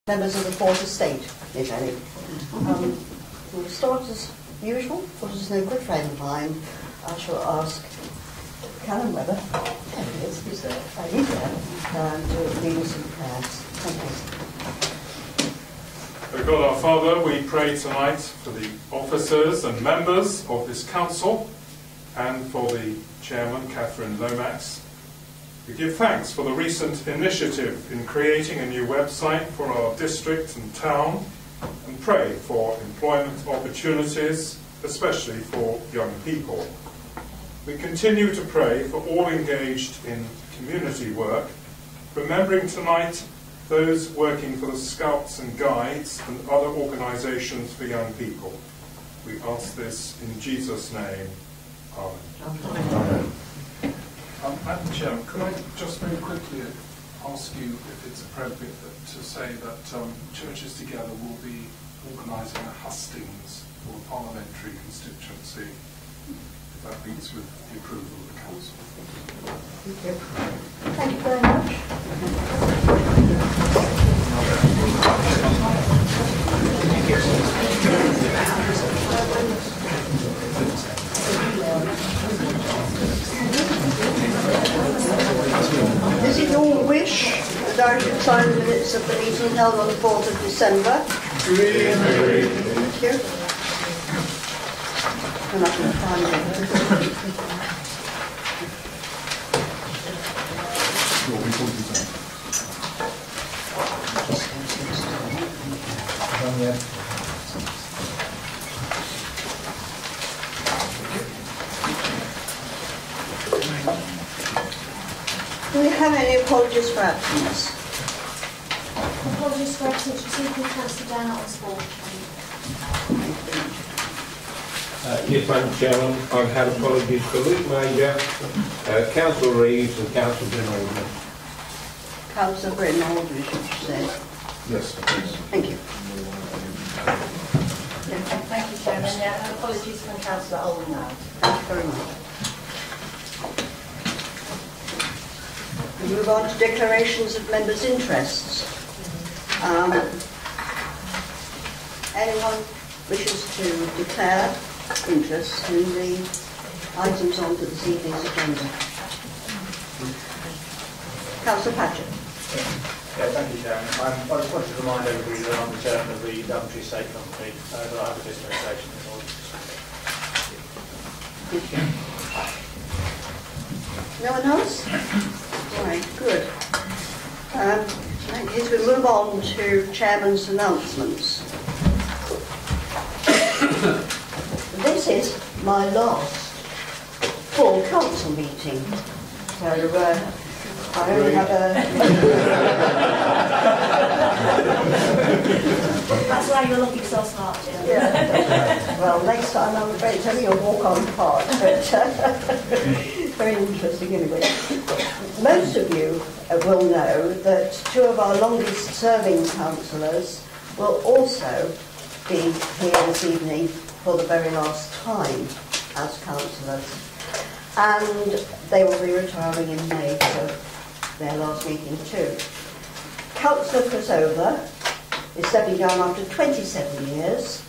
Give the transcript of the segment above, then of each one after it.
members of the Fourth Estate, if any. We'll start as usual, but as no good friend of mine, I shall ask Callum Webber, there he is, he's there, to lead us in prayers. Thank you. O God our Father, we pray tonight for the officers and members of this council and for the chairman, Catherine Lomax. We give thanks for the recent initiative in creating a new website for our district and town, and pray for employment opportunities, especially for young people. We continue to pray for all engaged in community work, remembering tonight those working for the Scouts and Guides and other organisations for young people. We ask this in Jesus' name. Amen. Amen. Madam Chairman, could I just very quickly ask you if it's appropriate to say that Churches Together will be organising a hustings for the parliamentary constituency, if that meets with the approval of the council. Thank you. Thank you very much. Is it your wish that I should sign the minutes of the meeting held on the 4th of December? Thank you. I'm not going to find it. Do we have any apologies for absence? Apologies for absence received from Councillor Dan Osborne. Yes, Madam Chairman, I've had apologies for Luke Major, Councillor Reeves and Councillor Bryn. Councillor Bryn, should you say? Yes, please. Thank you. Thank you, Chairman. Yeah, apologies from Councillor Oldham now. Thank you very much. We move on to declarations of members' interests. Anyone wishes to declare interest in the items on to this evening's agenda? Councillor Patchett. Yeah, thank you, Chairman. I just wanted to remind everybody that I'm the chairman of the Daventry Estate Company, that I have a dispensation in order to No one else? Right, good. As we move on to Chairman's announcements. This is my last full council meeting. So I only have That's why you're looking so smart, Jim. Yeah. Well, next time I'm afraid to tell you you'll walk on part, but very interesting anyway. Most of you will know that two of our longest serving councillors will also be here this evening for the very last time as councillors. And they will be retiring in May, so their last meeting too. Councillor Kosova is stepping down after 27 years,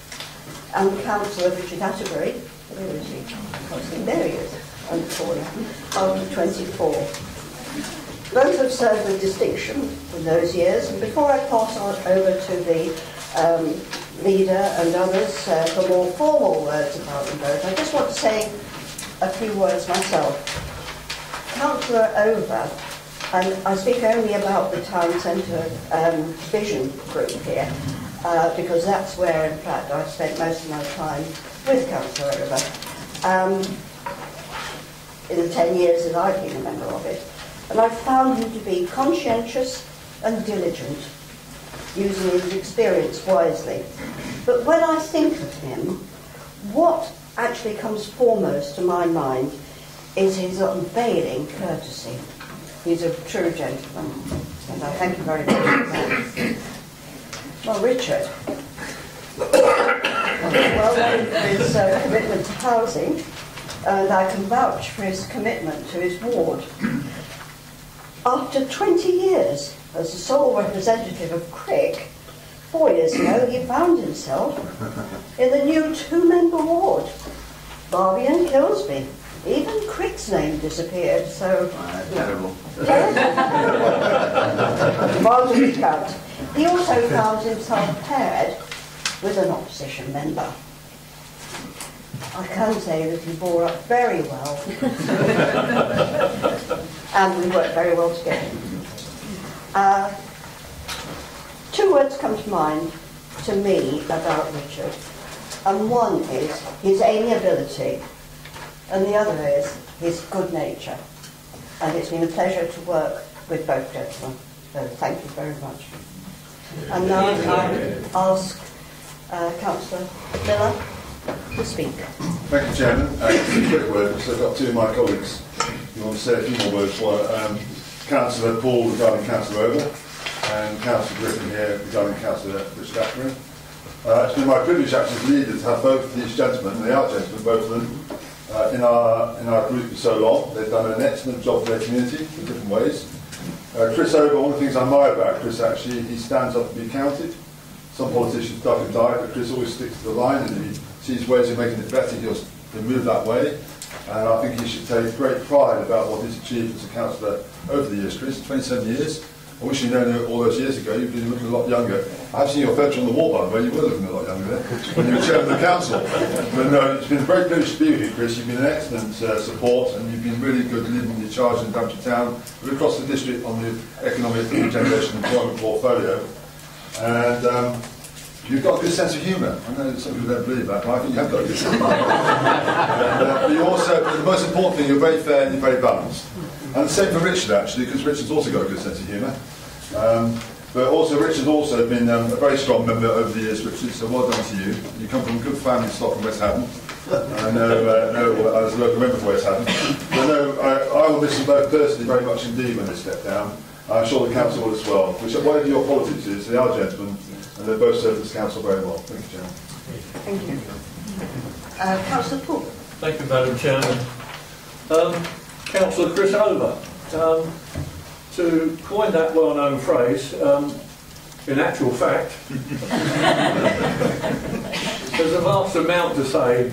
and Councillor Richard Atterbury, where is he? There he is, on the corner, after 24. Both have served with distinction in those years, and before I pass on over to the leader and others for more formal words about them both, I just want to say a few words myself. Councillor Over, and I speak only about the town centre vision group here, because that's where, in fact, I've spent most of my time with Councillor Over, in the 10 years that I've been a member of it. And I've found him to be conscientious and diligent, using his experience wisely. But when I think of him, what actually comes foremost to my mind is his unfailing courtesy. He's a true gentleman, and I thank you very much for that. Well, Richard, well known for his commitment to housing, and I can vouch for his commitment to his ward. After 20 years as the sole representative of Crick, 4 years ago, he found himself in the new 2-member ward, Barbie and Kilsby. Even Crick's name disappeared, so... Terrible. While to recount, he also found himself paired with an opposition member. I can say that he bore up very well, and we worked very well together. 2 words come to mind to me about Richard, and one is his amiability, and the other is his good nature. And it's been a pleasure to work with both gentlemen, so thank you very much. And now I'll ask Councillor Miller to speak. Thank you, Chairman. Just a quick word, because I've got 2 of my colleagues who want to say a few more words. Councillor Paul regarding Councillor Over, and Councillor Griffin here regarding Councillor Richard Atterbury. It's been my privilege actually as leader to have both these gentlemen, and the art gentlemen, both of them, in our group for so long. They've done an excellent job for their community in different ways. Chris Over, one of the things I admire about Chris actually, he stands up to be counted. Some politicians duck and die, but Chris always sticks to the line, and if he sees ways of making it better, he'll move that way. And I think he should take great pride about what he's achieved as a councillor over the years. Chris, 27 years. I wish you'd known all those years ago. You've been looking a lot younger. I have seen your photo on the wall, by the way. You were looking a lot younger there when you were chairman of the council. But no, it's been a great privilege to be with you, Chris. You've been an excellent support, and you've been really good leading your charge in Daventry Town, but across the district on the economic generation employment portfolio. And you've got a good sense of humour. I know some people don't believe that, but I think you have got a good sense of humour. But you also, the most important thing, you're very fair and you're very balanced. And the same for Richard, actually, because Richard's also got a good sense of humour. But also, Richard's also been a very strong member over the years, Richard, so well done to you. You come from a good family stock from West Haddon. I know as a local member for West Haddon. But no, I will miss them both personally very much indeed when they step down. I'm sure the council will as well. Whatever your politics is, they are gentlemen, and they both serve this council very well. Thank you, Chairman. Thank you. Councillor Poole. Thank you, Madam Chairman. Councillor Chris Over. To coin that well-known phrase, in actual fact, there's a vast amount to say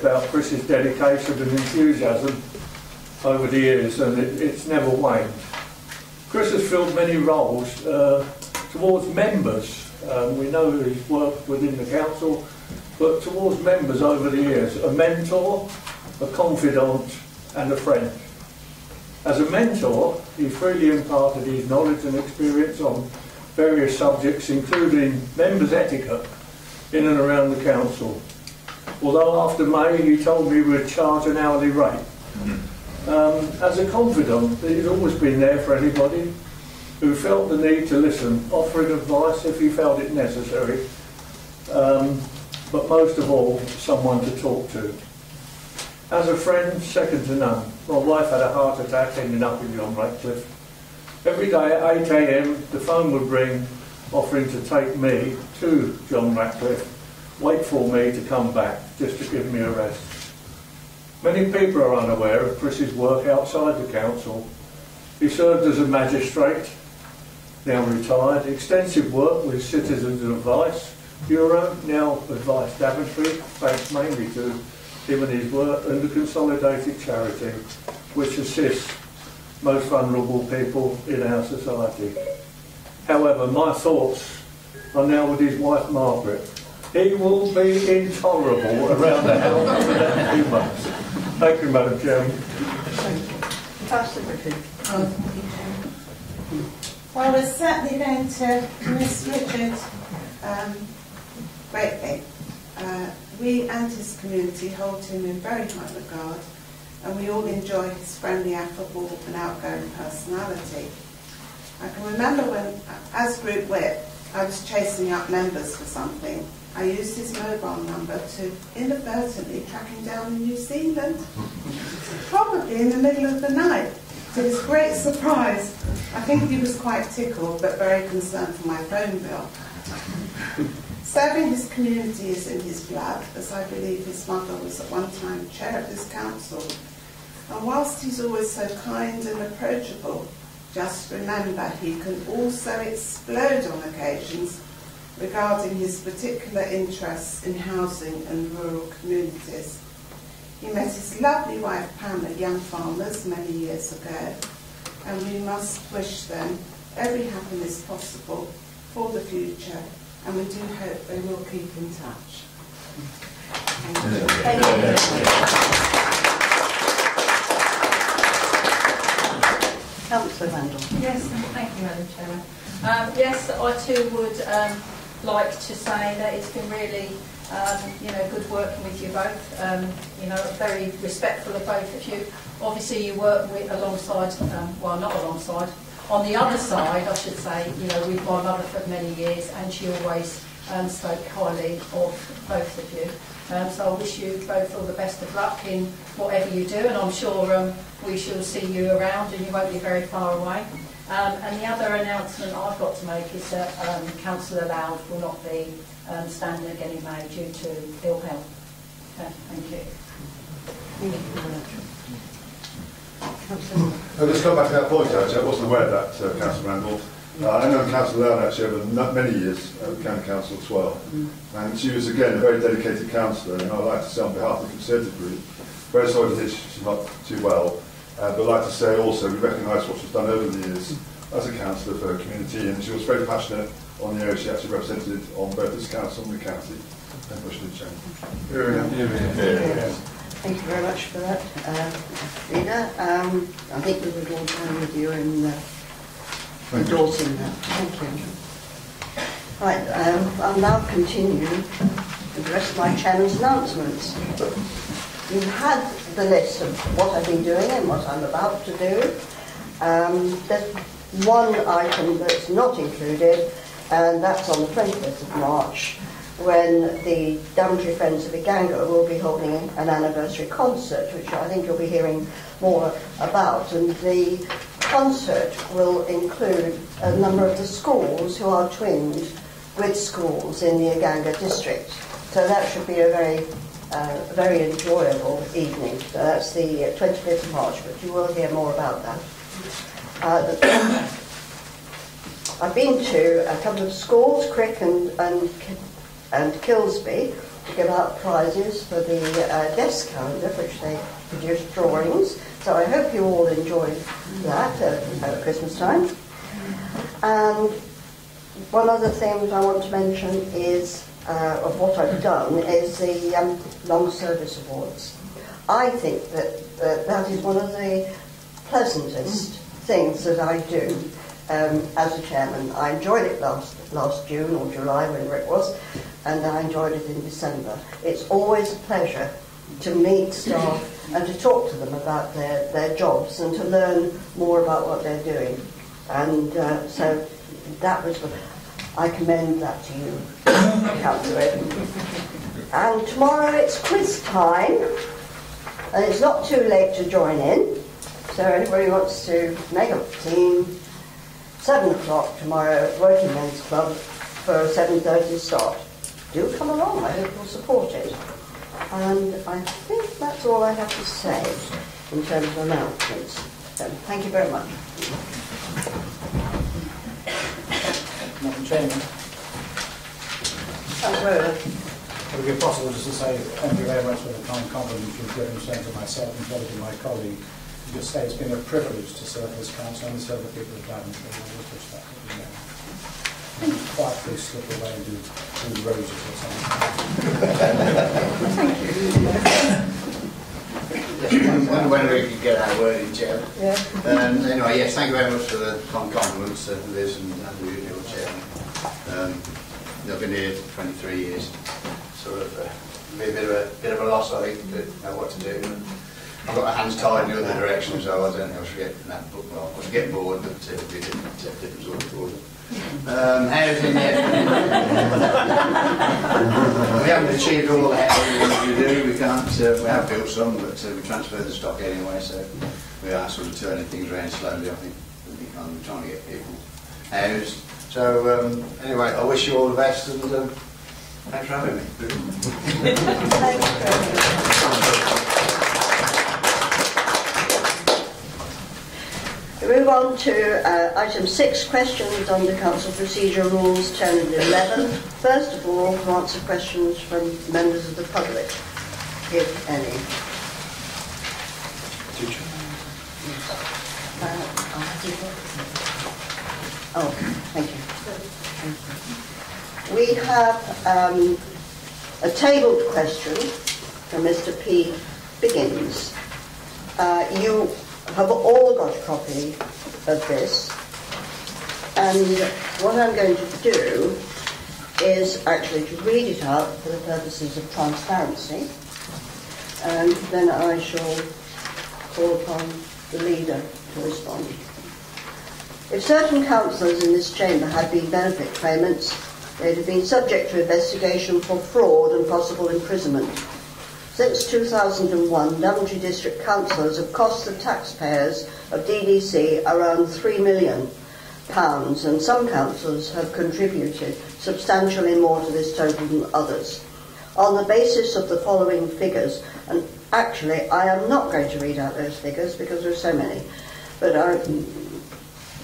about Chris's dedication and enthusiasm over the years, and it's never waned. Chris has filled many roles towards members. We know his work within the council, but towards members over the years, a mentor, a confidant, and a friend. As a mentor, he freely imparted his knowledge and experience on various subjects, including members' etiquette in and around the council. Although after May, he told me we'd charge an hourly rate. As a confidant, he's always been there for anybody who felt the need to listen, offering advice if he felt it necessary, but most of all, someone to talk to. As a friend, second to none. My wife had a heart attack ending up in John Ratcliffe. Every day at 8 AM, the phone would ring, offering to take me to John Ratcliffe, wait for me to come back, just to give me a rest. Many people are unaware of Chris's work outside the council. He served as a magistrate, now retired, extensive work with Citizens Advice Bureau, now Advice Daventry, thanks mainly to him and his work, and the Consolidated Charity, which assists most vulnerable people in our society. However, my thoughts are now with his wife Margaret. He will be intolerable around the house for the next few months. Thank you, Madam Chairman. Councillor Griffin. Well, we're certainly going to miss Richard greatly. We and his community hold him in very high regard, and we all enjoy his friendly, affable and outgoing personality. I can remember when, as Group Whip, I was chasing up members for something. I used his mobile number to inadvertently track him down in New Zealand, probably in the middle of the night. To his great surprise, I think he was quite tickled but very concerned for my phone bill. Serving his community is in his blood, as I believe his mother was at one time chair of this council. And whilst he's always so kind and approachable, just remember he can also explode on occasions regarding his particular interests in housing and rural communities. He met his lovely wife Pam at Young Farmers many years ago, and we must wish them every happiness possible for the future, and we do hope they will keep in touch. Thank you. Thank you. Councillor Randall. Yes, thank you, Madam Chairman. Yes, I too would like to say that it's been really, good working with you both. Very respectful of both of you. Obviously, you work alongside, not alongside, on the other side, I should say, with my mother for many years, and she always spoke highly of both of you. So I wish you both all the best of luck in whatever you do, and I'm sure we shall see you around and you won't be very far away. And the other announcement I've got to make is that Councillor Loud will not be standing again in May due to ill health. Okay, thank you. Thank you very much. I'll just come back to that point, actually. I wasn't aware of that, Councillor Randall. I know Councillor Loud actually over many years at the County Council as well. And she was, again, a very dedicated councillor, and I'd like to say on behalf of the Conservative Group, very sorry to hear she's not too well, but I'd like to say also we recognise what she's done over the years as a councillor for her community, and she was very passionate on the area she actually represented on both this council and the county. Thank you. Thank you very much for that, Rita. I think we would all join with you in endorsing that. Thank you. Right, I'll now continue with the rest of my chairman's announcements. You've had the list of what I've been doing and what I'm about to do. There's one item that's not included, and that's on the 25th of March, when the Daventry Friends of Iganga will be holding an anniversary concert, which I think you'll be hearing more about. And the concert will include a number of the schools who are twinned with schools in the Iganga district. So that should be a very enjoyable evening. So that's the 25th of March, but you will hear more about that. I've been to a couple of schools, Crick and Kilsby, to give out prizes for the desk calendar, which they produced drawings. So I hope you all enjoyed that at Christmas time. And one other thing that I want to mention is, of what I've done, is the Long Service Awards. I think that that is one of the pleasantest things that I do as a chairman. I enjoyed it last June or July, whenever it was, and I enjoyed it in December. It's always a pleasure to meet staff and to talk to them about their jobs and to learn more about what they're doing. And so that was what I commend that to you, Councillor. And tomorrow it's quiz time, and it's not too late to join in. So anybody who wants to make up a team, 7 o'clock tomorrow at Working Men's Club for a 7:30 start. Do come along, I hope you'll support it. And I think that's all I have to say in terms of announcements. So thank you very much. Madam Chairman. Would it be possible just to say thank you very much for the kind compliment you've given to myself and to my colleague. Just say it's been a privilege to serve this council and to serve the people of Daventry. Quietly slip away and do roses or something. Yes, when we can get our word in, Chair. Yeah. Anyway, yes, thank you very much for the compliments, Liz and Andrew, your Chairman. I've been here for 23 years. Sort of be a bit of a loss, I think, to know what to do. And I've got my hands tied in the other direction, so I don't think I should get that book. Well, I should get bored, but it'll be a different sort of board. Housing, yes. We haven't achieved all the housing we do. We can't. We have built some, but we transfer the stock anyway, so we are sort of turning things around slowly. I think we're trying to get people housed. So anyway, I wish you all the best, and thanks for having me. We move on to item 6, questions under Council Procedure Rules 10 and 11. First of all, to answer questions from members of the public, if any. Oh, thank you. We have a tabled question from Mr. P. Biggins. You have all got a copy of this, and what I'm going to do is actually to read it out for the purposes of transparency, and then I shall call upon the leader to respond. If certain councillors in this chamber had been benefit claimants, they'd have been subject to investigation for fraud and possible imprisonment. Since 2001, Daventry District Councillors have cost the taxpayers of DDC around £3 million, and some councillors have contributed substantially more to this total than others. On the basis of the following figures, and actually I am not going to read out those figures because there are so many, but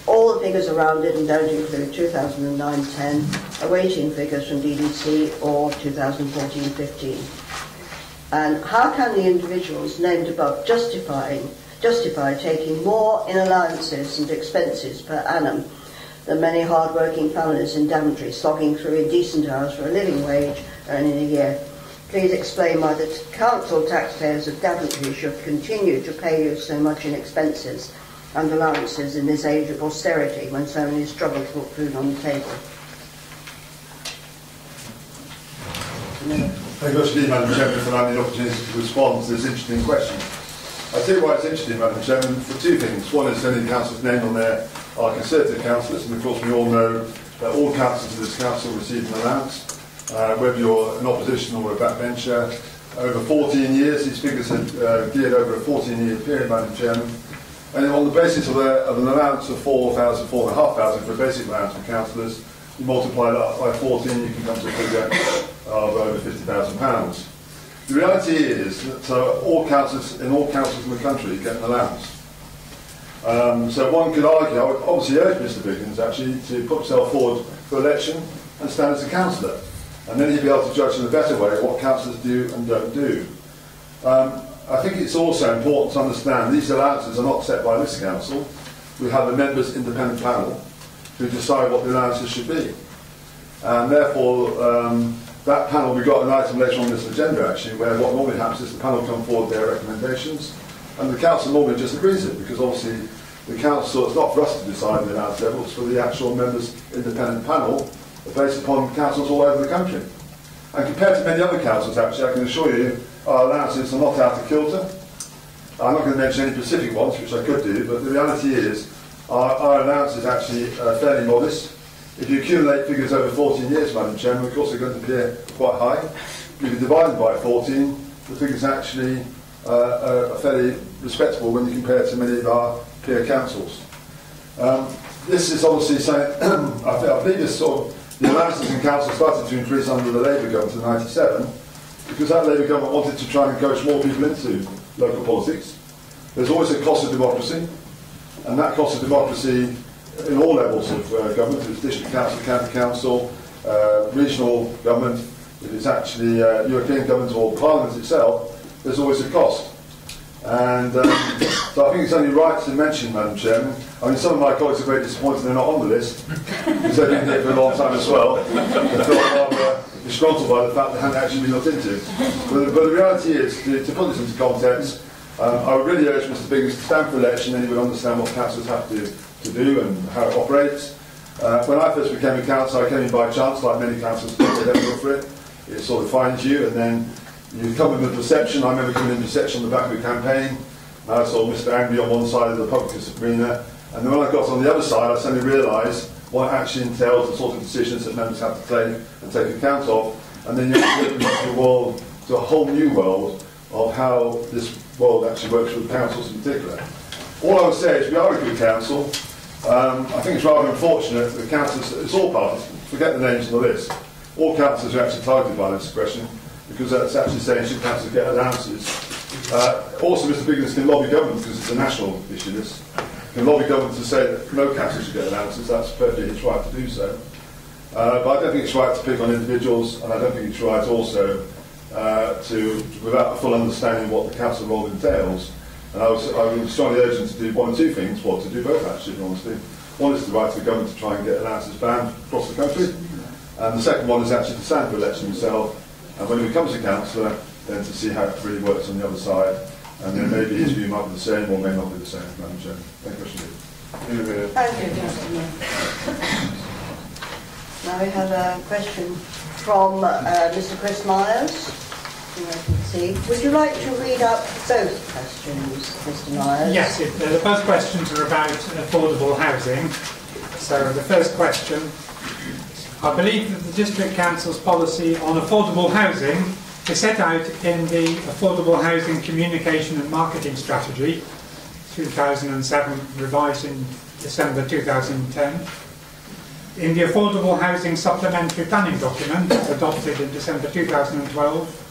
all the figures are rounded and don't include 2009-10, awaiting figures from DDC or 2014-15. And how can the individuals named above justify taking more in allowances and expenses per annum than many hard-working families in Daventry slogging through indecent hours for a living wage earning a year? Please explain why the council taxpayers of Daventry should continue to pay you so much in expenses and allowances in this age of austerity when so many struggle to put food on the table. Thank you very much, Madam Chairman, for allowing me the opportunity to respond to this interesting question. I tell you why it's interesting, Madam Chairman, for two things. One is any councillors named on there are Conservative councillors, and of course we all know that all councillors of this council receive an allowance, whether you're an opposition or a backbencher. Over 14 years, these figures are geared over a 14-year period, Madam Chairman, and on the basis of an allowance of £4,500 for a basic allowance for councillors, you multiply that by 14, you can come to a figure of over £50,000. The reality is that all councils in the country get an allowance. So one could argue, I would obviously urge Mr Biggins actually to put himself forward for election and stand as a councillor, and then he'd be able to judge in a better way what councillors do and don't do. I think it's also important to understand these allowances are not set by this council. We have a members' independent panel who decide what the allowances should be, and therefore that panel, we've got an item later on this agenda actually, where what normally happens is the panel come forward with their recommendations, and the council normally just agrees it, because obviously the council, it's not for us to decide the allowance level, it's for the actual members' independent panel, based upon councils all over the country. And compared to many other councils actually, I can assure you, our allowances are not out of kilter. I'm not going to mention any specific ones, which I could do, but the reality is our allowance is actually fairly modest. If you accumulate figures over 14 years, Madam Chairman, of course they're going to appear quite high. If you divide them by 14, the figures actually are fairly respectable when you compare to many of our peer councils. This is obviously saying, I believe this the allowances in council started to increase under the Labour government in '97, because that Labour government wanted to try and encourage more people into local politics. There's always a cost of democracy, and that cost of democracy in all levels of government, if it's district council, county council, regional government, if it's actually European government or Parliament itself, there's always a cost. And so I think it's only right to mention, Madam Chairman, I mean some of my colleagues are very disappointed they're not on the list, because they've been here for a long time as well. They feel rather disgruntled by the fact they haven't actually been looked into. But the reality is, to put this into context, I would really urge Mr Biggins to stand for election, then he would understand what councils have to do and how it operates. When I first became a councillor, I came in by chance, like many councillors do, they don't look for it. It sort of finds you, and then you come in with perception. I remember coming in perception on the back of a campaign, and I saw Mr Angry on one side of the public arena, and then when I got on the other side, I suddenly realised what actually entails the sort of decisions that members have to take and take account of, and then you're into the world, to a whole new world of how this world actually works with councils in particular. All I would say is we are a good council. I think it's rather unfortunate that the councillors, it's all parties, forget the names on the list, all councillors are actually targeted by this expression, because that's actually saying should councillors get allowances. Also, Mr Biggins can lobby government because it's a national issue, this. can lobby government to say that no council should get allowances. That's perfectly its right to do so. But I don't think it's right to pick on individuals, and I don't think it's right also without a full understanding of what the council role entails. And I would strongly urge them to do one or two things, well, to do both actually, in honesty. One is the right of the government to try and get allowances banned across the country, and the second one is actually to stand for election himself, and when he becomes a councillor, then to see how it really works on the other side, and then maybe his view might be the same or may not be the same, Madam Chair. Thank you very much. Thank you, Councillor. Now we have a question from Mr. Chris Myers. Who I can see. Would you like to read out both questions, Mr. Myers? Yes, the first questions are about affordable housing. So the first question, I believe that the District Council's policy on affordable housing is set out in the Affordable Housing Communication and Marketing Strategy 2007, revised in December 2010. In the Affordable Housing Supplementary Planning Document, adopted in December 2012,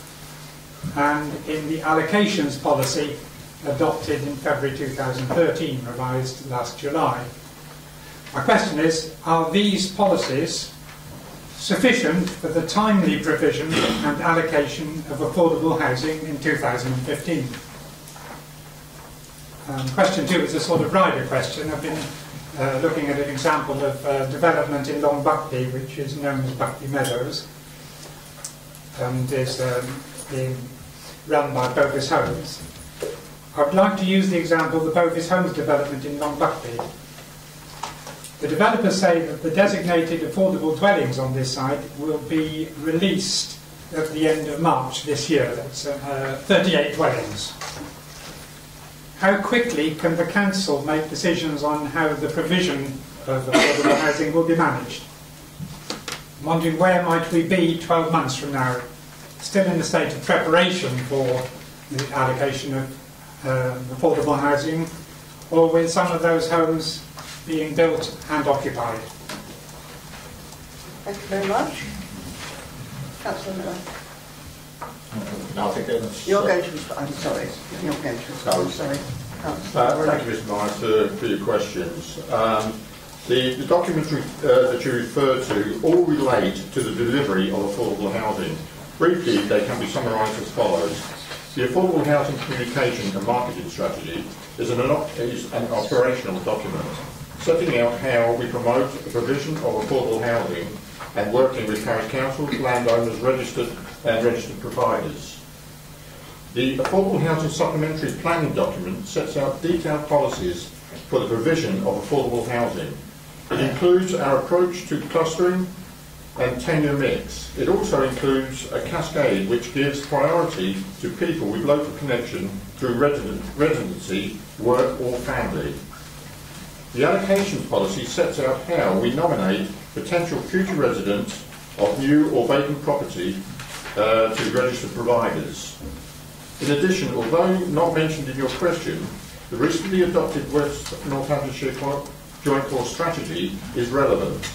and in the Allocations Policy, adopted in February 2013, revised last July. My question is, are these policies sufficient for the timely provision and allocation of affordable housing in 2015? Question 2 is a sort of rider question. I've been looking at an example of development in Long Buckby, which is known as Buckby Meadows, and is being run by Bovis Homes. I would like to use the example of the Bovis Homes development in Long Buckby. The developers say that the designated affordable dwellings on this site will be released at the end of March this year. That's 38 dwellings. How quickly can the council make decisions on how the provision of affordable housing will be managed? I'm wondering, where might we be 12 months from now? Still in the state of preparation for the allocation of affordable housing, or with some of those homes being built and occupied? Thank you very much. Councillor Miller. No, I think that's... You're going to respond. I'm sorry. You're going to respond. No. Sorry. Thank you, Mr. Myers, for your questions. The documents that you refer to all relate to the delivery of affordable housing. Briefly, they can be summarised as follows. The Affordable Housing Communication and Marketing Strategy is an operational document setting out how we promote the provision of affordable housing and working with parish councils, landowners, registered providers. The Affordable Housing Supplementary Planning Document sets out detailed policies for the provision of affordable housing. It includes our approach to clustering and tenure mix. It also includes a cascade which gives priority to people with local connection through residency, work or family. The allocations policy sets out how we nominate potential future residents of new or vacant property to registered providers. In addition, although not mentioned in your question, the recently adopted West Northamptonshire Joint Core Strategy is relevant.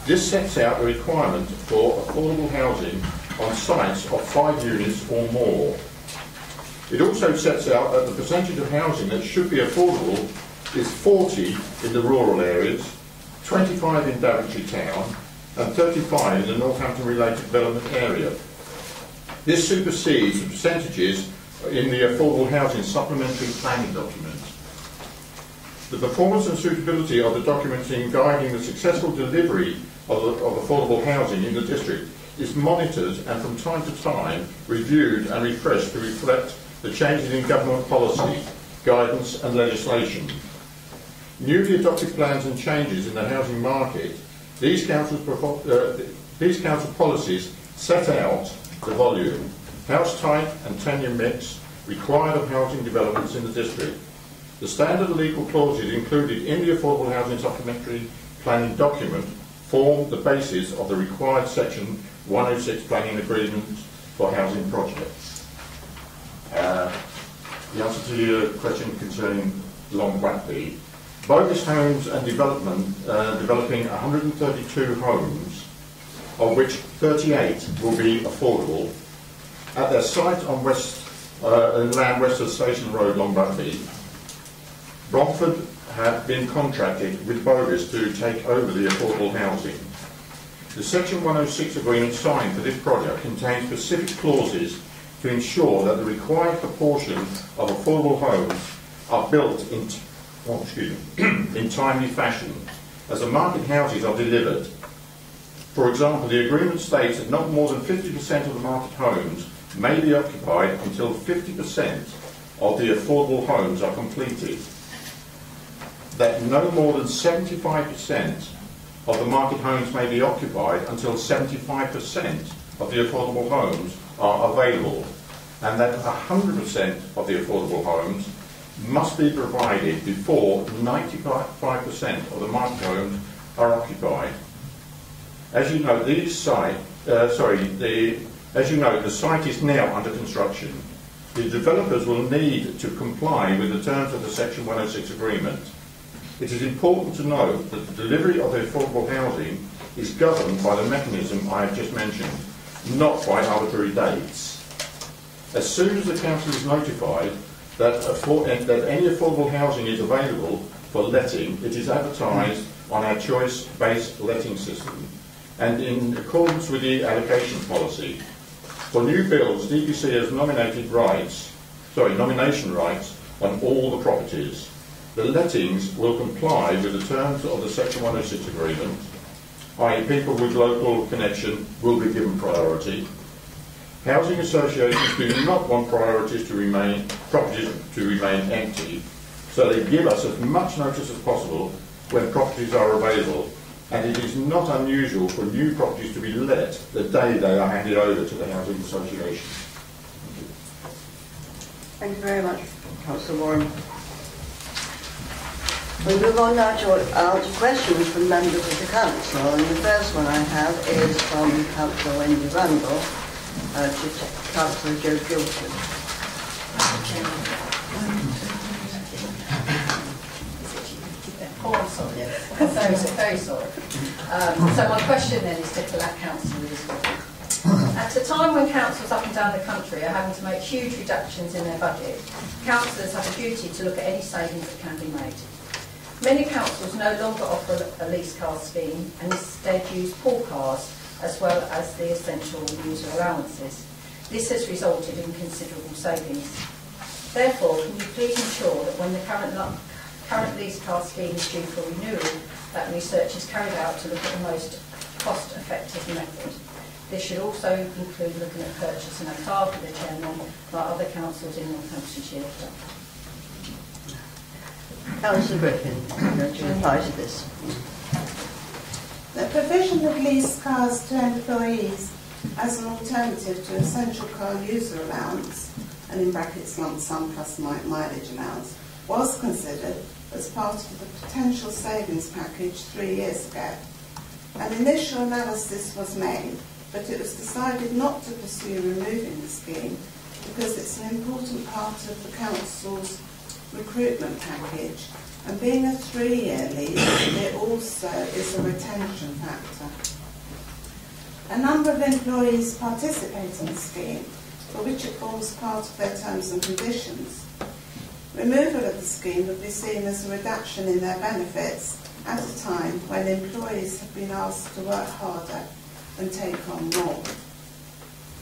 This sets out a requirement for affordable housing on sites of 5 units or more. It also sets out that the percentage of housing that should be affordable is 40 in the rural areas, 25 in Daventry town, and 35 in the Northampton related development area. This supersedes the percentages in the Affordable Housing Supplementary Planning Document. The performance and suitability of the document in guiding the successful delivery of affordable housing in the district is monitored and from time to time reviewed and refreshed to reflect the changes in government policy, guidance and legislation. Newly adopted plans and changes in the housing market, these council policies set out the volume, house type and tenure mix required of housing developments in the district. The standard legal clauses included in the Affordable Housing Supplementary Planning Document form the basis of the required Section 106 planning agreements for housing projects. The answer to your question concerning Long Buckby, Bovis Homes and developing 132 homes, of which 38 will be affordable, at their site on Land West of Station Road, Long Buckby. Bromford have been contracted with Bovis to take over the affordable housing. The Section 106 agreement signed for this project contains specific clauses to ensure that the required proportion of affordable homes are built in in timely fashion as the market houses are delivered. For example, the agreement states that not more than 50% of the market homes may be occupied until 50% of the affordable homes are completed. That no more than 75% of the market homes may be occupied until 75% of the affordable homes are available, and that 100% of the affordable homes must be provided before 95% of the market homes are occupied. As you know, the site is now under construction. The developers will need to comply with the terms of the Section 106 agreement. It is important to note that the delivery of the affordable housing is governed by the mechanism I have just mentioned, not by arbitrary dates. As soon as the council is notified that any affordable housing is available for letting, it is advertised on our choice-based letting system and in accordance with the allocation policy. For new builds, DPC has nomination rights on all the properties. The lettings will comply with the terms of the Section 106 agreement, i.e. people with local connection will be given priority. Housing associations do not want properties to remain empty, so they give us as much notice as possible when properties are available, and it is not unusual for new properties to be let the day they are handed over to the housing association. Thank you very much, Councillor Warren. We move on now to questions from members of the council, and the first one I have is from Councillor Wendy Randall to Councillor Joe Gilson. Oh, I'm sorry. I'm very sorry. So my question then is to Councillor Elizabeth. At a time when councils up and down the country are having to make huge reductions in their budget, councillors have a duty to look at any savings that can be made. Many councils no longer offer a lease car scheme and instead use pool cars as well as the essential user allowances. This has resulted in considerable savings. Therefore, can you please ensure that when the current lease car scheme is due for renewal, that research is carried out to look at the most cost-effective method? This should also include looking at purchasing a car for the chairman, like other councils in Northamptonshire. Councillor Griffin, I'm going to reply to this. The provision of leased cars to employees as an alternative to essential car user allowance, and in brackets lump sum plus mileage allowance, was considered as part of the potential savings package 3 years ago. An initial analysis was made, but it was decided not to pursue removing the scheme because it's an important part of the council's recruitment package, and being a 3-year lease, it also is a retention factor. A number of employees participate in the scheme, for which it forms part of their terms and conditions. Removal of the scheme would be seen as a reduction in their benefits at a time when employees have been asked to work harder and take on more.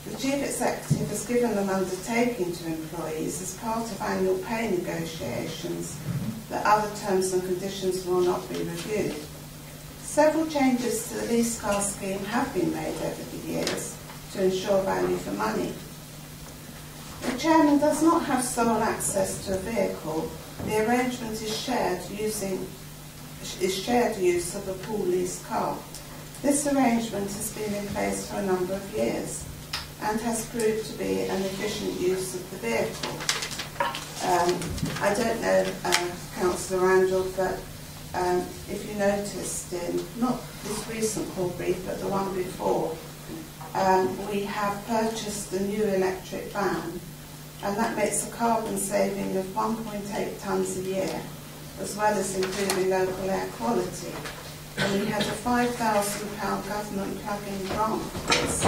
The Chief Executive has given an undertaking to employees as part of annual pay negotiations that other terms and conditions will not be reviewed. Several changes to the lease car scheme have been made over the years to ensure value for money. The Chairman does not have sole access to a vehicle. The arrangement is shared use of a pool lease car. This arrangement has been in place for a number of years and has proved to be an efficient use of the vehicle. I don't know, Councillor Randall, but if you noticed in, not this recent call brief, but the one before, we have purchased a new electric van, and that makes a carbon saving of 1.8 tonnes a year, as well as improving local air quality. And we had a £5,000 government plug-in grant for this,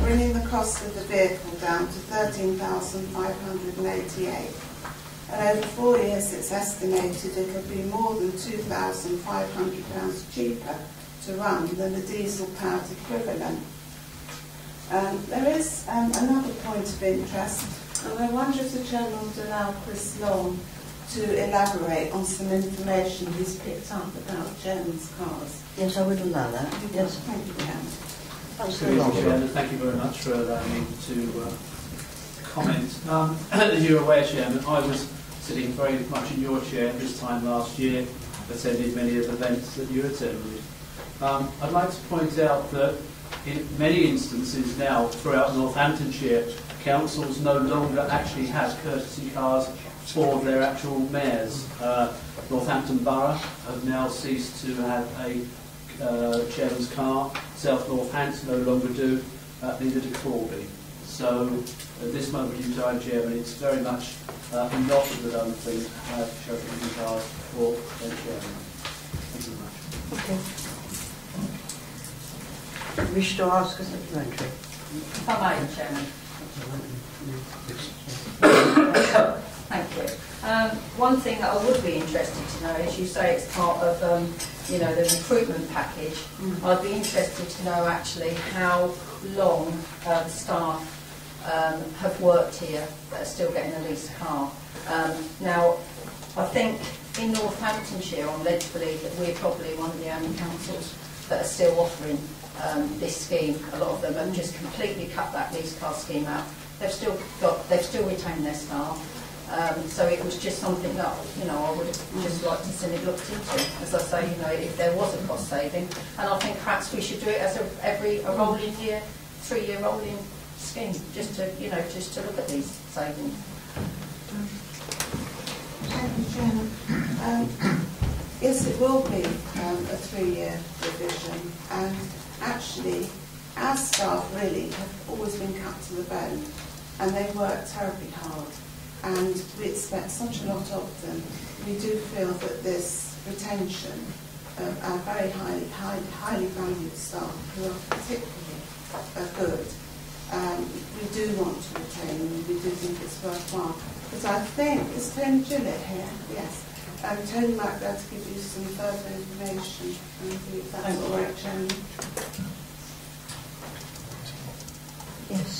bringing the cost of the vehicle down to £13,588. And over 4 years, it's estimated it will be more than £2,500 cheaper to run than the diesel-powered equivalent. There is another point of interest, and I wonder if the Chairman would allow Chris Long to elaborate on some information he's picked up about Chairman's cars. Yes, I would allow that. Yes, Thank you, Chairman. Good evening, Chairman. Thank you very much for allowing me to comment. As you're aware, Chairman, I was sitting very much in your chair this time last year, attended many of the events that you attended. I'd like to point out that in many instances now throughout Northamptonshire, councils no longer actually have courtesy cars for their actual mayors. Northampton Borough have now ceased to have a chairman's car. South Northampton no longer do, neither do Corby. So at this moment in time, Chairman, it's very much not a good thing to have courtesy cars for their chairman. Thank you very much. Okay. Wish to ask a supplementary? If I may, Chairman. Thank you. One thing that I would be interested to know is you say it's part of the recruitment package. I'd be interested to know actually how long the staff have worked here that are still getting a leased car. Now, I think in Northamptonshire, I'm led to believe that we're probably one of the only councils that are still offering this scheme. A lot of them have just completely cut that lease car scheme out. They've still retained their staff. So it was just something that I would have just liked to see it looked into. As I say, if there was a cost saving, and I think perhaps we should do it as a rolling year, 3-year rolling scheme, just to look at these savings. Thank you, Chairman. Yes, it will be a 3-year revision, and actually our staff really have always been cut to the bone, and they work terribly hard, and we expect such a lot of them. We do feel that this retention of our very highly valued staff, who are particularly good, we do want to retain them, and we do think it's worthwhile. But I think, is Tony Gillett here? Yes. Tony might be able to give you some further information, if that's all right, Chairman. Yes.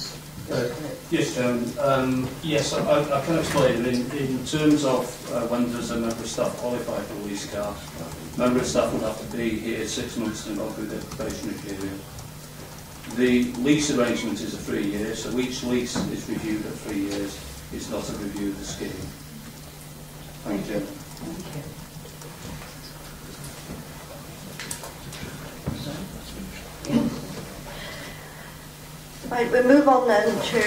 Yes, Chairman. Yes, I can explain. In terms of when does a member of staff qualify for a lease car, member of staff will have to be here 6 months to go through the probationary period. The lease arrangement is a 3 year, so each lease is reviewed at 3 years. It's not a review of the scheme. Thank you, Chairman. Thank you. Yes. Right, we'll move on then to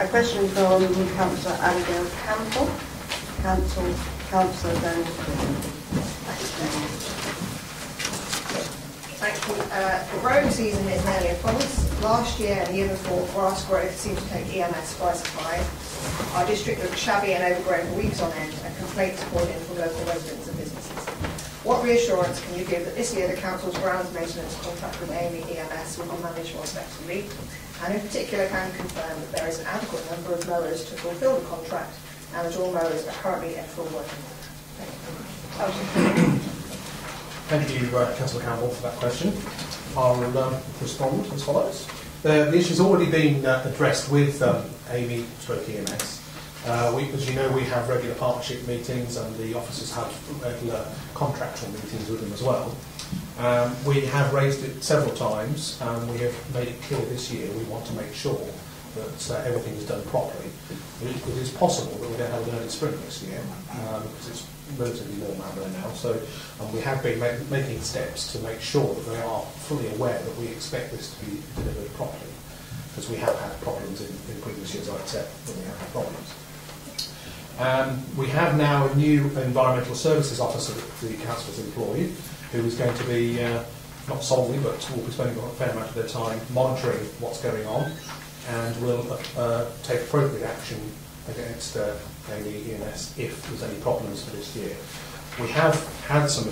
a question from Councillor Abigail Campbell. Councillor Daventry. Thank you. The growing season is nearly upon us. Last year and the year before, grass growth seemed to take EMS by surprise. Our district looked shabby and overgrown for weeks on end, and complaints poured in from local residents and businesses. What reassurance can you give that this year the Council's grounds maintenance contract with AME EMS will be managed more effectively? And in particular, can you confirm that there is an adequate number of mowers to fulfil the contract, and that all mowers are currently at full working order? Thank you. Thank you, Councillor Campbell, for that question. I'll respond as follows. The issue's already been addressed with AME/EMS. As you know, we have regular partnership meetings, and the officers have regular contractual meetings with them as well. We have raised it several times, and we have made it clear this year we want to make sure that everything is done properly. It is possible that we're going to have an early spring this year, because it's relatively warm out there now. So we have been making steps to make sure that they are fully aware that we expect this to be delivered properly, because we have had problems in previous years, I'd say, when we have had problems. We have now a new environmental services officer that the council has employed, who is going to be, not solely, but will be spending a fair amount of their time monitoring what's going on, and will take appropriate action against AME/EMS if there's any problems for this year. We have had some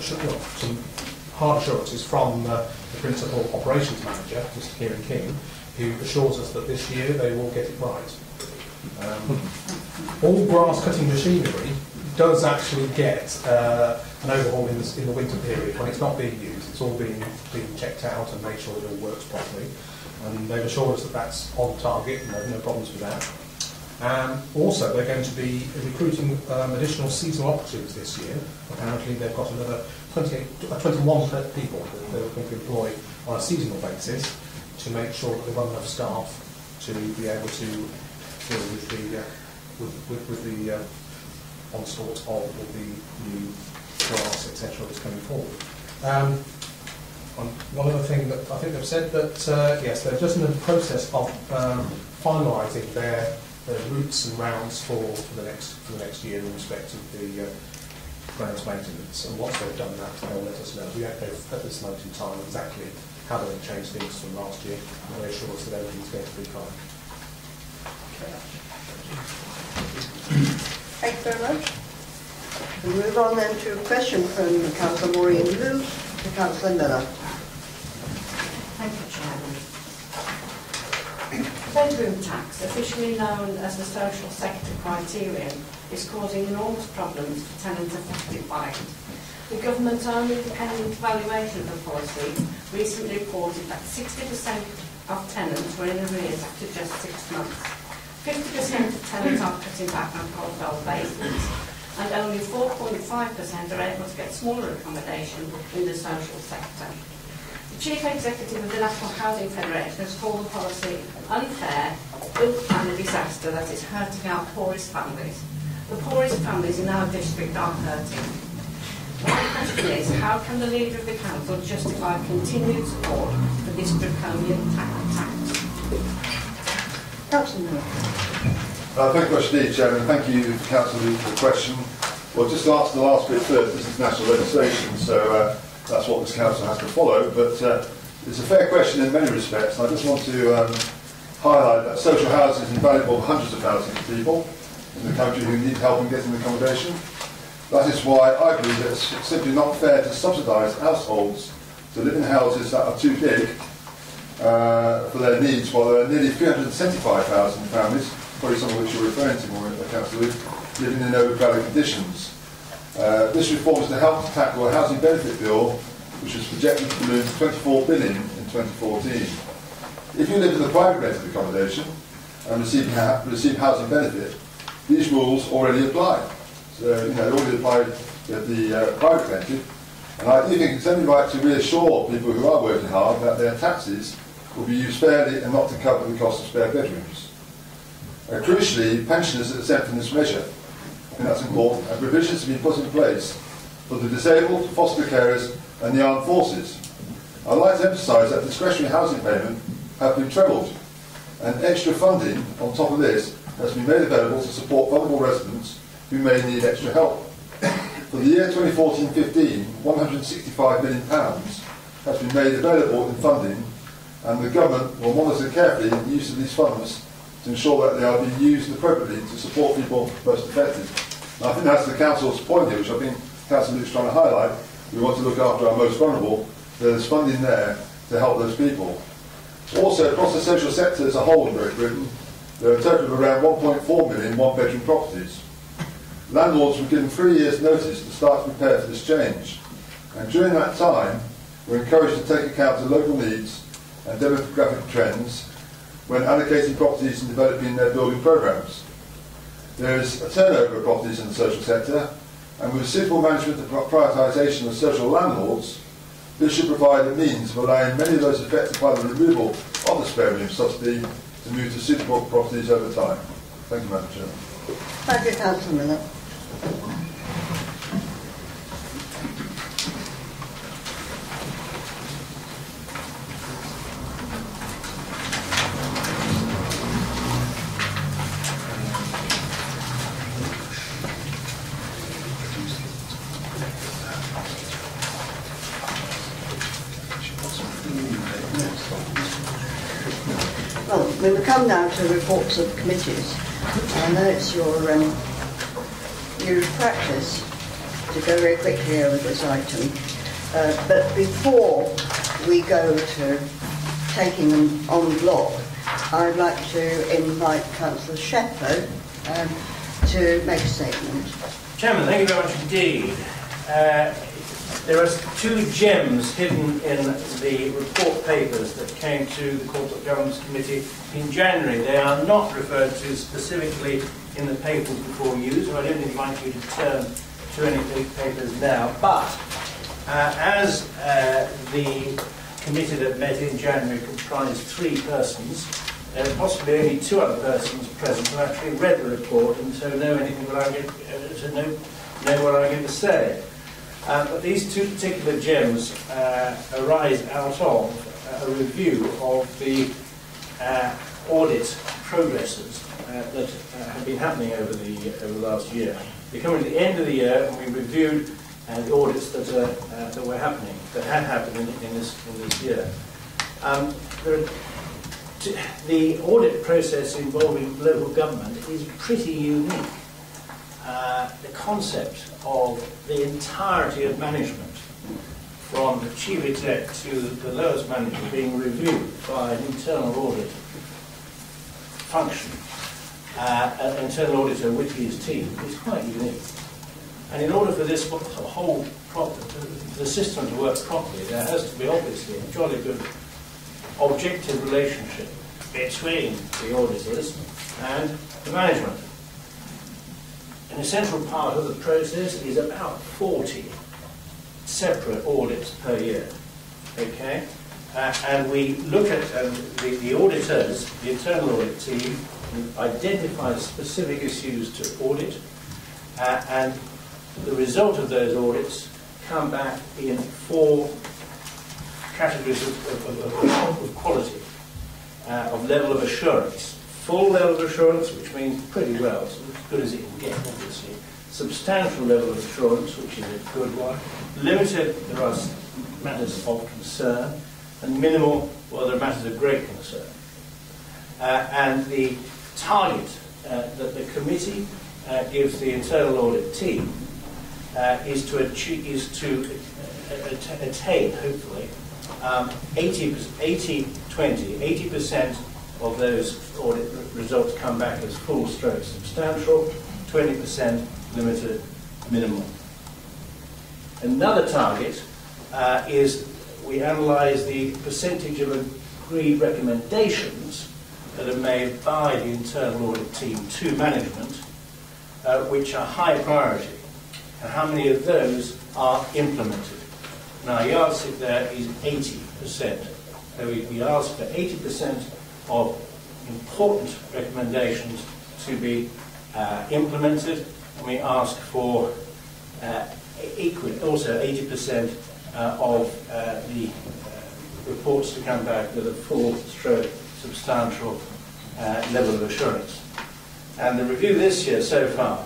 hard assurances from the Principal Operations Manager, Mr. Kieran King, who assures us that this year they will get it right. All grass cutting machinery does actually get an overhaul in the winter period when it's not being used. It's all being checked out and made sure it all works properly. And they've assured us that that's on target and there's no problems with that. Also, they're going to be recruiting additional seasonal operatives this year. Apparently, they've got another 21 people that they're going to employ on a seasonal basis to make sure that they've got enough staff to be able to deal with the onslaught of all the new grass, etc., that's coming forward. One other thing that I think they've said that yes, they're just in the process of finalising their routes and rounds for the next year in respect of the grounds maintenance. And once they've done that, they'll let us know. We don't know at this moment in time exactly how they're going to change things from last year. They assure us that everything's going to be fine. Thank you very much. We move on then to a question from Councillor Maureen Lou to Councillor Miller. Thank you, Chairman. Bedroom tax, officially known as the social sector criterion, is causing enormous problems for tenants affected by it. The government's own independent evaluation of the policy recently reported that 60% of tenants were in arrears after just 6 months. 50% of tenants are cutting back on wholesale basis, and only 4.5% are able to get smaller accommodation in the social sector. The Chief Executive of the National Housing Federation has called the policy unfair, ill-planned disaster that is hurting our poorest families. The poorest families in our district are hurting. My question is, how can the leader of the council justify continued support for this draconian tax? Councillor Miller. Thank you very much indeed, Chairman. Thank you, Councillor, for the question. Well, just to answer the last bit first, this is national legislation, so that's what this council has to follow. But it's a fair question in many respects. And I just want to highlight that social housing is invaluable for hundreds of thousands of people in the country who need help in getting accommodation. That is why I believe that it's simply not fair to subsidise households to live in houses that are too big for their needs, while there are nearly 375,000 families, probably some of which you're referring to, Councillor, living in overcrowded conditions. This reform is to help to tackle a housing benefit bill which is projected to balloon to 24 billion in 2014. If you live in the private rented accommodation and receive housing benefit, these rules already apply. So, they already apply at the private rented. And I do think it's only right to reassure people who are working hard that their taxes will be used fairly and not to cover the cost of spare bedrooms. Crucially, pensioners are exempt from this measure. I think that's important, and provisions have been put in place for the disabled, foster carers and the armed forces. I'd like to emphasise that discretionary housing payment have been trebled, and extra funding on top of this has been made available to support vulnerable residents who may need extra help. For the year 2014-15, £165 million has been made available in funding, and the government will monitor carefully the use of these funds to ensure that they are being used appropriately to support people most affected. And I think that's the Council's point here, which I think Councillor Luke's trying to highlight. We want to look after our most vulnerable. There's funding there to help those people. Also, across the social sector as a whole in Great Britain, there are a total of around 1.4 million one-bedroom properties. Landlords were given 3 years' notice to start to prepare for this change. And during that time, we're encouraged to take account of local needs and demographic trends when allocating properties and developing their building programmes. There is a turnover of properties in the social sector, and with suitable management and prioritisation of social landlords, this should provide a means of allowing many of those affected by the removal of the spare room subsidy to move to suitable properties over time. Thank you, Madam Chairman. Thank you, Councillor Miller. Well, we will come now to reports of committees. I know it's your practice to go very quickly over this item, but before we go to taking them en bloc, I'd like to invite Councillor Shepherd to make a statement. Chairman, thank you very much indeed. There are two gems hidden in the report papers that came to the Corporate Governance Committee in January. They are not referred to specifically in the papers before you, so I don't invite you to turn to any papers now. But as the committee that met in January comprised 3 persons, there are possibly only 2 other persons present who actually read the report and so know anything what I'm know what I'm going to say. But these 2 particular gems arise out of a review of the audit progresses that have been happening over the last year. We're coming to the end of the year, and we reviewed the audits that were happening, that had happened in this year. The audit process involving local government is pretty unique. The concept of the entirety of management, from the chief exec to the lowest manager, being reviewed by an internal audit function, an internal auditor with his team, is quite unique. And in order for this whole the system to work properly, there has to be obviously a jolly good objective relationship between the auditors and the management. An essential part of the process is about 40 separate audits per year. Okay? And we look at the auditors, the internal audit team, identify specific issues to audit, and the result of those audits come back in 4 categories of quality, of level of assurance. Full level of assurance, which means pretty well, so as good as it can get, obviously. Substantial level of assurance, which is a good one. Limited, there are matters of concern. And minimal, well, there are matters of great concern. And the target that the committee gives the internal audit team is to attain, hopefully, 80% of those audit results come back as full stroke substantial, 20% limited, minimal. Another target is we analyse the percentage of agreed recommendations that are made by the internal audit team to management, which are high priority, and how many of those are implemented. Now, our yardstick there is 80%. So we ask for 80% of important recommendations to be implemented, and we ask for also 80% of the reports to come back with a full stroke substantial level of assurance. And the review this year so far,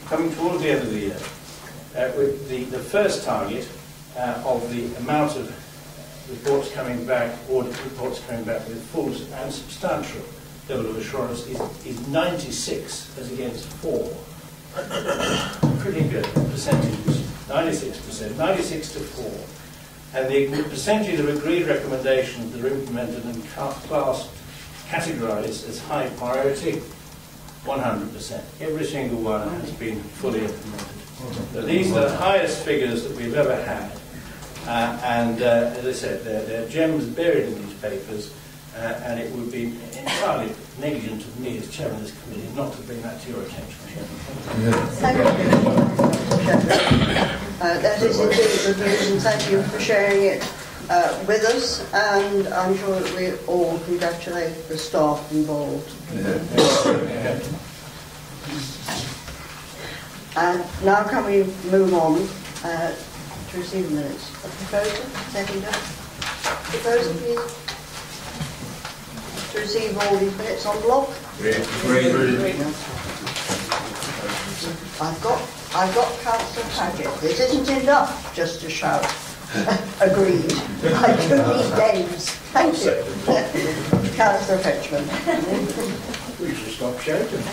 coming towards the end of the year, with the first target of the amount of reports coming back, audit reports coming back with full and substantial level of assurance is 96 as against 4. Pretty good percentages, 96%, 96 to 4. And the percentage of agreed recommendations that are implemented and categorised as high priority, 100%. Every single one has been fully implemented. So these are the highest figures that we've ever had. And as I said, there are gems buried in these papers, and it would be entirely negligent of me as chairman of this committee not to bring that to your attention, Chairman. Thank you. That is indeed good news, and thank you for sharing it with us, and I'm sure that we all congratulate the staff involved. And now can we move on to receive the minutes? A proposal? Seconder? Proposal, please. To receive all these minutes on block? I've got Councillor Paget. This isn't enough just to shout. Agreed. I do need names. Thank you. Councillor Fetchman. We should stop shouting.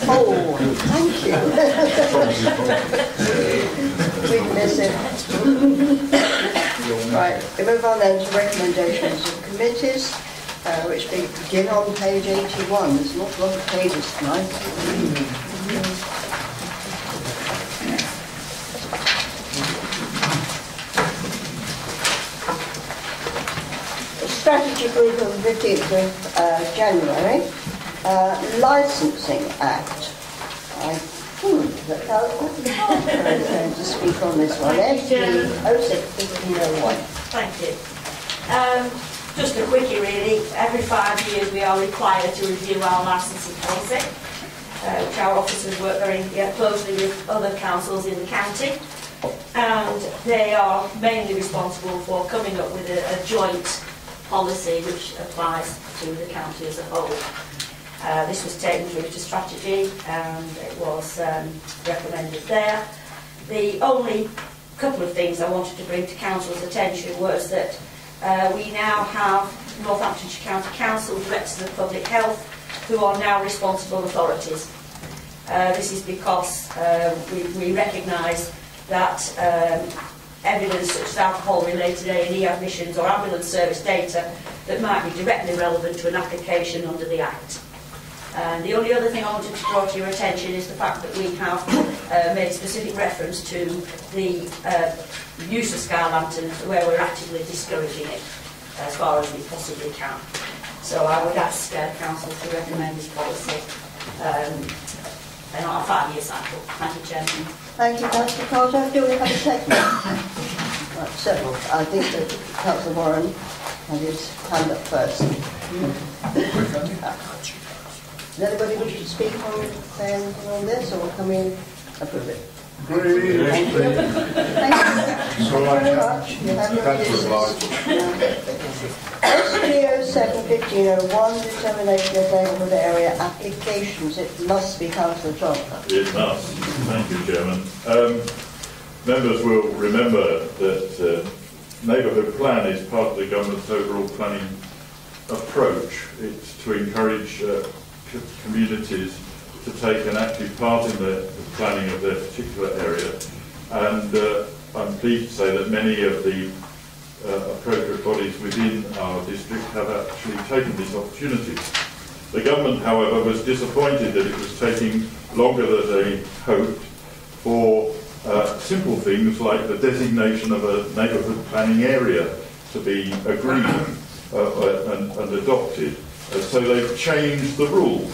Oh, thank you. We miss it. Right, we move on then to recommendations of committees, which begin on page 81. There's not a lot of pages tonight. week of the 15th of January, Licensing Act. I think that Councillor Carter is going to speak on this one. SB 06-1501. Thank you. Just a quickie really. Every 5 years we are required to review our licensing policy, which our officers work very closely with other councils in the county, and they are mainly responsible for coming up with a joint policy which applies to the county as a whole. This was taken through to strategy and it was recommended there. The only couple of things I wanted to bring to Council's attention was that we now have Northamptonshire County Council Directors of Public Health who are now responsible authorities. This is because we recognise that evidence such as alcohol-related A&E admissions or ambulance service data that might be directly relevant to an application under the Act. And the only other thing I wanted to draw to your attention is the fact that we have made specific reference to the use of sky lanterns, where we're actively discouraging it as far as we possibly can. So I would ask Council to recommend this policy on a 5-year cycle. Thank you, Chairman. Thank you, Councillor Carter. Do we have a second? Right, so I think that Councillor Warren had his hand up first. Does anybody wish to speak on anything on this, or can we approve it? Thank you. Thank you very much. You have your business. SB 07-1501, determination of neighbourhood area applications. It must be Councillor John. It must. Thank you, Chairman. Members will remember that neighbourhood plan is part of the government's overall planning approach. It's to encourage communities to take an active part in the planning of their particular area, and I'm pleased to say that many of the appropriate bodies within our district have actually taken this opportunity. The government, however, was disappointed that it was taking longer than they hoped for simple things like the designation of a neighbourhood planning area to be agreed and adopted. So they've changed the rules.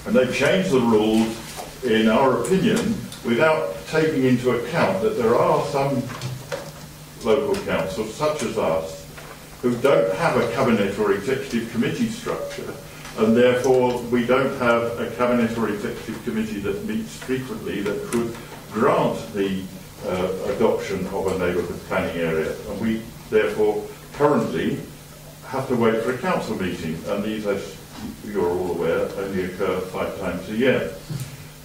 And they've changed the rules, in our opinion, without taking into account that there are some local councils, such as us, who don't have a cabinet or executive committee structure, and therefore we don't have a cabinet or executive committee that meets frequently that could grant the adoption of a neighbourhood planning area. And we therefore currently have to wait for a council meeting, and these, as you're all aware, only occur 5 times a year.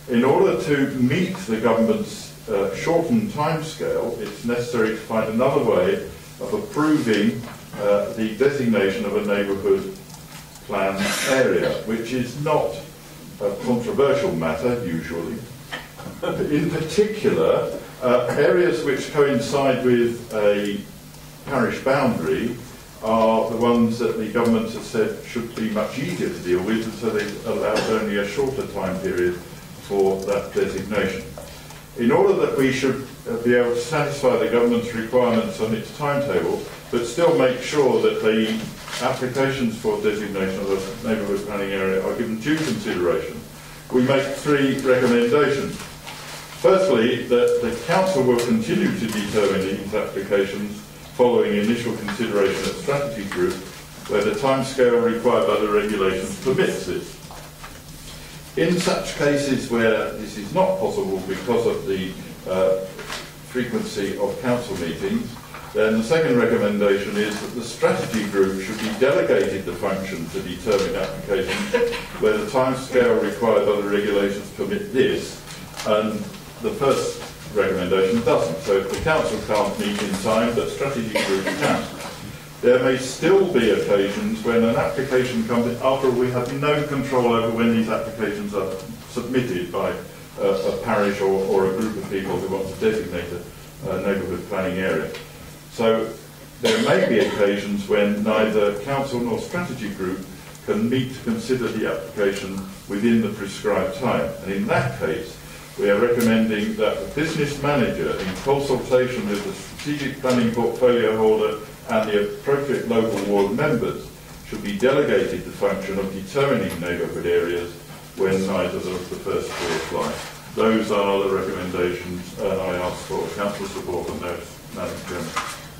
In order to meet the government's shortened timescale, it's necessary to find another way of approving the designation of a neighbourhood plan area, which is not a controversial matter usually. In particular, areas which coincide with a parish boundary are the ones that the government has said should be much easier to deal with, and so they've allowed only a shorter time period for that designation. In order that we should be able to satisfy the government's requirements on its timetable, but still make sure that the applications for designation of a neighbourhood planning area are given due consideration, we make 3 recommendations. Firstly, that the Council will continue to determine these applications following initial consideration at strategy group, where the timescale required by the regulations permits this. In such cases where this is not possible because of the frequency of council meetings, then the second recommendation is that the strategy group should be delegated the function to determine applications where the timescale required by the regulations permit this, and the first recommendation doesn't. So if the council can't meet in time, but strategy group can. There may still be occasions when an application comes in after we have no control over when these applications are submitted by a parish or a group of people who want to designate a neighbourhood planning area. So there may be occasions when neither council nor strategy group can meet to consider the application within the prescribed time. And in that case, we are recommending that the business manager, in consultation with the strategic planning portfolio holder and the appropriate local ward members, should be delegated the function of determining neighbourhood areas when neither of the first two apply. Those are the recommendations, and I ask for council support on those, Madam Chairman.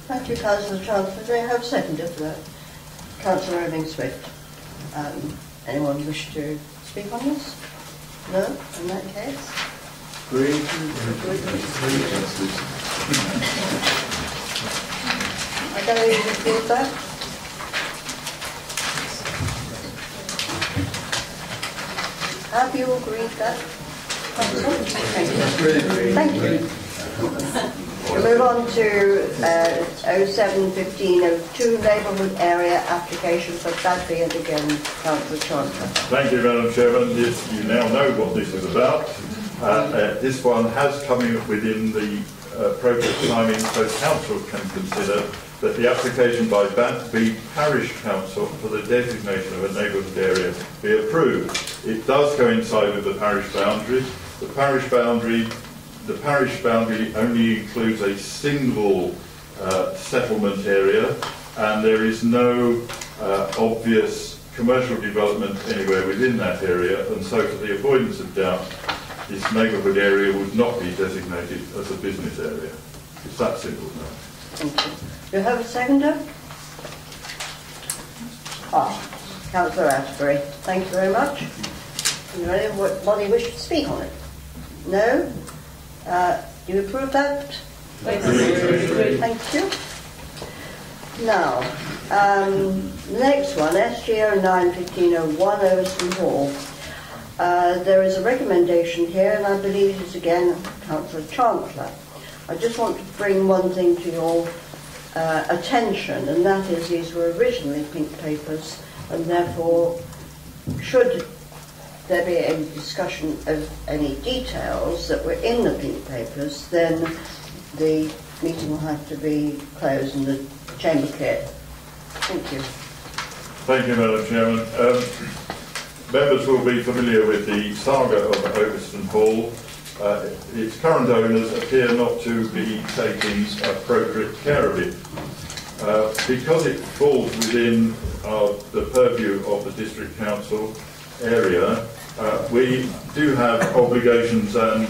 Thank you, Councillor Chancellor. Do you have seconded for that? Councillor Irving Swift. Anyone wish to speak on this? No? In that case? Green. I don't even approve that. Have you agreed that? Thank you. We'll move on to 07-1502 neighbourhood area application for Daventry, and again, Councillor Chancellor. Thank you, Madam Chairman. Yes, you now know what this is about. This one has come in within the appropriate timing, so Council can consider that the application by Daventry Parish Council for the designation of a neighbourhood area be approved. It does coincide with the parish boundary. The parish boundary only includes a single settlement area, and there is no obvious commercial development anywhere within that area, and so for the avoidance of doubt, this neighbourhood area would not be designated as a business area. It's that simple now. Thank you. Do you have a seconder? Councillor Asbury. Thank you very much. Is there anybody wish to speak on it? No? Do you approve that? Thank you. Now, the next one, SGO 9-1501 Overston Hall. There is a recommendation here, and I believe it is again Councillor Chancellor. I just want to bring one thing to your attention, and that is these were originally pink papers, and therefore, should there be any discussion of any details that were in the pink papers, then the meeting will have to be closed and the chamber cleared. Thank you. Thank you, Madam Chairman. Members will be familiar with the saga of Overston Hall. Its current owners appear not to be taking appropriate care of it. Because it falls within the purview of the District Council area, we do have obligations and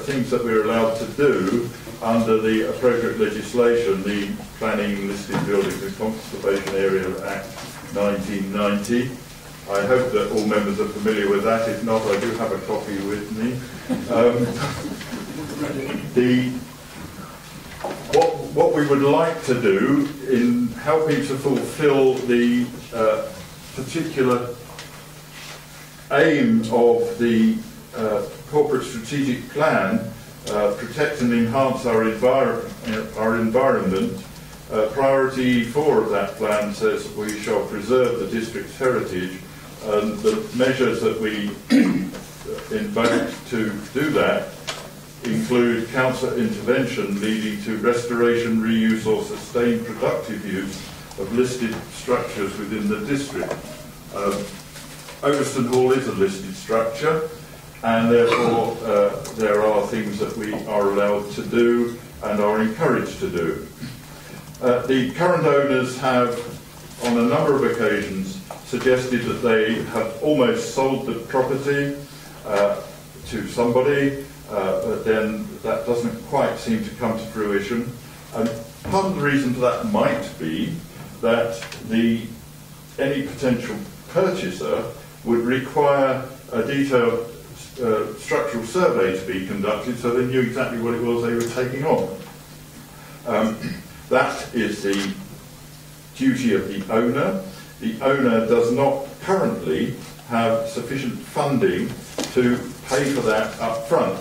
things that we're allowed to do under the appropriate legislation, the Planning Listed Buildings and Conservation Area Act 1990. I hope that all members are familiar with that. If not, I do have a copy with me. What we would like to do in helping to fulfil the particular aim of the corporate strategic plan, protect and enhance our environment, priority 4 of that plan says we shall preserve the district's heritage, and the measures that we invoke to do that include council intervention leading to restoration, reuse or sustained productive use of listed structures within the district. Overston Hall is a listed structure, and therefore there are things that we are allowed to do and are encouraged to do. The current owners have, on a number of occasions, suggested that they have almost sold the property to somebody, but then that doesn't quite seem to come to fruition. And part of the reason for that might be that any potential purchaser would require a detailed structural survey to be conducted so they knew exactly what it was they were taking on. That is the duty of the owner. The owner does not currently have sufficient funding to pay for that up front.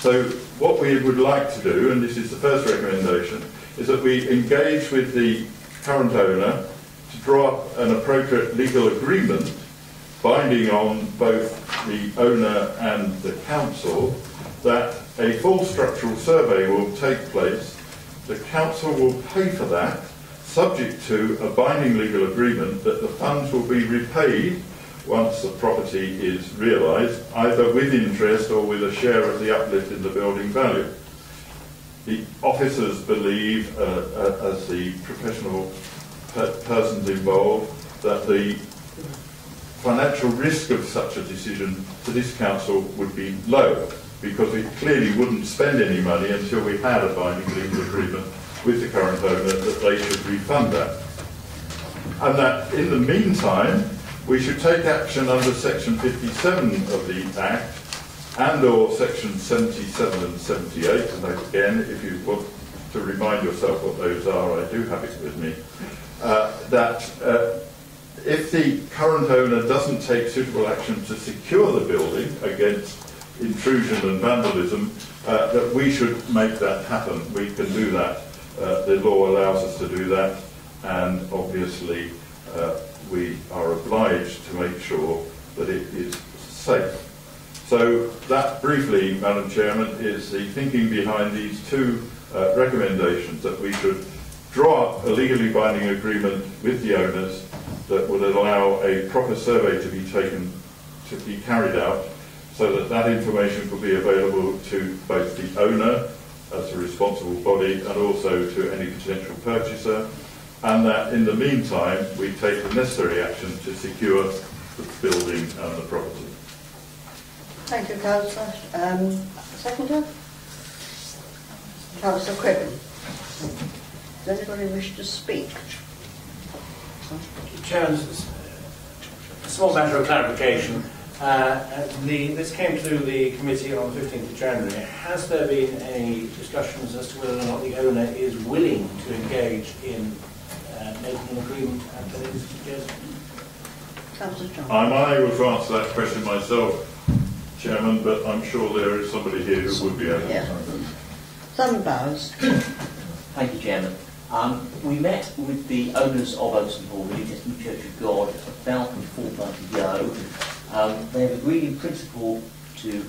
So what we would like to do, and this is the first recommendation, is that we engage with the current owner to draw up an appropriate legal agreement binding on both the owner and the council that a full structural survey will take place. The council will pay for that, subject to a binding legal agreement that the funds will be repaid once the property is realised, either with interest or with a share of the uplift in the building value. the officers believe, as the professional persons involved, that the financial risk of such a decision to this council would be low, because we clearly wouldn't spend any money until we had a binding legal agreement with the current owner that they should refund that. And that in the meantime, we should take action under Section 57 of the Act and or Section 77 and 78, and again, if you want to remind yourself what those are, I do have it with me, if the current owner doesn't take suitable action to secure the building against intrusion and vandalism, that we should make that happen. We can do that. The law allows us to do that, and obviously we are obliged to make sure that it is safe. So that briefly, Madam Chairman, is the thinking behind these two recommendations, that we should draw up a legally binding agreement with the owners that would allow a proper survey to be carried out, so that that information could be available to both the owner as a responsible body and also to any potential purchaser, and that in the meantime we take the necessary action to secure the building and the property. Thank you, Councillor. Seconder? Councillor Cribbin. Does anybody wish to speak? Chairman, a small matter of clarification. This came through the committee on the 15th of January. Has there been any discussions as to whether or not the owner is willing to engage in making an agreement at the latest suggestion? Councillor John. I'm unable to answer that question myself, Chairman, but I'm sure there is somebody here who would be able to. Yeah. Simon Bowers. Thank you, Chairman. We met with the owners of Oakston Hall, the New Testament Church of God, about a fortnight ago. They have agreed in principle to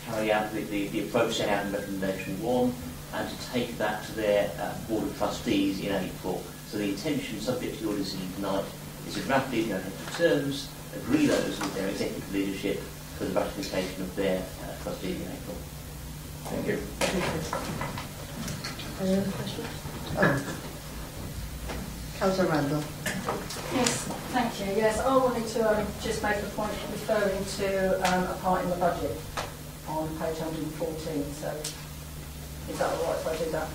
carry out the approach set out in Recommendation 1 and to take that to their Board of Trustees in April. So the intention, subject to your decision tonight, is to rapidly go ahead to terms, agree those with their executive leadership for the ratification of their trustees in April. Thank you. Any other questions? Oh. Councillor Randall. Yes, thank you. Yes, I wanted to just make a point referring to a part in the budget on page 114. So, is that all right if I do that?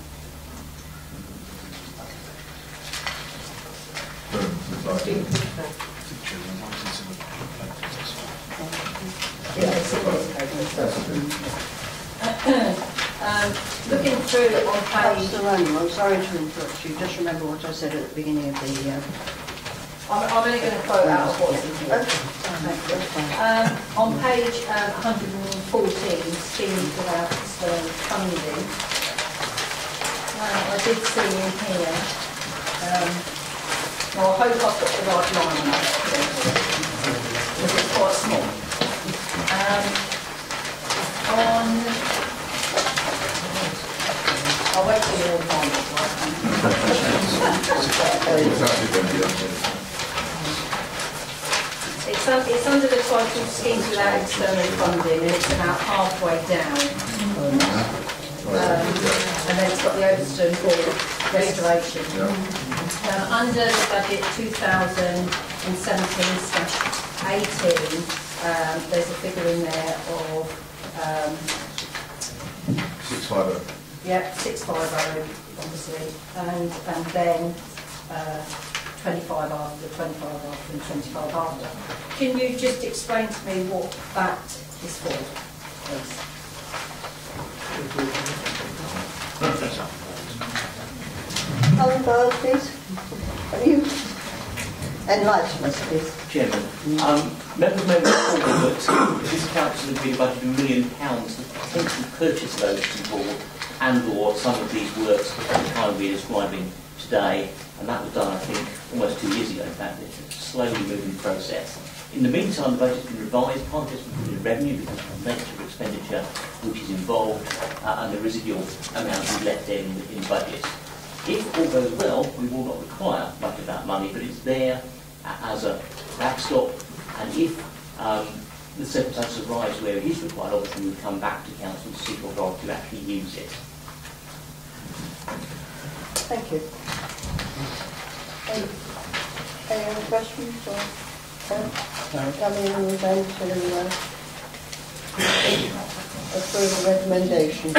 Looking through on page... I'm sorry to interrupt you. Just remember what I said at the beginning of the... I'm only going to quote out of what's in here. On page 114, schemes without funding, I did see in here, well, I hope I've got the right line on that, because it's quite small. I'll wait till you all find it. It's under the title Schemes Without External Funding, and it's about halfway down. And then it's got the Overstone Hall restoration. Under the budget 2017/18, there's a figure in there of 650. Yeah, 650, obviously, and then 25 after, 25 after, and 25 after. Can you just explain to me what that is for, please? Alan Bowles, please. Have you enlightened us, please? Chairman, members may recall that this council has been budgeted £1 million to potentially purchase those Hall and or some of these works at the time we're describing today, and that was done, I think, almost 2 years ago. In fact, it's a slowly moving process. In the meantime, the budget's been revised, part of it's included revenue because of the nature of expenditure which is involved, and the residual amount is left in budget. If all goes well, we will not require much of that money, but it's there as a backstop, and if the circumstances arise where it is required, obviously we'll come back to council to seek authority to actually use it. Thank you. Any other questions? Or, coming in then to approve the recommendation.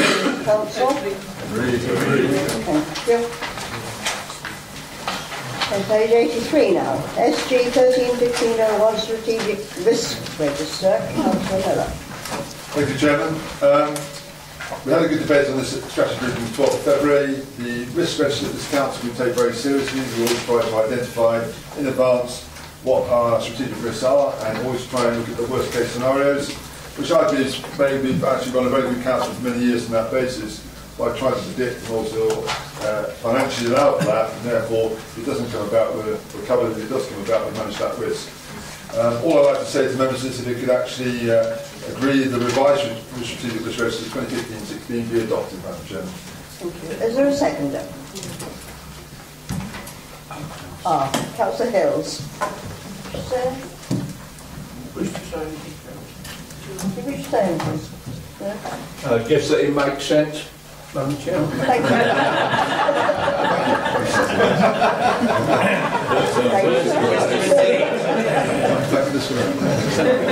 Council? Agreed. Thank you. On page 83 now. SG 131501 Strategic Risk Register. Councillor Miller. Thank you, Chairman. We had a good debate on this strategy briefing on the 12th of February. The risk register that this council we take very seriously. We always try to identify in advance what our strategic risks are and always try and look at the worst case scenarios, which I believe is maybe actually run a very good council for many years on that basis. By trying to predict and also financially allow for that, and therefore it doesn't come about we're covered, if it does come about we manage that risk. All I'd like to say to members is if you could actually agree the revised strategic risk register 2015-16 be adopted, Madam Chairman. Thank you. Is there a seconder? Councillor Hills. Wish to say You wish to say anything? Yeah. I guess that it makes sense, Madam Chairman. Thank you.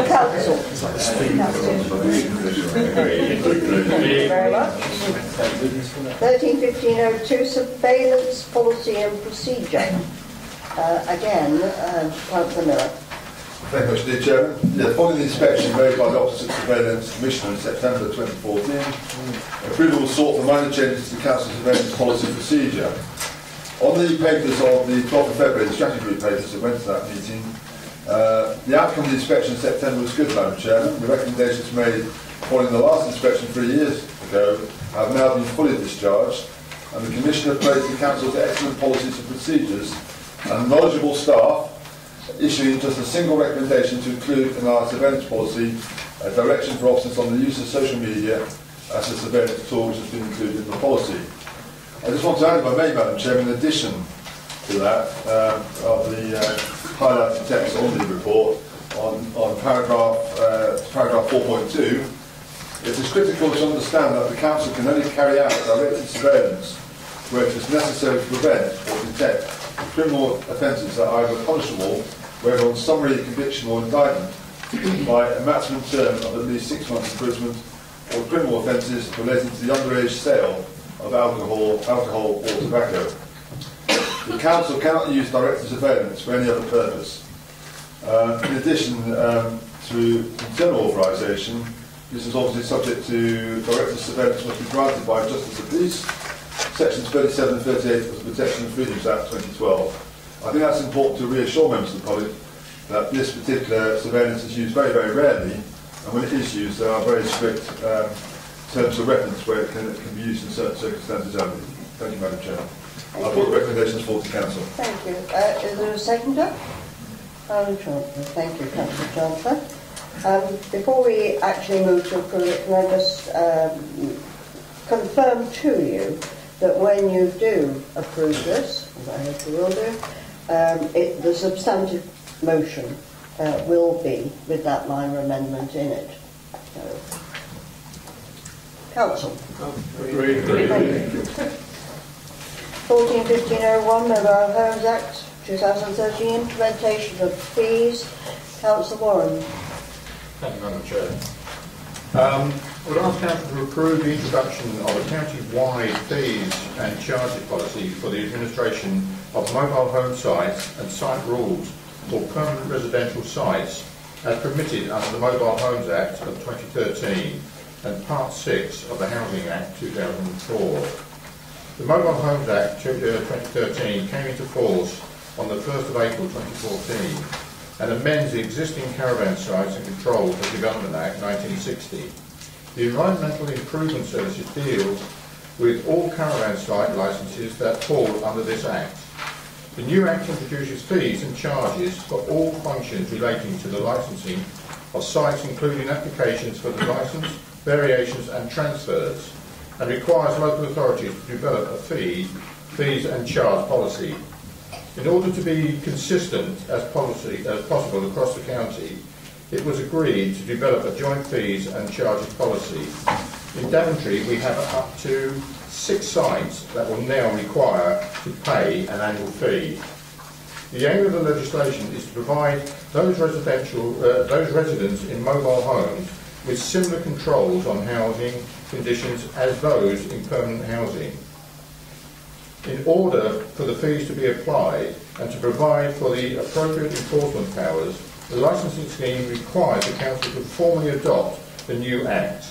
Council. Thank you very much. 131502 Surveillance Policy and Procedure. Again, Councillor Miller. Thank you much indeed, Chairman. Yeah, following the inspection made by the Office of Surveillance Commissioner in September 2014, approval was sought for minor changes to the Council's surveillance policy and procedure. On the papers of the 12th of February, the strategy group papers that went to that meeting, the outcome of the inspection in September was good, Madam Chairman. The recommendations made following the last inspection 3 years ago have now been fully discharged, and the Commissioner praised the Council's excellent policies and procedures and knowledgeable staff, issuing just a single recommendation to include in our surveillance policy a direction for officers on the use of social media as a surveillance tool which has been included in the policy. I just want to add, if I may, Madam Chairman, in addition to that, of the highlighted text on the report, on paragraph 4.2, it is critical to understand that the Council can only carry out directed surveillance where it is necessary to prevent or detect criminal offences that are either punishable, whether on summary conviction or indictment, by a maximum term of at least 6 months imprisonment, or criminal offences relating to the underage sale of alcohol or tobacco. The Council cannot use directed surveillance for any other purpose. In addition to internal authorisation, this is obviously subject to directed surveillance must be granted by Justice of Peace, Sections 37 and 38 of the Protection of Freedoms Act 2012. I think that's important to reassure members of the public that this particular surveillance is used very, very rarely, and when it is used, there are very strict terms of reference where it can be used in certain circumstances only. Thank you, Madam Chair. I'll put the recommendations forward to Council. Thank you. Is there a seconder? Thank you, Councillor Chancellor. Before we actually move to approve it, can I just confirm to you that when you do approve this, as I hope you will do, the substantive motion will be with that minor amendment in it. Council. Agreed. 141501 Mobile Homes Act 2013 implementation of fees. Councillor Warren. Thank you, Madam Chair. I would ask Council to approve the introduction of a county-wide fees and charges policy for the administration of mobile home sites and site rules for permanent residential sites as permitted under the Mobile Homes Act of 2013 and Part 6 of the Housing Act 2004. The Mobile Homes Act 2013 came into force on the 1st of April 2014 and amends the existing caravan sites and controls of the Development Act 1960. The Environmental Improvement Services deals with all caravan site licences that fall under this Act. The new Act introduces fees and charges for all functions relating to the licensing of sites, including applications for the licence, variations and transfers, and requires local authorities to develop a fees and charge policy. In order to be consistent as possible across the county, it was agreed to develop a joint fees and charges policy In Daventry, we have up to 6 sites that will now require to pay an annual fee. The aim of the legislation is to provide those residents in mobile homes with similar controls on housing conditions as those in permanent housing. In order for the fees to be applied and to provide for the appropriate enforcement powers, the licensing scheme requires the Council to formally adopt the new Act.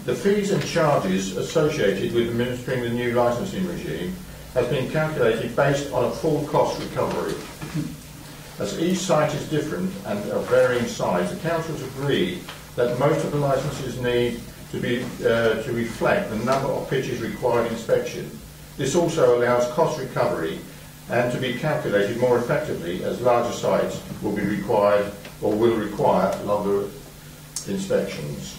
The fees and charges associated with administering the new licensing regime has been calculated based on a full cost recovery. As each site is different and of varying size, the Council has agreed that most of the licences need to reflect the number of pitches required inspection. This also allows cost recovery and to be calculated more effectively, as larger sites will be required or will require longer inspections.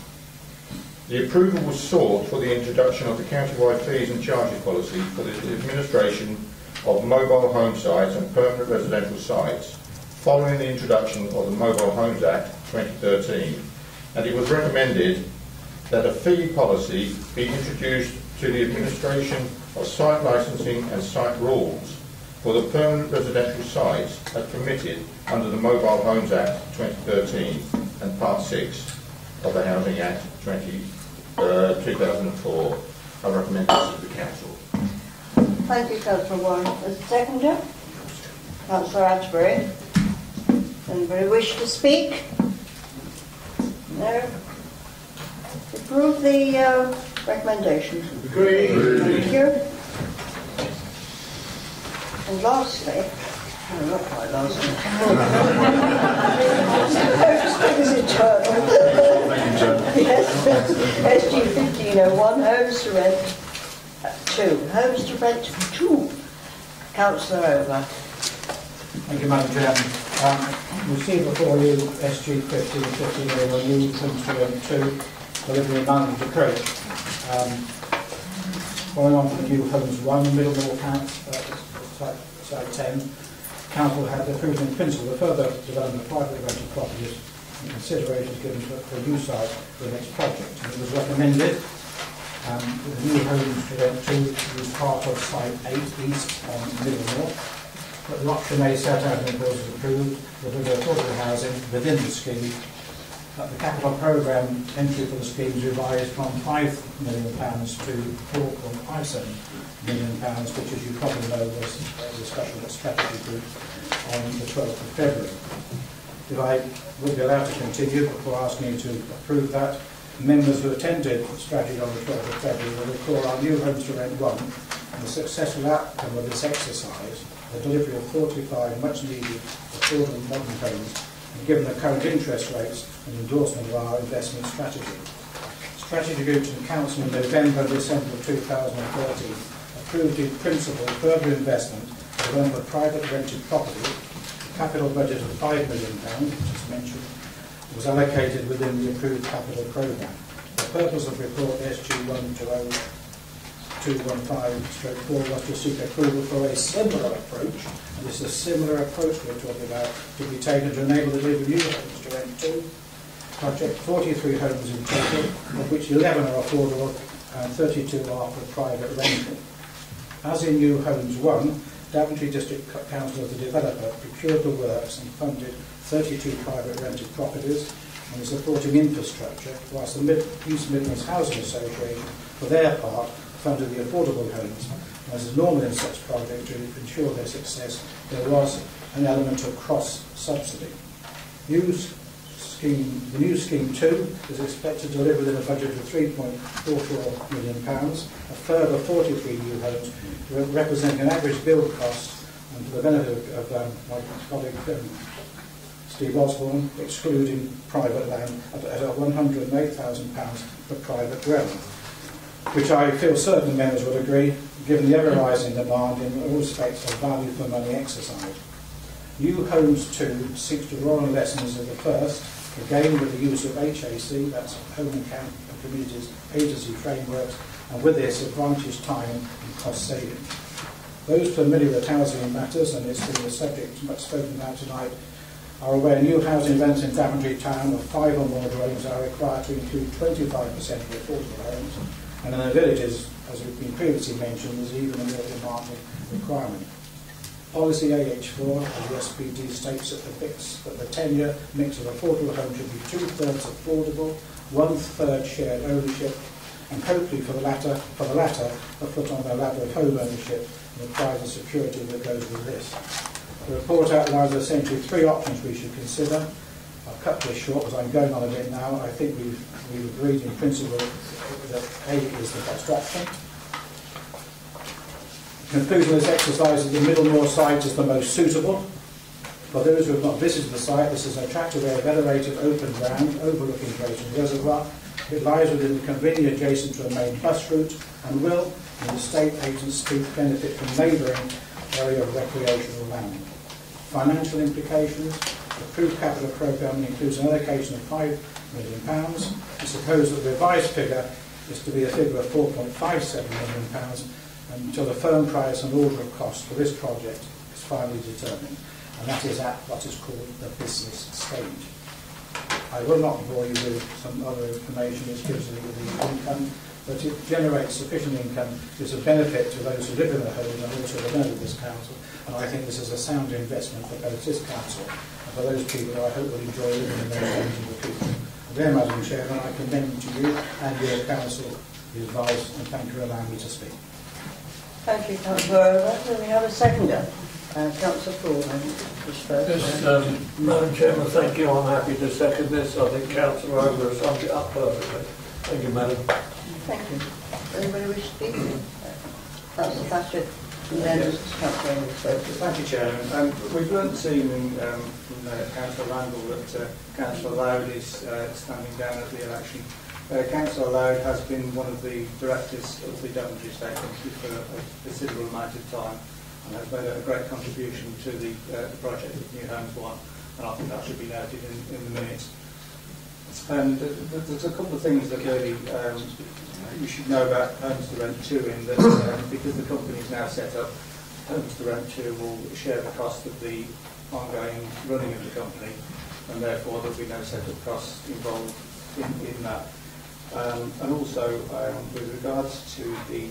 The approval was sought for the introduction of the county-wide fees and charges policy for the administration of mobile home sites and permanent residential sites, following the introduction of the Mobile Homes Act 2013, and it was recommended that a fee policy be introduced to the administration of site licensing and site rules for the permanent residential sites as permitted under the Mobile Homes Act 2013 and Part 6 of the Housing Act 2004. I recommend this to the Council. Thank you, Councillor Warren. As a seconder, Councillor Asbury. Anybody wish to speak? No? Approve the recommendation. Agreed. Thank you. And lastly, no, not quite lastly. It's eternal. Yes, SG 1501, homes to rent 2. Homes to rent 2. Councillor Over. Thank you, Madam Chairman. You see before you SG 1501, new homes to rent 2, delivery management approach. Following on from the new homes 1, Middlemore Counts, site 10, Council had approved in principle the further development of private rented properties and consideration given for a new site for the next project. And it was recommended the new homes to rent 2 was part of site 8 east on Middlemore. But the option A set out in the course was approved with affordable housing within the scheme. But the capital programme entry for the scheme is revised from £5 million to £4.57 million, which, as you probably know, was a discussion at Strategy Group on the 12th of February. If I would be allowed to continue before asking you to approve that, members who attended Strategy on the 12th of February will recall our new homes to rent 1 and the successful outcome of this exercise, the delivery of 45 much-needed affordable modern homes, and given the current interest rates and endorsement of our investment strategy. Strategy Groups and Council in November and December of 2013 approved in principle further investment in a number of private rented property. A capital budget of £5 million, which is mentioned, was allocated within the approved capital programme. The purpose of report SG1-215/4 was to seek approval for a similar approach, and this is a similar approach we're talking about, to be taken to enable the delivery of new homes to rent 2. Project 43 homes in total, of which 11 are affordable and 32 are for private rental. As in New Homes 1, Daventry District Council as the developer procured the works and funded 32 private rented properties and is supporting infrastructure, whilst the East Midlands Housing Association, for their part, funded the affordable homes. As is normal in such projects, to ensure their success, there was an element of cross-subsidy. The new Scheme 2 is expected to deliver within a budget of £3.44 million, a further 43 new homes, representing an average build cost, and for the benefit of my colleague Steve Osborne, excluding private land, at £108,000 for private ground, which I feel certain members would agree, given the ever-rising demand in all respects of value for money exercise. New Homes 2 seeks to draw on lessons of the first, again with the use of HAC, that's Home and Communities Agency frameworks, and with this advantage time and cost saving. Those familiar with housing matters, and it's been a subject much spoken about tonight, are aware new housing events in Daventry town of 5 or more dwellings are required to include 25% of affordable homes, and in the villages, as has been previously mentioned, there's even a more demanding requirement. Policy AH4 of the SPD states that the 10-year mix of affordable homes should be 2/3 affordable, 1/3 shared ownership, and hopefully for the latter, a foot on the ladder of home ownership and the pride and security that goes with this. The report outlines essentially 3 options we should consider. I'll cut this short because I'm going on a bit now. I think we've agreed in principle that A is the best option. The conclusion of this exercise is the Middlemore site is the most suitable. For those who have not visited the site, this is an attractive area of elevated open ground overlooking Drayton Reservoir. It lies within the conveniently adjacent to a main bus route and will, in the estate agent's speak, benefit from neighbouring area of recreational land. Financial implications: the approved capital programme includes an allocation of £5 million. We suppose that the revised figure is to be a figure of £4.57 million until the firm price and order of cost for this project is finally determined, and that is at what is called the business stage. I will not bore you with some other information. This gives you the income, but it generates sufficient income. It's a benefit to those who live in the home and also the owner of this council, and I think this is a sound investment for both this council and for those people who I hope will enjoy living in those homes in the future. And there, Madam Chairman, I commend to you and your council the advice, and thank you for allowing me to speak. Thank you, Councillor Over. Do we have a seconder? Councillor Ford, I think, was first. Yes, Madam Chairman, thank you. I'm happy to second this. I think Councillor Over has summed it up perfectly. Thank you, Madam. Thank you. Anybody wish to speak? Councillor Thatcher, and then Councillor Over. Thank you, Chairman. We've learned soon from Councillor Randall that Councillor Loud is standing down at the election. Councillor Loud has been one of the directors of the Daventry Estate Company for a considerable amount of time and has made a great contribution to the project of New Homes 1, and I think that should be noted in the minutes. And there's a couple of things that really you should know about Homes to Rent 2 in that because the company is now set up, Homes to Rent 2 will share the cost of the ongoing running of the company, and therefore there'll be no set-up costs involved in that. And also, with regards to the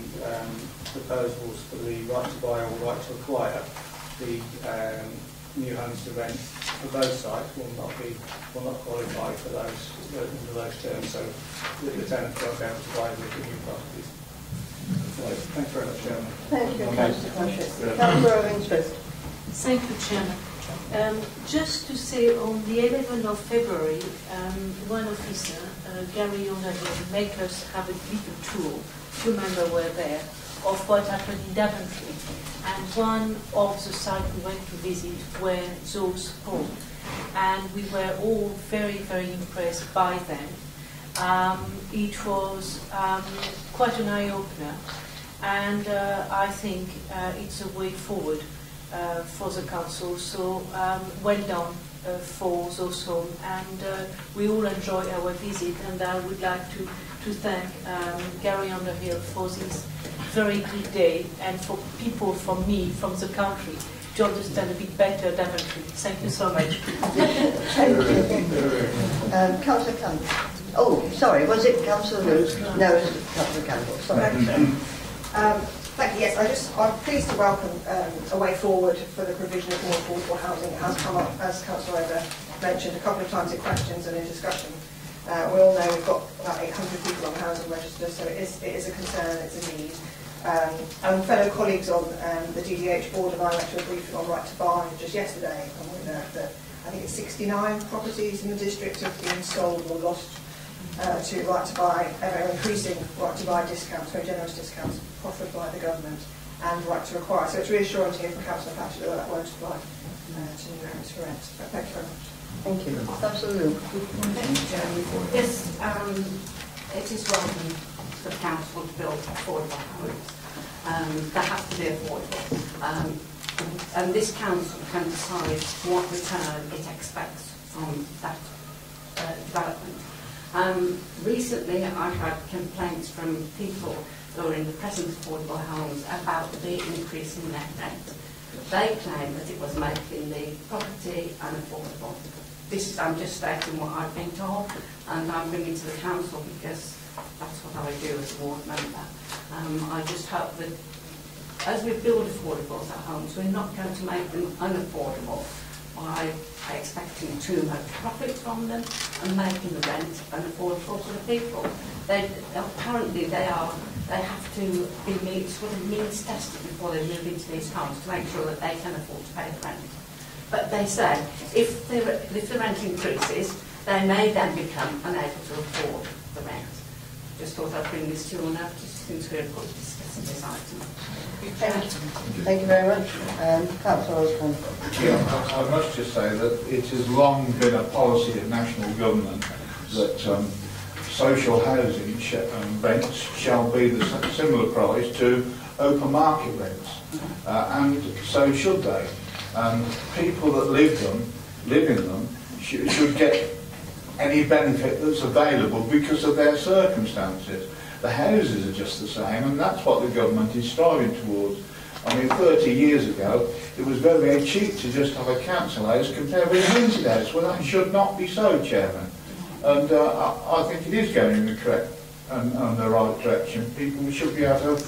proposals for the right to buy or right to acquire, the new homes to rent for those sites will not qualify for those under those terms. So the tenants won't be able to buy the new properties. So, thanks very much, Chairman. Thank you, Councillor Thatcher. Councillor Over. Thank you, Chairman. Just to say, on the 11th of February, one officer, Gary O'Neill, made us have a little tour, few members were there, of what happened in Daventry. And one of the sites we went to visit were those homes. And we were all very, very impressed by them. It was quite an eye-opener, and I think it's a way forward for the council. So well done for those homes, and we all enjoy our visit, and I would like to thank Gary Underhill for this very good day, and for people from me, from the country, to understand a bit better Daventry. Thank you so much. Thank you. Councillor Campbell. Oh, sorry, was it Councillor Lewis? No, it was Councillor Campbell. Sorry. Thank you. Yes, I'm pleased to welcome a way forward for the provision of more affordable housing. It has come up, as Councillor Over mentioned, a couple of times in questions and in discussion. We all know we've got about 800 people on the housing register, so it is a concern, it's a need. And fellow colleagues on the DDH board and I went to a briefing on right to buy just yesterday, and we know that I think it's 69 properties in the district have been sold or lost to right to buy, ever increasing right to buy discounts, very generous discounts offered by the government, and right to acquire. So it's reassuring to hear from Councillor Thatcher that won't apply to new homes for rent. But thank you very much. Thank you. Councillor Luke. Yes, it is welcome for the council to build affordable homes. That has to be affordable. And this council can decide what return it expects from that development. Recently I've had complaints from people who are in the present affordable homes about the increase in net rent. They claim that it was making the property unaffordable. I'm just stating what I've been told, and I'm bringing to the council because that's what I do as a ward member. I just hope that as we build affordables at homes, we're not going to make them unaffordable by expecting too much profit from them and making the rent unaffordable for the people. Apparently they have to be sort of means tested before they move into these homes to make sure that they can afford to pay the rent. But they say if the rent increases, they may then become unable to afford the rent. Just thought I'd bring this to your notice since we're discussing this item. Thank you very much. Councillor Osborne. I must just say that it has long been a policy of national government that social housing rents shall be the similar price to open market rents, and so should they. And people that live in them should get any benefit that's available because of their circumstances. The houses are just the same, and that's what the government is striving towards. I mean, 30 years ago, it was very, very cheap to just have a council house compared with a rented house. Well, that should not be so, Chairman. And I think it is going in the correct and the right direction. People should be able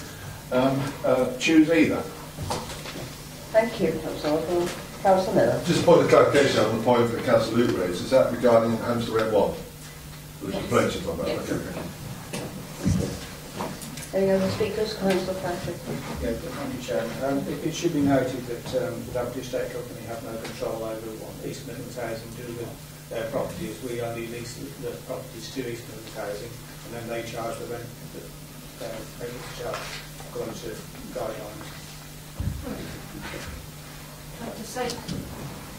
to choose either. Thank you, Councillor Osborne. Councillor Miller. Just a point of clarification on the point that Councillor Luke raised. Is that regarding Homes to Rent 1? The complaints you're talking about? Yes. Okay. Any other speakers? Councillor Patrick. Yeah, thank you, Chairman. It should be noted that the Daventry Estate Company have no control over what East Midlands Housing do with their properties. We only lease the properties to East Midlands Housing, and then they charge the rent that they need to charge according to guidelines. I'd like to say,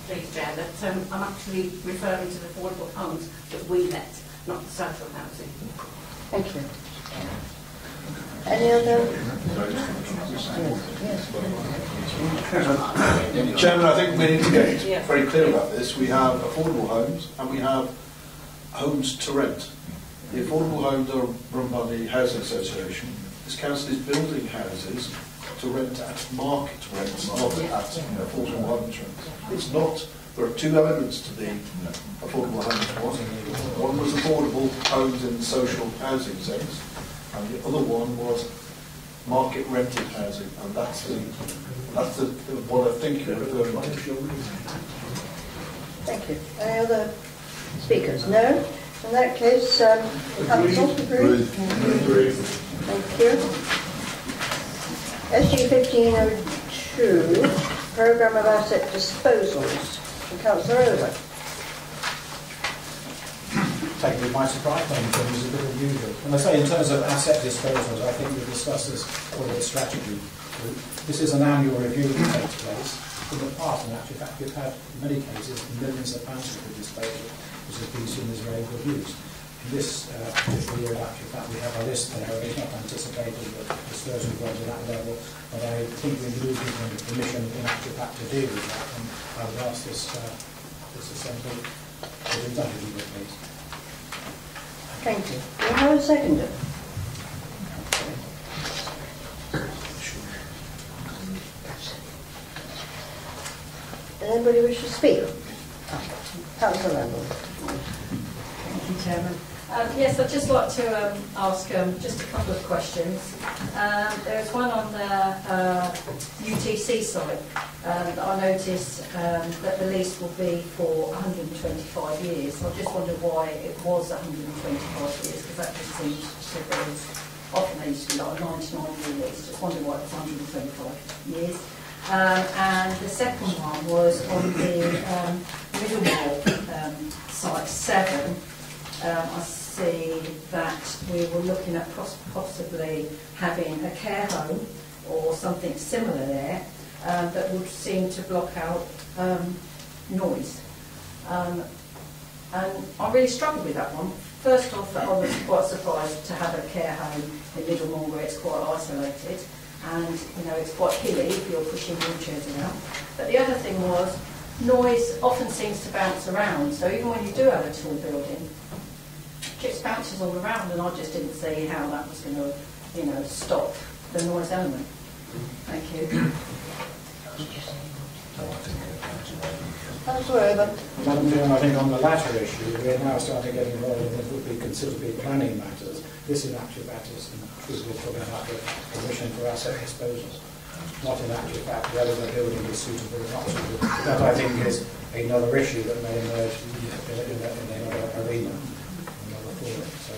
please, Chair, that I'm actually referring to the affordable homes that we let, not the social housing. Thank you. Any other? Yes. Chairman, I think we need to get very clear about this. We have affordable homes and we have homes to rent. The affordable homes are run by the Housing Association. This council is building houses to rent at market rents, not at affordable homes rents. It's not. There are two elements to the affordable homes. One was affordable homes in the social housing sense, and the other one was market rented housing, and that's the what I think you're referring to. Thank you. Any other speakers? No? In that case, Council, agree? Thank you. SG 1502, Programme of Asset Disposals. Councillor Over. Taken me by surprise, in terms of a bit unusual. And I say in terms of asset disposals, I think we've discussed this for the strategy. This is an annual review that takes place. In the past, in actual fact, we've had, in many cases, millions of pounds worth of disposal, which has been seen as very good use. In this particular year, in actual fact, we have a list there. It's not anticipated that disposal will go to that level, but I think we do give them the permission, in actual fact, to deal with that. And I would ask this assembly to do that, if you would, please. Thank you. Do you have a seconder? Does anybody wish to speak? Councillor Randall. Thank you, Chairman. Yes, I'd just like to ask just a couple of questions. There's one on the UTC site. I noticed that the lease will be for 125 years. I just wondered why it was 125 years, because that just seems to be, often they used to be like a 99-year lease. Just wondered why it was 125 years. And the second one was on the Middlemore site 7. I see that we were looking at possibly having a care home or something similar there that would seem to block out noise. And I really struggled with that one. First off, I was quite surprised to have a care home in Middlemore where it's quite isolated, and it's quite hilly if you're pushing wheelchairs around. But the other thing was, noise often seems to bounce around, so even when you do have a tall building, it just bounces all around, and I just didn't see how that was going to, stop the noise element. Thank you. Councillor Over. Madam Chairman, I think on the latter issue, we are now starting to get involved in what would be considered to be planning matters. This in actual fact is we're talking about the permission for asset disposal, not in actual fact whether the building is suitable or not suitable. That I think is another issue that may emerge in another arena, another forum. So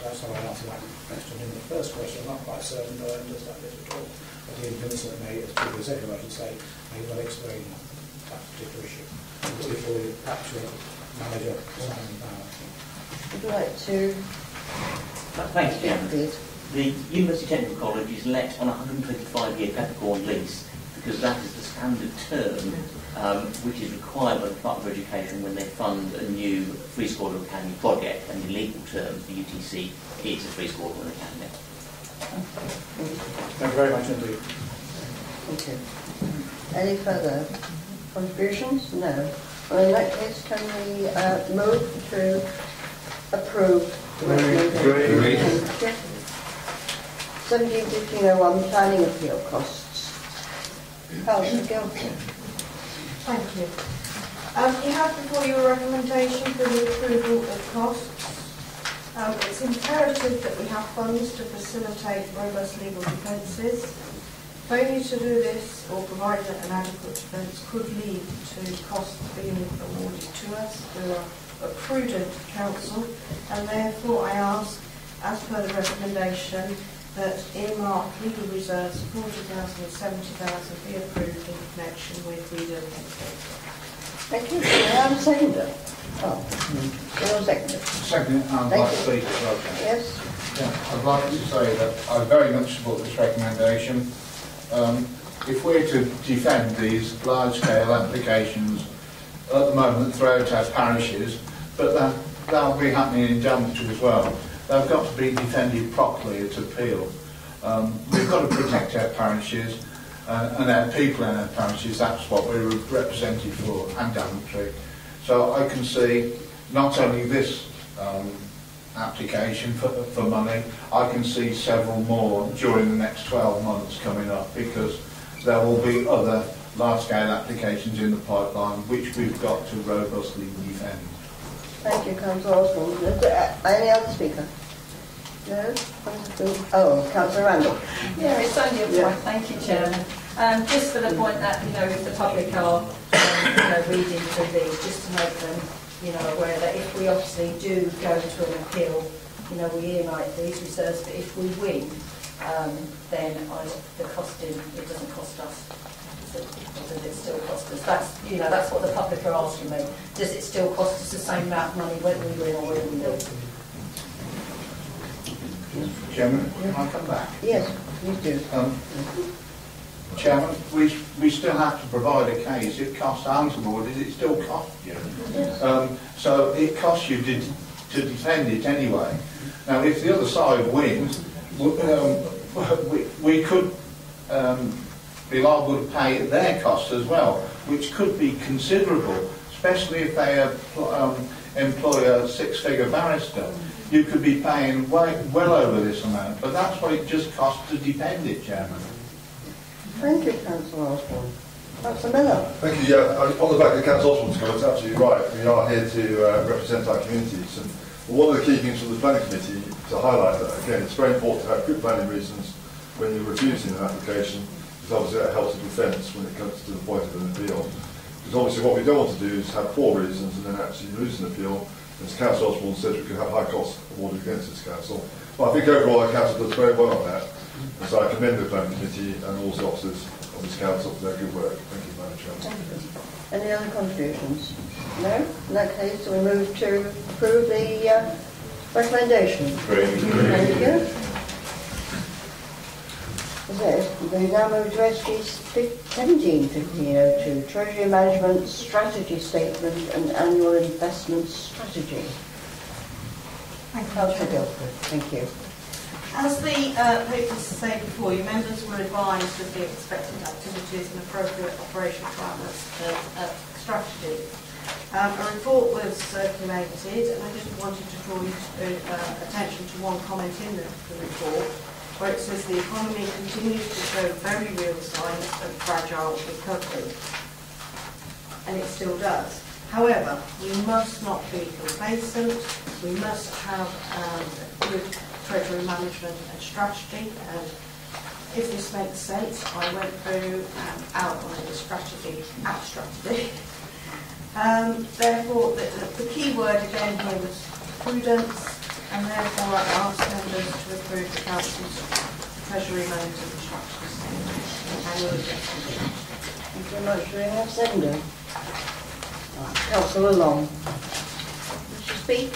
that's how I answer that question. In the first question, I'm not quite certain that I understand this at all. But the Minister may, as Peter said, I should say, may well explain that particular issue. Before you perhaps your manager signing power. Would you like to? Thank you, Chairman. The University Technical College is let on a 125-year peppercorn lease because that is the standard term which is required by the Department of Education when they fund a new free school or academy project, and in legal terms the UTC is a free school or academy. Thank you very much indeed. Thank you. Any further contributions? No. Well, in that case, can we move to approve the recommendation? 17-1501 planning appeal costs. Councillor Guilford. Thank you. You have before you a recommendation for the approval of costs. It's imperative that we have funds to facilitate robust legal defences. Failure to do this or provide an adequate defence could lead to costs being awarded to us. We are a prudent council, and therefore I ask, as per the recommendation, that earmark legal reserves 40,000 and 70,000 be approved in connection with rebuilding. Thank you. May I have a seconder? Oh, you're seconder. Second, I'd like to speak as well. Yes. Yeah, I'd like to say that I very much support this recommendation. If we're to defend these large-scale applications at the moment throughout our parishes, but that'll be happening in Daventry as well, they've got to be defended properly at appeal. We've got to protect our parishes and our people in our parishes. That's what we're represented for, and Daventry. So I can see not only this application for money, I can see several more during the next 12 months coming up, because there will be other large-scale applications in the pipeline which we've got to robustly defend. Thank you, Councillor Oswald. Any other speaker? No? Oh, Councillor Randall. Yeah, it's only a point. Thank you, Chairman. Just for the point that, if the public are, reading through these, just to make them, aware that if we obviously do go to an appeal, we earmark these reserves, but if we win, then the costing, it doesn't cost us. Does it still cost us? That's what the public are asking me. Does it still cost us the same amount of money whether we win or whether we lose? Chairman, can I come back? Yes, please do. Chairman, we still have to provide a case. It costs antibodies, it still costs you. Yes. So it costs you to defend it anyway. Now, if the other side wins, we could be liable to pay their costs as well, which could be considerable, especially if they employ a six-figure barrister. You could be paying well over this amount, but that's what it just costs to defend it, Chairman. Thank you, Councillor Osborne. Councillor Miller. Thank you. Yeah, on the back of Councillor Osborne's comments, absolutely right. We are here to represent our communities. And one of the key things for the planning committee to highlight that, again, it's very important to have good planning reasons when you're refusing an application, because obviously that helps the defence when it comes to the point of an appeal. Because obviously what we don't want to do is have poor reasons and then actually lose an appeal. As Councillor Osborne says, we can have high costs awarded against this council. But I think overall our council does very well on that. And so I commend the planning committee and all the officers of this council for their good work. Thank you, Madam Chairman. Any other contributions? No? In that case, we move to approve the recommendation. Thank you. We now move to SG 17-1502, Treasury Management Strategy Statement and Annual Investment Strategy. Councillor Guilford, thank you. As the papers say before you, members were advised of the expected activities and appropriate operational plans strategy. A report was circulated, and I just wanted to draw your attention to one comment in the report. where it says the economy continues to show very real signs of fragile recovery. And it still does. However, we must not be complacent. We must have a good treasury management and strategy. And if this makes sense, I went through and outlined the strategy, our strategy. Therefore, the key word again here was prudence, and therefore I asked members to approve the Council's treasury management and strategy annual adjustment. Thank you very much. Do we have seconder? Councillor Long. Wish to speak?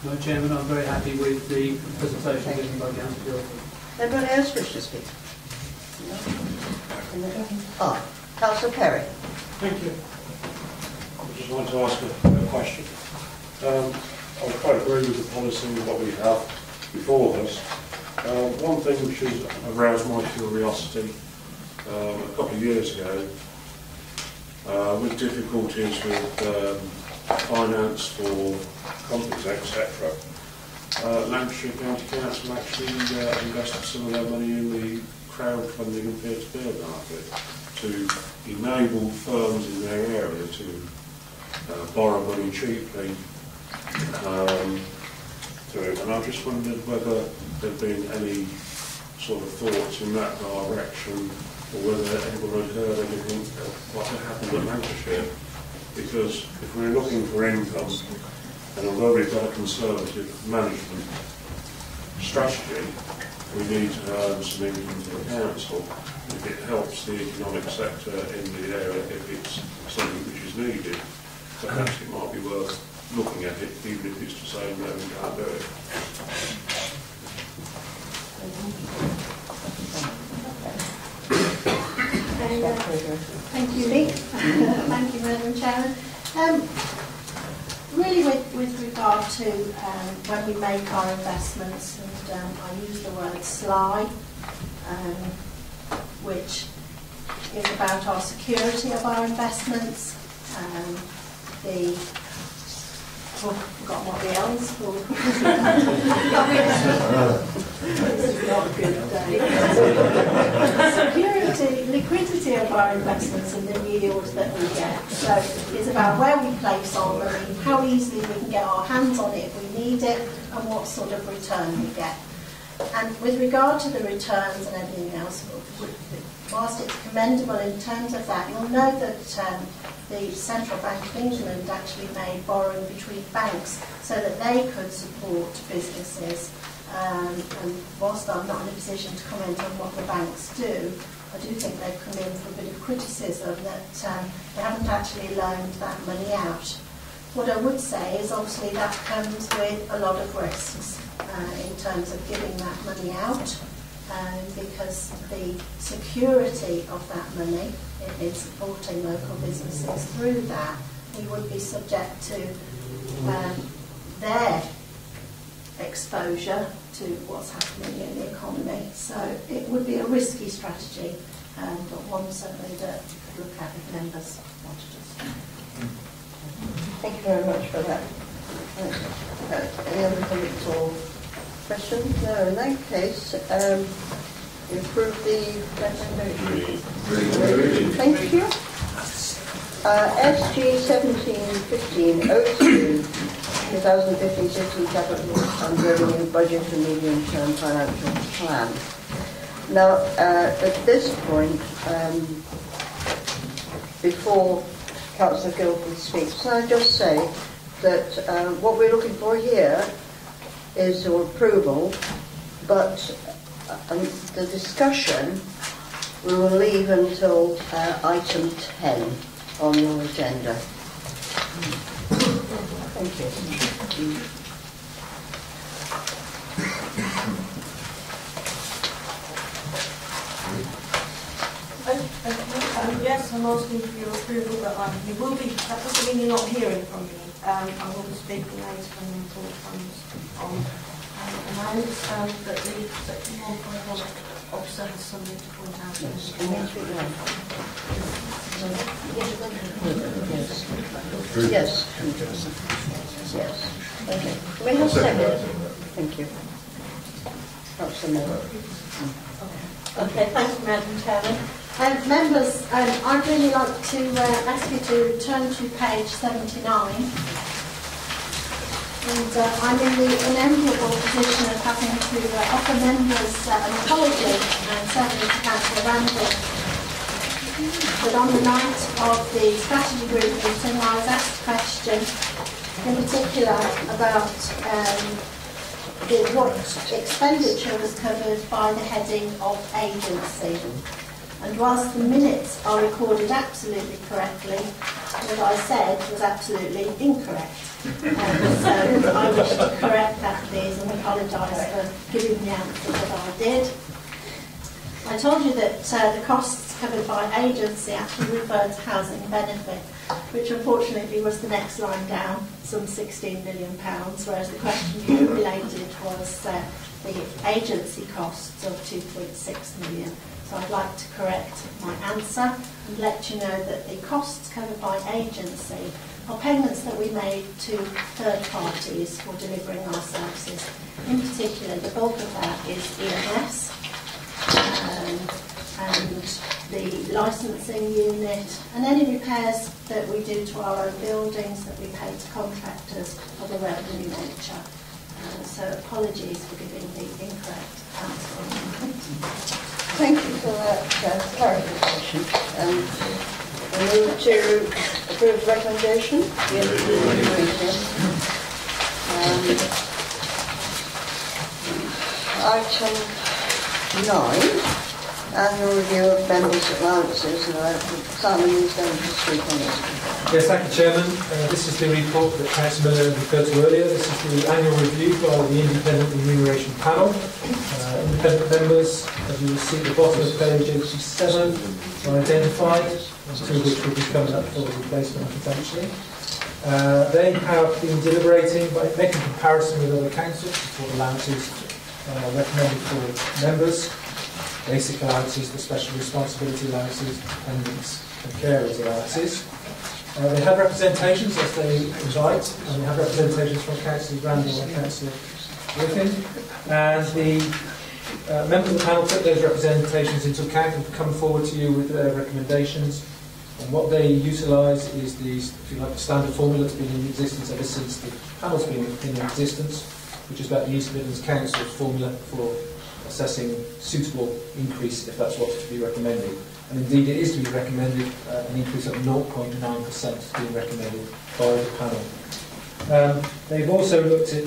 No, Chairman, I'm very happy with the presentation given by Councillor Guilford. Anybody else wish to speak? No? Councillor Perry. Thank you. I just want to ask a question. I quite agree with the policy that we have before us. One thing which has aroused my curiosity a couple of years ago, with difficulties with finance for companies, etc., Lancashire County Council actually invested some of their money in the crowdfunding and peer-to-peer market to enable firms in their area to borrow money cheaply. And I just wondered whether there'd been any sort of thoughts in that direction, or whether anyone had heard anything of what had happened at Lancashire. Because if we're looking for income, and although we've got a conservative management strategy, we need to earn some income for the council. If it helps the economic sector in the area, if it's something which is needed, perhaps it might be worth looking at it, even if it's to say no, we can't do it. Thank you. Thank you, Madam Chairman. Really with regard to when we make our investments, and I use the word sly, which is about our security of our investments, I've forgotten what the L is called. It's not a good day. Security, liquidity of our investments and the yield that we get. So it's about where we place our money, how easily we can get our hands on it if we need it, and what sort of return we get. And with regard to the returns and everything else, whilst it's commendable in terms of that, you'll know that the Central Bank of England actually made borrowing between banks so that they could support businesses. And whilst I'm not in a position to comment on what the banks do, I do think they've come in for a bit of criticism that they haven't actually loaned that money out. What I would say is obviously that comes with a lot of risks in terms of giving that money out, because the security of that money in supporting local businesses through that, we would be subject to their exposure to what's happening in the economy. So it would be a risky strategy, but one certainly that we could look at if members wanted us. Thank you very much for that. Any other comments or questions? No, in that case, you approve the recommendation. Thank you. SG 171502, 2015-16 capital and revenue budget and medium-term financial plan. Now, at this point, before Councillor Guilford speaks, can I just say that what we're looking for here is your approval, but the discussion we will leave until item 10 on your agenda. Thank you. Yes, I'm asking for your approval that you will be, that doesn't mean you're not hearing from me. I will be speaking later when the report comes on. And I understand that the Section 1.1 officer has something to point out. Yes. Yes. Okay. We have second. Thank you. Councillor Miller. Okay, thank you, Madam Chairman. Members, I'd really like to ask you to turn to page 79. And I'm in the unenviable position of having to offer members an apology, and certainly to Councillor Randall. But on the night of the strategy group meeting, I was asked a question in particular about what expenditure was covered by the heading of agency. And whilst the minutes are recorded absolutely correctly, what I said was absolutely incorrect. So I wish to correct that, please, and apologise for giving the answer that I did. I told you that the costs covered by agency actually referred to housing benefit, which unfortunately was the next line down, some £16 million, whereas the question you related was the agency costs of £2.6 million. So I'd like to correct my answer and let you know that the costs covered by agency are payments that we made to third parties for delivering our services. In particular, the bulk of that is EMS and the licensing unit, and any repairs that we do to our own buildings that we pay to contractors of a revenue nature. So apologies for giving the incorrect answer. Thank you for that clarification. We move to approve the recommendation. Item 9. Annual review of members' allowances. Simon is going to speak on this. Yes, thank you, Chairman. This is the report that Councillor Miller referred to earlier. This is the annual review by the Independent Remuneration Panel. Independent members, as you will see at the bottom of page 87, are identified, two of which will be coming up for replacement eventually. They have been deliberating by making comparison with other councils for allowances recommended for members. Basic allowances, the special responsibility allowances, dependents and carers allowances. They have representations as they invite, and we have representations from Councillor Randall and Councillor Griffin. And the members of the panel took those representations into account and come forward to you with their recommendations. And what they utilise is the, if you like, the standard formula that's been in existence ever since the panel's been in existence, which is about the East Midlands Council's formula for assessing suitable increase if that's what's to be recommended. And indeed it is to be recommended, an increase of 0.9% being recommended by the panel. They've also looked at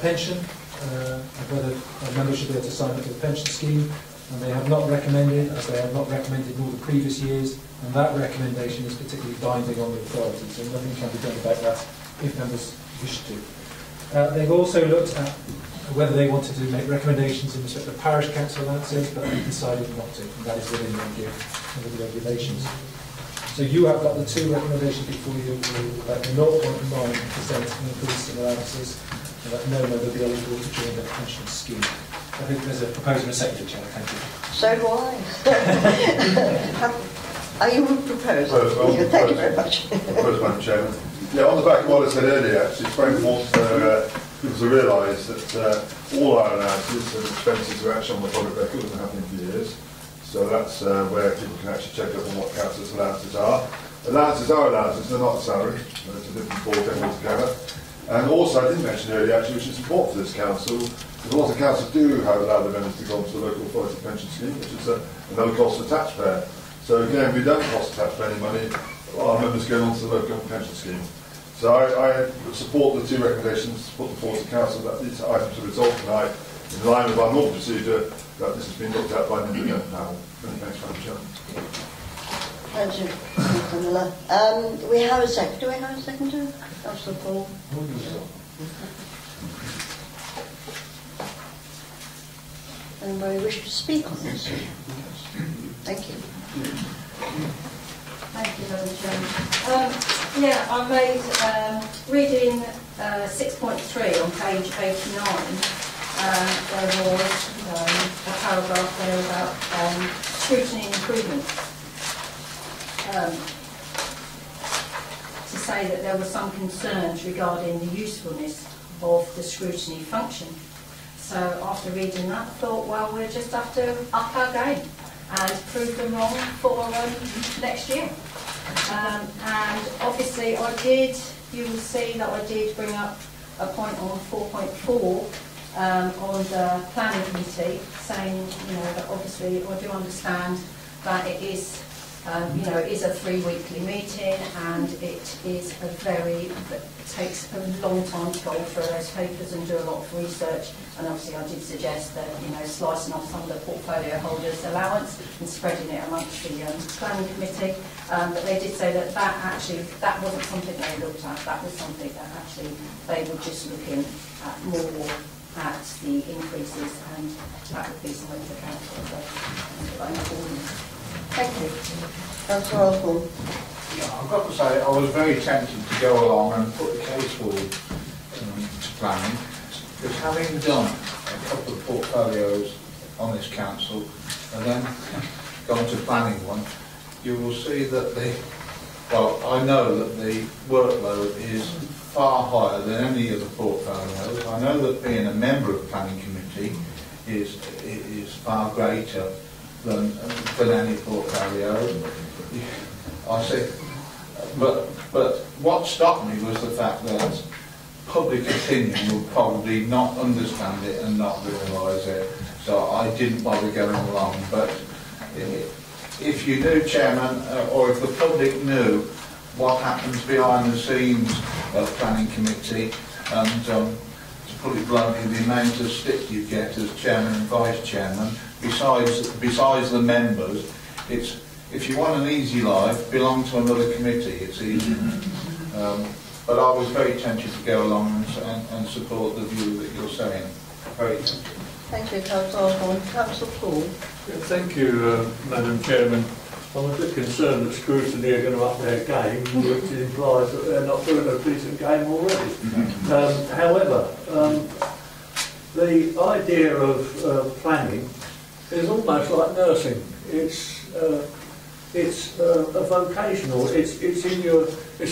pension, and whether members should be able to sign up to the pension scheme, and they have not recommended, as they have not recommended in all the previous years, and that recommendation is particularly binding on the authorities, and nothing can be done about that if members wish to. They've also looked at whether they wanted to make recommendations in respect of parish council allowances, but they decided not to, and that is within the regulations. So you have got the two recommendations before you, about the 0.9% increase in allowances, and that no member will be eligible to join the pension scheme. I think there's a proposal and a secretary, Chair. Thank you. So do I. Are you proposing? Thank you very much. First, Madam Chairman. Yeah, on the back of what I said earlier, actually, it's very important for people to realise that all our allowances and expenses are actually on the public record and have been for years. So that's where people can actually check up on what council's allowances are. Allowances are allowances, they're not a salary. It's a different ballgame altogether. And also, I didn't mention earlier, actually, which is important for this council, because a lot of councils do have allowed their members to go onto the local authority pension scheme, which is another cost for the taxpayer. So again, we don't cost the taxpayer any money, our members going onto the local pension scheme. So I support the two recommendations put forward to council that these items are resolved tonight in line with our normal procedure, that this has been looked at by an independent panel. Thanks, Madam Chairman. Thank you, Mr. Miller. We have a second. Do we have a seconder? Councillor Paul. Anybody wish to speak on this? Thank you. Thank you, Madam Chairman. Yeah, I made, reading 6.3 on page 89, there was a paragraph there about scrutiny and improvement. To say that there were some concerns regarding the usefulness of the scrutiny function. So after reading that, I thought, well, we'll just have to up our game and prove them wrong for next year. And obviously you will see that I did bring up a point on 4.4 on the planning committee, saying, that obviously I do understand that it is, it is a 3-weekly meeting, and it takes a long time to go through those papers and do a lot of research. And obviously I did suggest that, slicing off some of the portfolio holders' allowance and spreading it amongst the planning committee. But they did say that that wasn't something they looked at. That was something that actually they were just looking at more at the increases, and that would be something for council. Thank you. Councillor Osborne. Yeah, I've got to say, I was very tempted to go along and put the case forward to planning, because having done a couple of portfolios on this council and then gone to planning one, you will see that I know that the workload is far higher than any of the portfolios. I know that being a member of planning committee is far greater than any portfolio. I see, but what stopped me was the fact that public opinion will probably not understand it and not realise it. So I didn't bother going along. But if you knew, Chairman, or if the public knew what happens behind the scenes of planning committee, and to put it bluntly, the amount of stick you get as chairman and vice chairman, besides the members, it's, if you want an easy life, belong to another committee. It's easy. But I was very tempted to go along and support the view that you're saying. Very tempted. Thank you, Councillor Osborne. Councillor Poole. Thank you, Madam Chairman. I'm a bit concerned that scrutiny are going to up their game, which implies that they're not doing a decent game already. However, the idea of planning is almost like nursing. It's a vocational. It's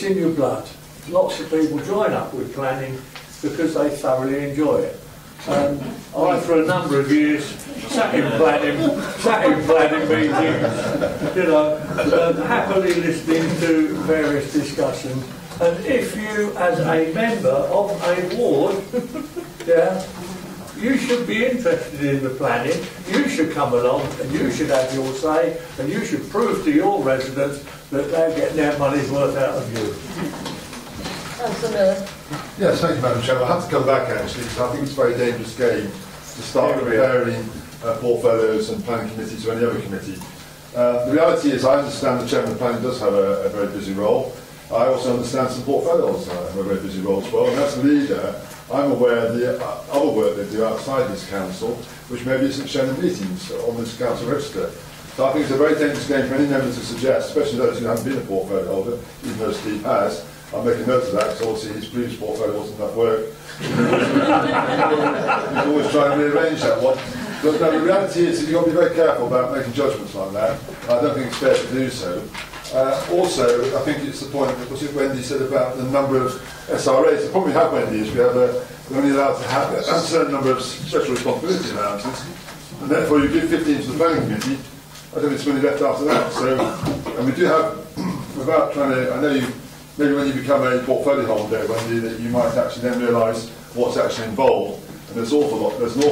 in your blood. Lots of people join up with planning because they thoroughly enjoy it. I, for a number of years, sat in planning meetings, happily listening to various discussions. And if you, as a member of a ward, you should be interested in the planning, you should come along and you should have your say, and you should prove to your residents that they're getting their money's worth out of you. Councillor Miller. Yes, thank you, Madam Chair. I have to come back actually, because I think it's a very dangerous game to start comparing portfolios and planning committee to any other committee. The reality is, I understand the Chairman of Planning does have a very busy role. I also understand some portfolios have a very busy role as well, and as a leader, I'm aware of the other work they do outside this council, which maybe isn't shown in meetings on this council register. So I think it's a very dangerous game for any member to suggest, especially those who haven't been a portfolio holder, even though Steve has. I'll make a note of that, because obviously his previous portfolio wasn't enough work. He's always trying to rearrange that one. But no, the reality is that you've got to be very careful about making judgments like that. I don't think it's fair to do so. Also, I think it's the point that Wendy said about the number of SRAs. The problem we have, Wendy, is we're only allowed to have a certain number of special responsibility allowances, and therefore you give 15 to the planning committee. I don't think it's many left after that. So, and we do have, without trying to, I know you, maybe when you become a portfolio holder, Wendy, that you might actually then realise what's actually involved, and there's an awful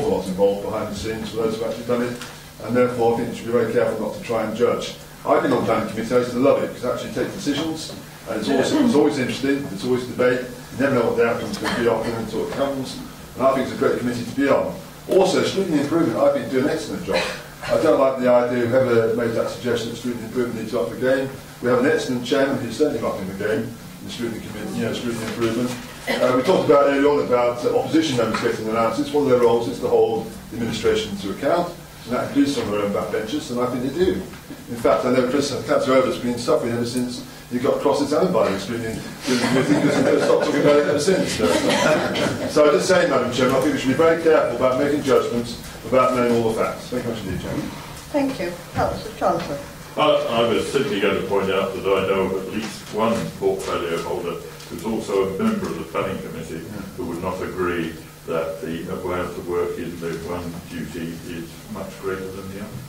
lot involved behind the scenes for those who've actually done it, and therefore I think you should be very careful not to try and judge. I've been on planning committee, I used to love it, because it actually takes decisions, and it's always interesting, there's always debate, you never know what the outcome's going to be often until it comes, and I think it's a great committee to be on. Also, scrutiny improvement, I think do an excellent job. I don't like the idea of whoever made that suggestion that scrutiny improvement needs to up the game. We have an excellent chairman who's certainly up in the game, in the scrutiny committee, scrutiny improvement. We talked about earlier on about opposition members getting allowances. One of their roles is to hold the administration to account, and that includes some of their own backbenchers, and I think they do. In fact, I know Councillor Over's been suffering ever since he got cross-examined by the scrutiny committee because he's stopped talking about it ever since. So I just say, Madam Chairman, I think we should be very careful about making judgments without knowing all the facts. Thank you much indeed, Chairman. Thank you. Councillor Chancellor. I was simply going to point out that I know of at least one portfolio holder who's also a member of the planning committee who would not agree that the amount of work in the one duty is much greater than the other.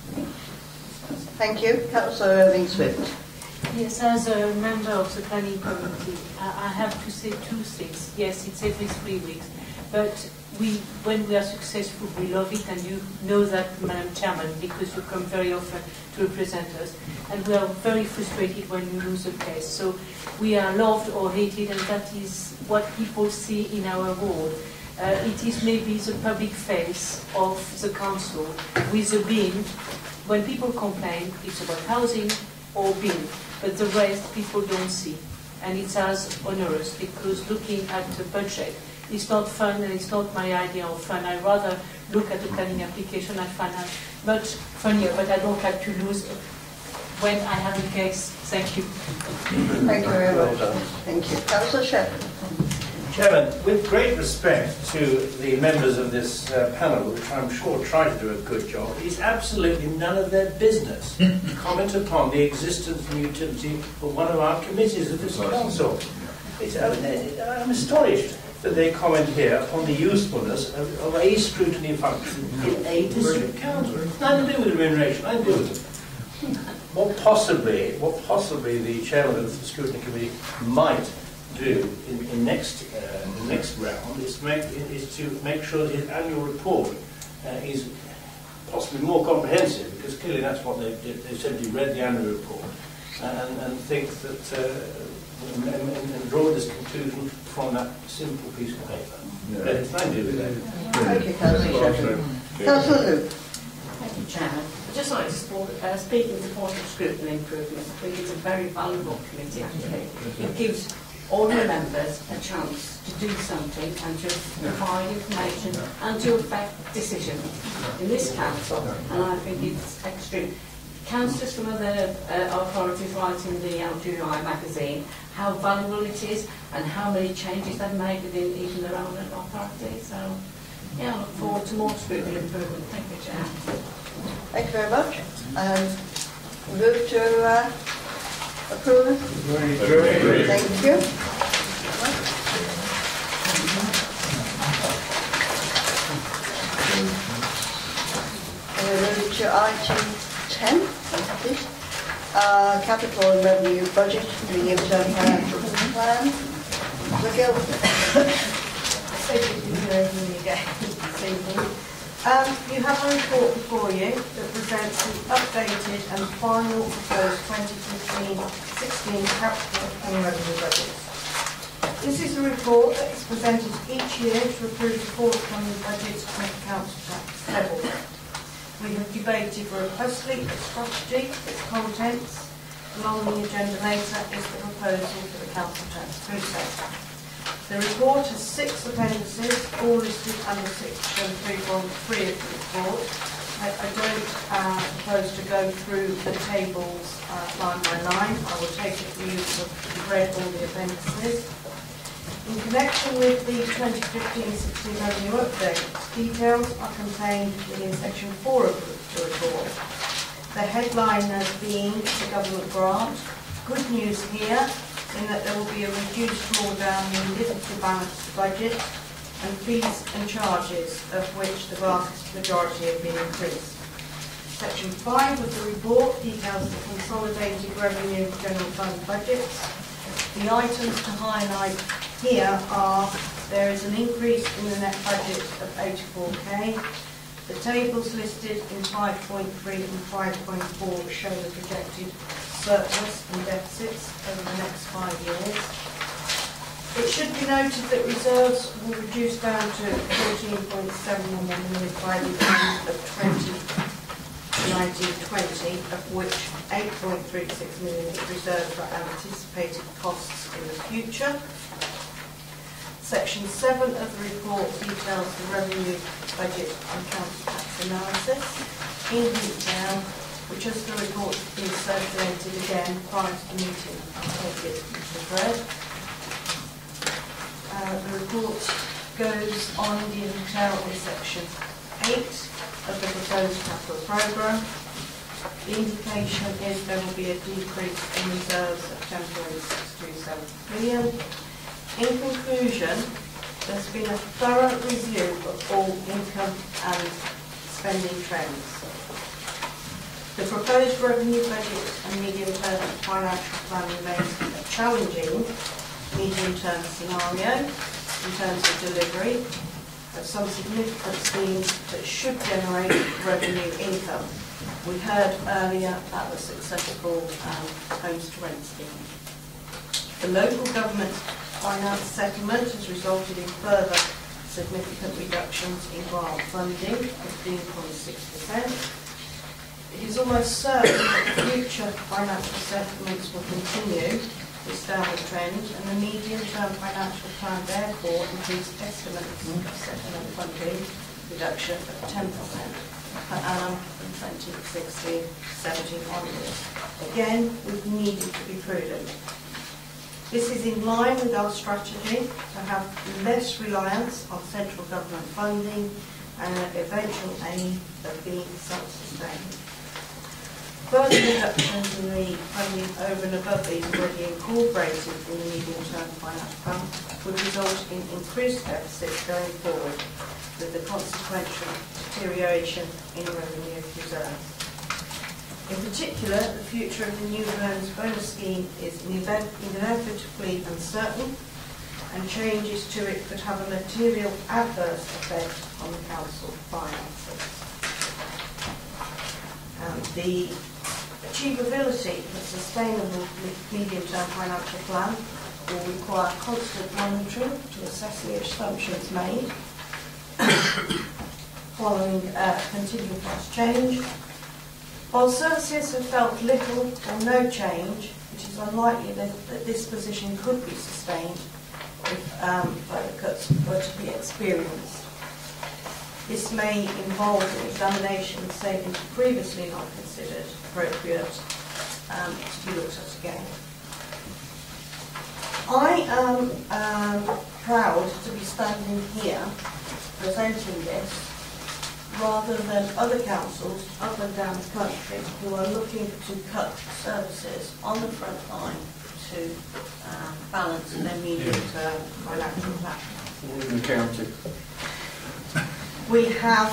Thank you. Councillor Irving Swift. Yes, as a member of the planning committee, I have to say two things. Yes, it's every 3 weeks, but when we are successful, we love it, and you know that, Madam Chairman, because you come very often to represent us, and we are very frustrated when you lose a case. So we are loved or hated, and that is what people see in our ward. It is maybe the public face of the council with the bin. When people complain, it's about housing or bin, but the rest people don't see. And it's as onerous, because looking at the budget, it's not fun, and it's not my idea of fun. I rather look at the planning application. I find that much funnier, but I don't like to lose when I have a case. Thank you. Thank you very much. Thank you. Councillor Shepherd. Chairman, with great respect to the members of this panel, which I'm sure try to do a good job, it is absolutely none of their business to comment upon the existence and utility of one of our committees of this council. I'm astonished that they comment here upon the usefulness of a scrutiny function in a district council. Nothing to do with remuneration, nothing to do with it. What possibly the chairman of the scrutiny committee might do in next round is to make sure that his annual report is possibly more comprehensive, because clearly that's what they simply read the annual report and think that and draw this conclusion from that simple piece of paper. Yeah. It's nothing to do with that. Thank you, Councillor Shepherd. Councillor Luke. Thank you, Chairman. I'd just like to speak in support of scrutiny improvement. I think it's a very valuable committee, actually. It gives all the members a chance to do something and to provide information and to affect decisions in this council, and I think it's extreme. Councillors from other authorities write in the LGI magazine how valuable it is and how many changes they've made within even their own authority. So, yeah, I look forward to more scrutiny improvement. Thank you, Chair. Thank you very much. Move to approve. Thank you. Move to item 10, please. Capital and revenue budget, medium-term financial plan. McGill. You have a report before you that presents the updated and final proposed 2015-16 capital and revenue budget. This is a report that is presented each year to approve the forthcoming budget at the council tax level. We have debated robustly its strategy, its contents, and on the agenda later is the proposal for the council tax process. The report has 6 appendices, all listed under section 3.3 of the report. I don't propose to go through the tables line by line. I will take it for you to have read all the appendices. In connection with the 2015-16 revenue update, details are contained within section 4 of the report. The headline has been the government grant. Good news here in that there will be a reduced drawdown in the balanced budget, and fees and charges, of which the vast majority have been increased. Section 5 of the report details the consolidated revenue general fund budgets. The items to highlight here are: there is an increase in the net budget of 84k. The tables listed in 5.3 and 5.4 show the projected surplus and deficits over the next 5 years. It should be noted that reserves will reduce down to 14.7 million by the end of 2019-20, of which 8.36 million is reserved for anticipated costs in the future. Section 7 of the report details the revenue, budget and council tax analysis in detail, which, as the report has been circulated again prior to the meeting, I'll take it as read. The report goes on in detail in section 8 of the proposed capital programme. The indication is there will be a decrease in reserves of 10.627 million. In conclusion, there's been a thorough review of all income and spending trends. The proposed revenue budget and medium-term financial plan remains a challenging medium-term scenario in terms of delivery of some significant schemes that should generate revenue income. We heard earlier about the successful homes to rent scheme. The local government finance settlement has resulted in further significant reductions in grant funding, 15.6%. It is almost certain that future financial settlements will continue this downward trend, and the medium-term financial plan therefore includes estimates of settlement funding reduction of 10% per annum from 2016-17 onwards. Again, we've needed to be prudent. This is in line with our strategy to have less reliance on central government funding and an eventual aim of being self-sustaining. Further reductions in the funding over and above these already incorporated in the medium-term finance plan would result in increased deficits going forward, with the consequential deterioration in revenue reserves. In particular, the future of the new earners bonus scheme is inevitably uncertain, and changes to it could have a material adverse effect on the council finances. The achievability of a sustainable medium-term financial plan will require constant monitoring to assess the assumptions made following continued fast change. While services have felt little or no change, it is unlikely that this position could be sustained if further cuts were to be experienced. This may involve an examination of savings previously not considered appropriate to be looked at again. I am proud to be standing here presenting this rather than other councils up and down the country who are looking to cut services on the front line to balance their medium-term financial plan. In the county. We have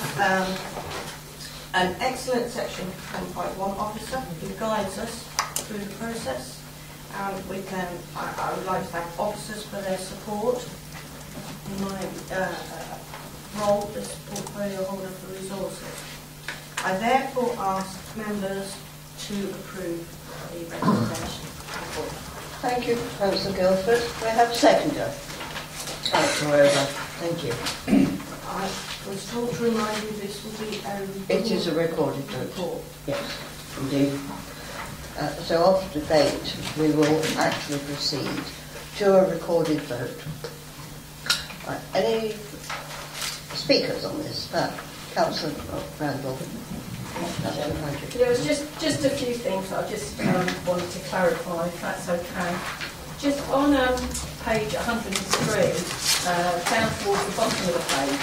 an excellent Section 10.1 officer who guides us through the process, and I would like to thank officers for their support in my role as portfolio holder for resources. I therefore ask members to approve the recommendation. Thank you, Councillor Guildford. We have a seconder. Councillor Over. Thank you. I was told to remind you this will be a report. It is a recorded vote. Yes, indeed. So after debate, we will actually proceed to a recorded vote. Right. Any speakers on this? Councillor Randall. There was just a few things I just wanted to clarify, if that's okay. Just on page 103, down towards the bottom of the page,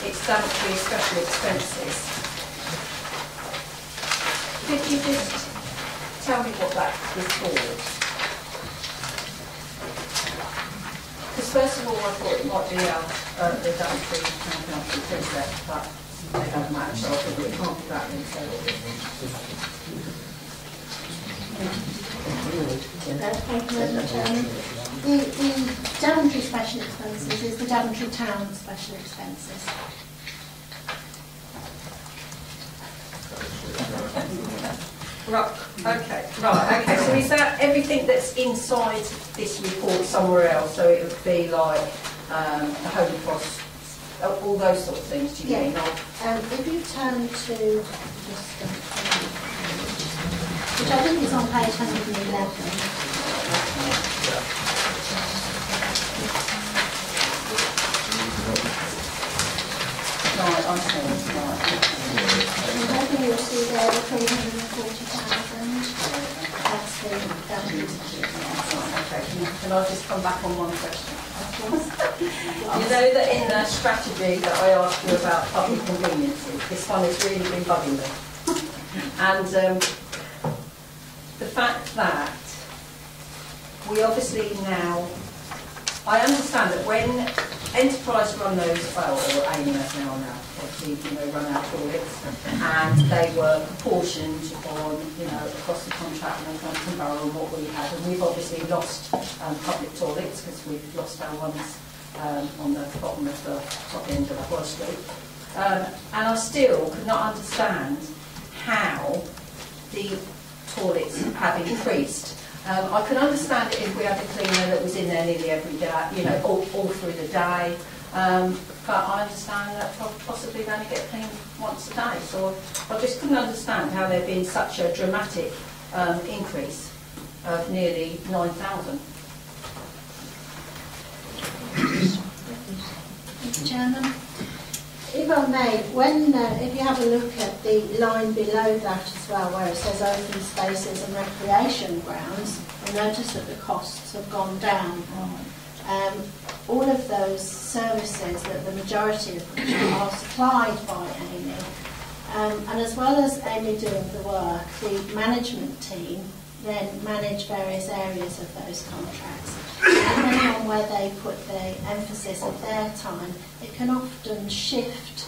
it's Daventry special expenses. Could you just tell me what that is for? Because first of all, I thought it might be the Daventry Town Council preset, but they don't match, so I thought it can't be that then. Thank you very much, Chairman. The Daventry special expenses is the Daventry Town special expenses. Right, okay, so is that everything that's inside this report somewhere else? So it would be like the home costs, all those sort of things, do you mean? If you turn to, which I think is on page 111. Right, I see, right. I'm hoping you'll see there the 340,000. That's the Okay, can I just come back on one question? You know that in the strategy that I asked you about public conveniences, this one has really been bugging me. And the fact that we obviously now, I understand that when Enterprise run those, well, or AMS now, obviously, run our toilets, and they were proportioned on, across the contract and Northampton Borough and what we had. And we've obviously lost public toilets because we've lost our ones on the bottom of the top end of the high street. And I still could not understand how the toilets have increased. I can understand it if we had a cleaner that was in there nearly every day, all through the day. But I understand that possibly they only get cleaned once a day. So I just couldn't understand how there'd been such a dramatic increase of nearly 9,000. Mr. Chairman, if I may, if you have a look at the line below that as well, where it says open spaces and recreation grounds, you'll notice that the costs have gone down. All of those services, that the majority of which are supplied by Amy, and as well as Amy doing the work, the management team then manage various areas of those contracts. Depending on where they put the emphasis of their time, it can often shift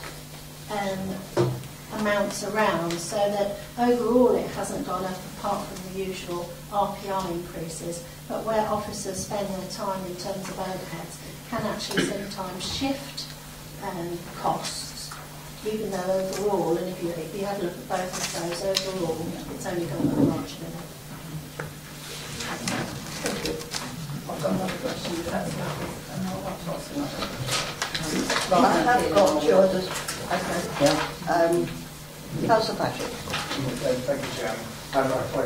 amounts around, so that overall it hasn't gone up apart from the usual RPI increases, but where officers spend their time in terms of overheads can actually sometimes shift costs, even though overall, and if you have a look at both of those, overall it's only gone up marginally. Thank you. I've got another question, but that's not Well, I have got yours. Okay. Councillor Patrick. Thank you, Chairman. I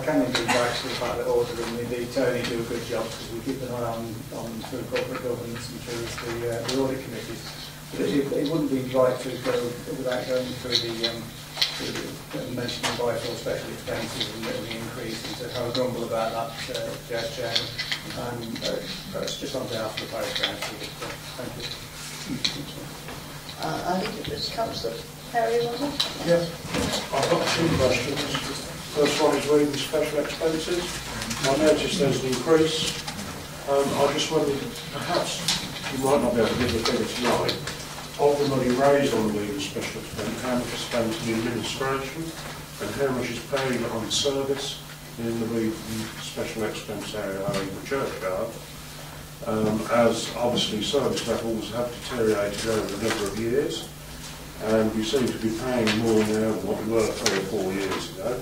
can indeed vouch for the fact that Auditor and indeed Tony do a good job, because we keep an eye on through corporate governance and through the audit committees. But it wouldn't be right to go without going through the mentioning vital special expenses and the increase, and to have a grumble about that, Chairman. And that's just on behalf of the parish council. Thank you. I think it was Councillor Perry, was it? Yes. I've got two questions. First one is reading special expenses. I noticed there's an increase. I just wondered, perhaps you might not be able to give the figure tonight, of the money raised on the legal special expense, how much is spent in administration and how much is paid on service in the legal special expense area, i.e. the churchyard, as obviously service levels have deteriorated over a number of years, and we seem to be paying more now than what we were 3 or 4 years ago.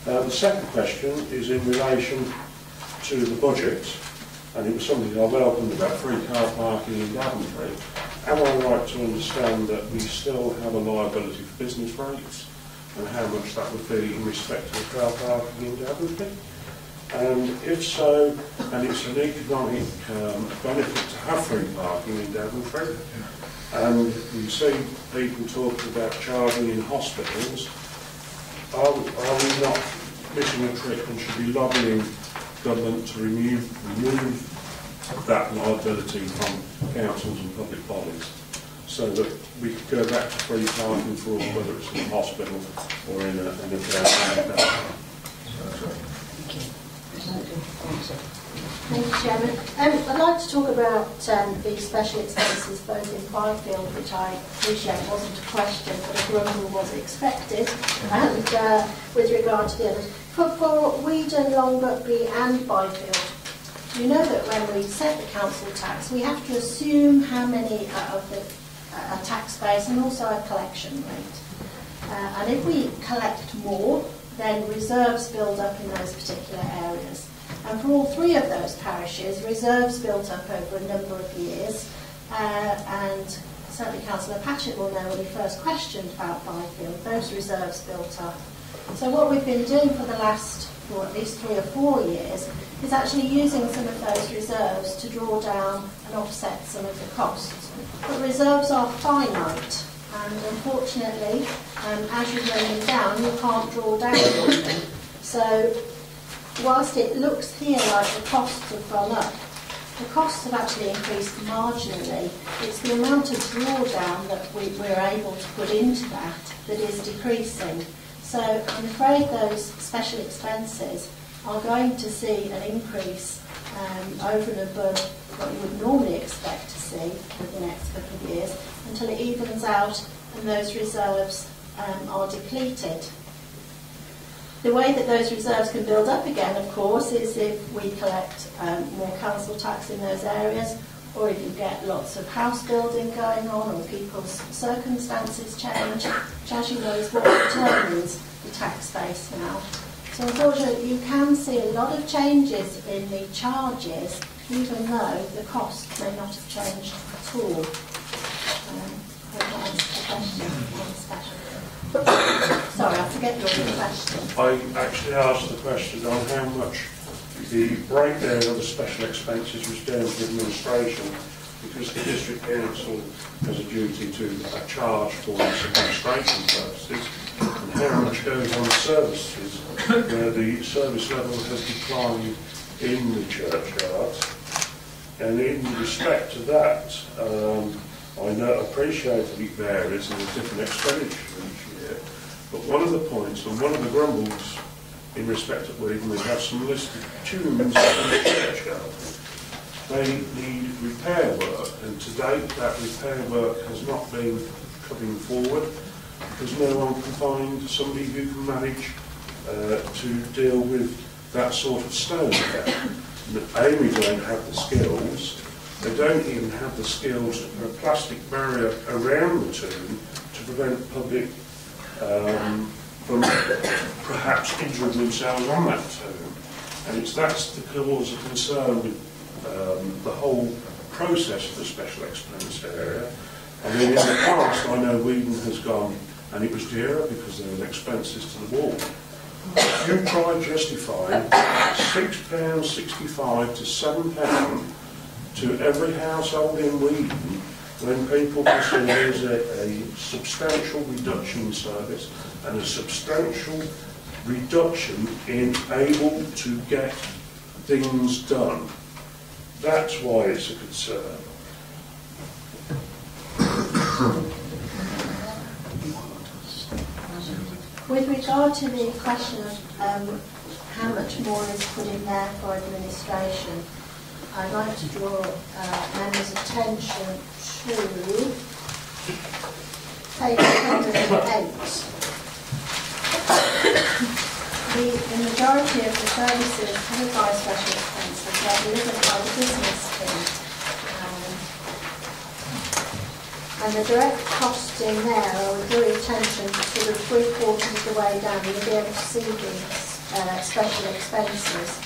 The second question is in relation to the budget, and it was something I welcomed about free car parking in Daventry. Am I right to understand that we still have a liability for business rates, and how much that would be in respect of car parking in Daventry? And if so, and it's an economic benefit to have free parking in Daventry, and you see people talking about charging in hospitals, are we not missing a trick and should be lobbying government to remove that liability from councils and public bodies, so that we could go back to free parking for all, whether it's in a hospital or in a care. Thank you, Chairman. I'd like to talk about the special expenses both in Byfield, which I appreciate wasn't a question, but a grumble was expected, and with regard to the others. For Weedon, Longbuckby and Byfield, you know that when we set the council tax, we have to assume how many of the tax base and also a collection rate. And if we collect more, then reserves build up in those particular areas. And for all 3 of those parishes, reserves built up over a number of years, and certainly Councillor Patchett will know when he first questioned about Byfield, those reserves built up. So what we've been doing for the last, or at least 3 or 4 years, is actually using some of those reserves to draw down and offset some of the costs. But reserves are finite, and unfortunately, as you bring them down, you can't draw down on them. So whilst it looks here like the costs have gone up, the costs have actually increased marginally. It's the amount of drawdown that we're able to put into that is decreasing. So I'm afraid those special expenses are going to see an increase over and above what you would normally expect to see for the next couple of years until it evens out and those reserves are depleted. The way that those reserves can build up again, of course, is if we collect more council tax in those areas, or if you get lots of house building going on, or people's circumstances change, which, as you know, is what determines the tax base now. So unfortunately, you can see a lot of changes in the charges, even though the costs may not have changed at all. I hope that answers the question. Sorry, I forget your question. I actually asked the question on how much the breakdown of the special expenses was down to administration, because the district council has a duty to charge for its administration purposes, and how much goes on services where the service level has declined in the churchyards. And in respect to that, I appreciate that it varies and there's different expenditure each year, but one of the points and one of the grumbles in respect of Weedon, we have some listed tunes in the churchyard. They need repair work, and to date that repair work has not been coming forward because no one can find somebody who can manage to deal with that sort of stone. Amy don't have the skills. They don't even have the skills to put a plastic barrier around the tomb to prevent public from perhaps injuring themselves on that tomb. And that's the cause of concern with the whole process of the special expense area. I mean, in the past, I know Weedon has gone, and it was dearer because there were expenses to the wall. You try justifying £6.65 to £7 to every household in Weedon when people consider there's a substantial reduction in service and a substantial reduction in able to get things done. That's why it's a concern. With regard to the question of how much more is put in there for administration, I'd like to draw members' attention to page 108. The majority of the services covered by special expenses are delivered by the business team. And the direct costs in there, I would draw your attention to sort of 3/4 of the way down. You'll be able to see the special expenses.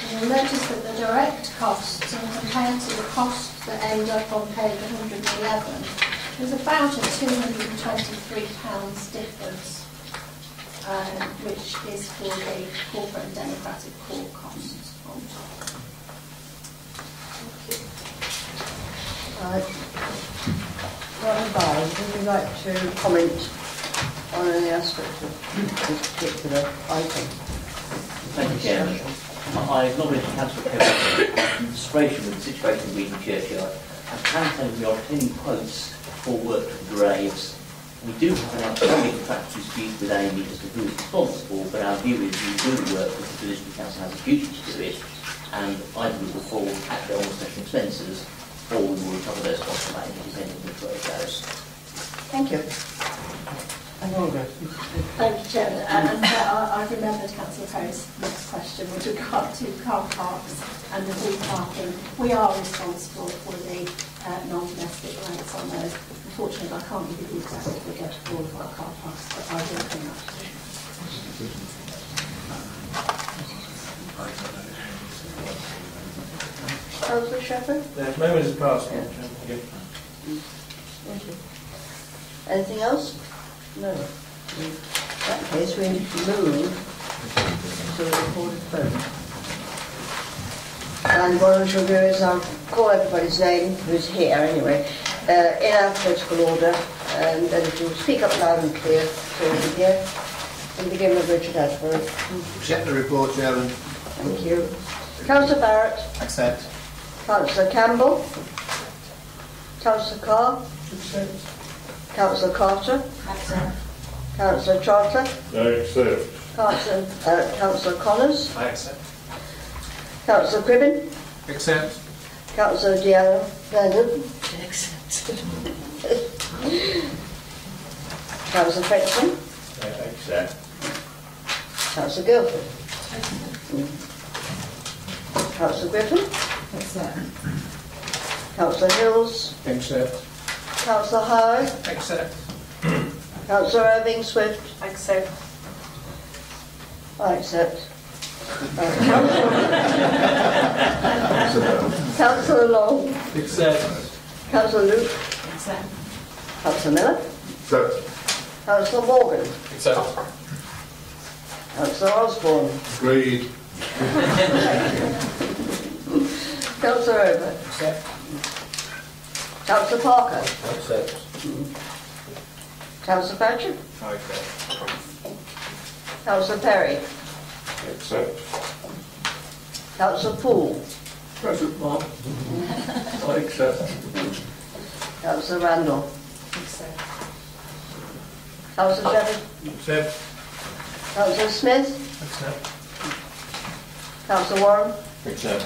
And you'll notice that the direct costs, and compared to the costs that end up on page 111, there's about a £223 difference, which is for the corporate and democratic court costs on top. Ron Barnes, would you like to comment on any aspect of this particular item? Thank you, Chairman. I acknowledge Councillor Kevin's frustration with the situation in Weedon Churchyard. I can say we are obtaining quotes for work to the graves. We do have an outstanding contractual dispute with Amy as to who is responsible, but our view is we do the work because the district council has a duty to do it, and either we will fall actually on the special expenses, or we will recover those costs from Amy, depending on which way it goes. Thank you. And Olga. Thank you, Chairman. And I've remembered Councillor Perry's next question with regard to car parks and the reparking. We are responsible for the non-domestic rates on those. Unfortunately, I can't give you the exact figure for all of our car parks, but I will come up to it. Councillor Shepherd? The moment is passed. Yeah. Thank you. Anything else? No. In that case, we need to move to the recorded vote. And what we shall do is I'll call everybody's name, who's here anyway, in alphabetical order, and then if you'll speak up loud and clear so we can hear. We'll begin with Richard Ashford. Accept the report, Chairman. Thank you. Councillor Barrett. Accept. Councillor Campbell. Councillor Carr. Accept. Councillor Carter. Accept. Councillor Trotter. I accept. Councillor Connors. I accept. Councillor Cribbin. Accept. Councillor Diallo, Vernon. Accepted. Councillor Frenchman. Accept. Councillor Guildford. Councillor Griffin. Accept. Councillor Hills. Accept. Councillor Howard. Accept. Councillor Irving Swift. Accept. I accept. Councillor Long. Accept. Councillor Luke. Accept. Councillor Miller. Accept. Councillor Morgan. Accept. Councillor Osborne. Agreed. Councillor Over. Accept. Councillor Parker. Accept. Councillor Patrick. I accept. Councillor Perry. Accept. Councillor Poole. Present, Mark. I accept. Councillor Randall. Accept. Councillor Shepard. Accept. Councillor Smith. Accept. Councillor Warren. Accept.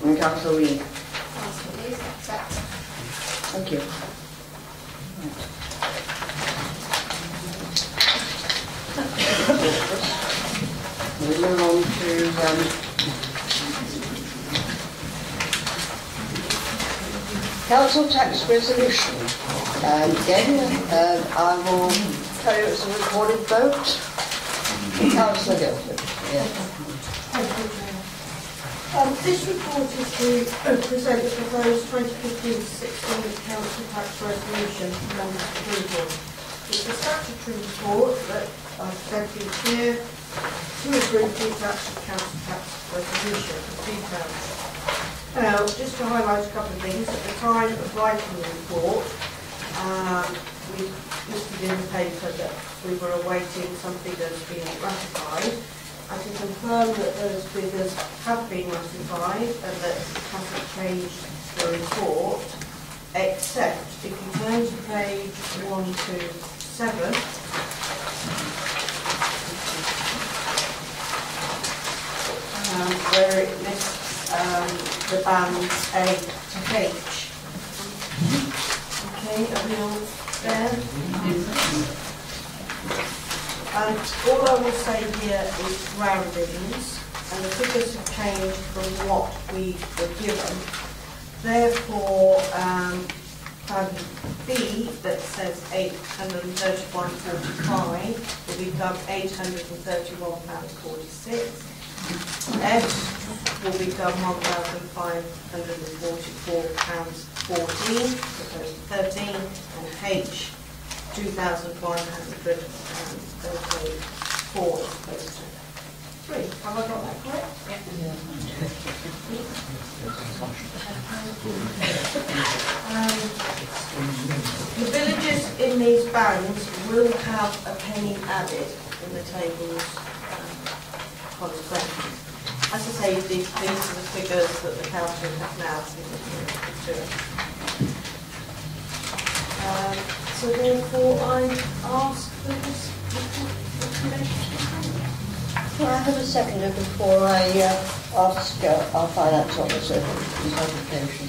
And Councillor Reid. Accept. Thank you. We move on to council tax resolution. And again, I will tell you it's a recorded vote. Councillor Guildford. Yeah. This report is to present the proposed 2015-16 council tax resolution for members' approval. It's a statutory report that I present each year to approve the council tax resolution for £2. Now, just to highlight a couple of things, at the time of writing the report, we listed in the paper that we were awaiting some figures being ratified. I can confirm that those figures have been ratified and that it hasn't changed the report, except if you turn to page 127, where it lists the bands A to H. Okay, are we all there? And all I will say here is roundings, and the figures have changed from what we were given. Therefore, plan B that says £831.45 will become £831.46. F will become £1,544.14, proposed 13, and H £2,134 opposed to 3. Have I got that correct? The villages in these bands will have a penny added in the tables consequently. As I say, these are the figures that the council have now submitted to us. So therefore, I ask for this recommendation. Can I have a seconder before I ask our finance officer for his application?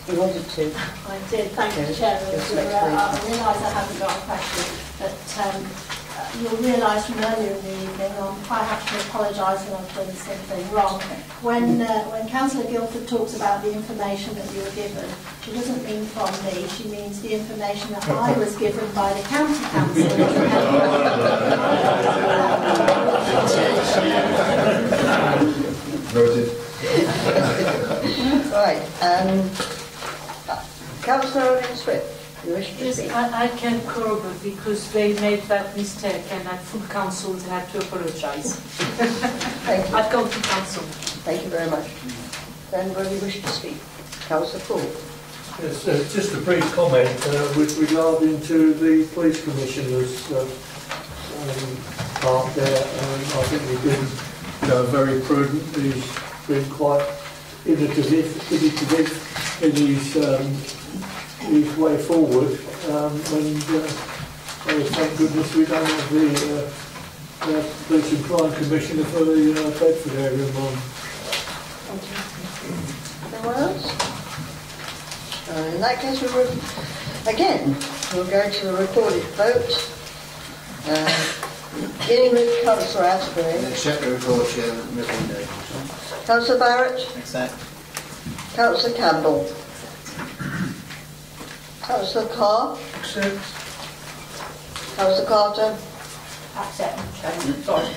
You wanted to? I did, thank you, Chair. I realise I haven't got a question, but you'll realise from earlier in the evening, I have to apologise when I've done something wrong. When Councillor Guildford talks about the information that you were given, she doesn't mean from me, she means the information that I was given by the County Council. Noted. Right, Councillor Irving Swift, you wish to Yes, speak? I can corroborate because they made that mistake and at full council they had to apologise. Thank you. I've gone to council. Thank you very much. Then will you wish to speak? Councillor Poole. Yes, just a brief comment with regard to the police commissioners part there. I think we've been very prudent. He's been quite innovative in his way forward. Thank goodness we don't have the police and crime commissioner for the Bedford area. that case, again, we'll go to the recorded vote. Beginning with Councillor Asbury. Accept the report, Chairman. Recommendation. Councillor Barrett. Accept. Councillor Campbell. Councillor Carr. Accept. Councillor Carter. Accept. Sorry.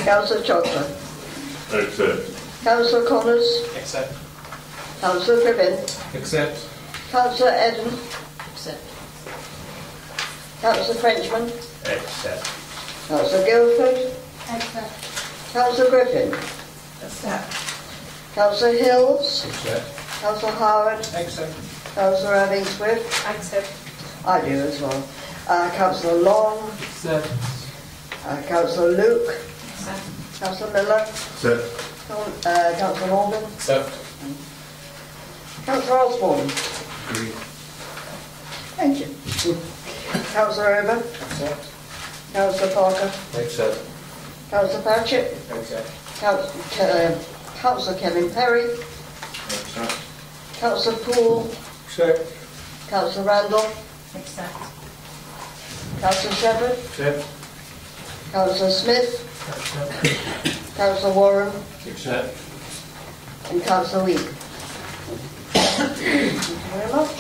Councillor Chopper. Accept. Councillor Connors. Accept. Councillor Griffin. Accept. Councillor Eden. Accept. Councillor Frenchman. Accept. Councillor Guildford. Accept. Councillor Griffin. Accept. Councillor Hills. Accept. Councillor Howard. Accept. Councillor Abbey Swift. Accept. I do as well. Councillor Long. Accept. Councillor Luke. Accept. Councillor Miller. Accept. Councillor Morgan. Accept. Councillor Osborne. Agree. Thank you. Councillor Ober. Accept. Councillor Parker. Accept. Councillor Patchett. Accept. Councillor Kevin Perry. Accept. Councillor Poole. Accept. Councillor Randall. Accept. Councillor Shepherd. Accept. Councillor Smith. Accept. Councillor Warren. Accept. And Councillor Week. Thank you very much.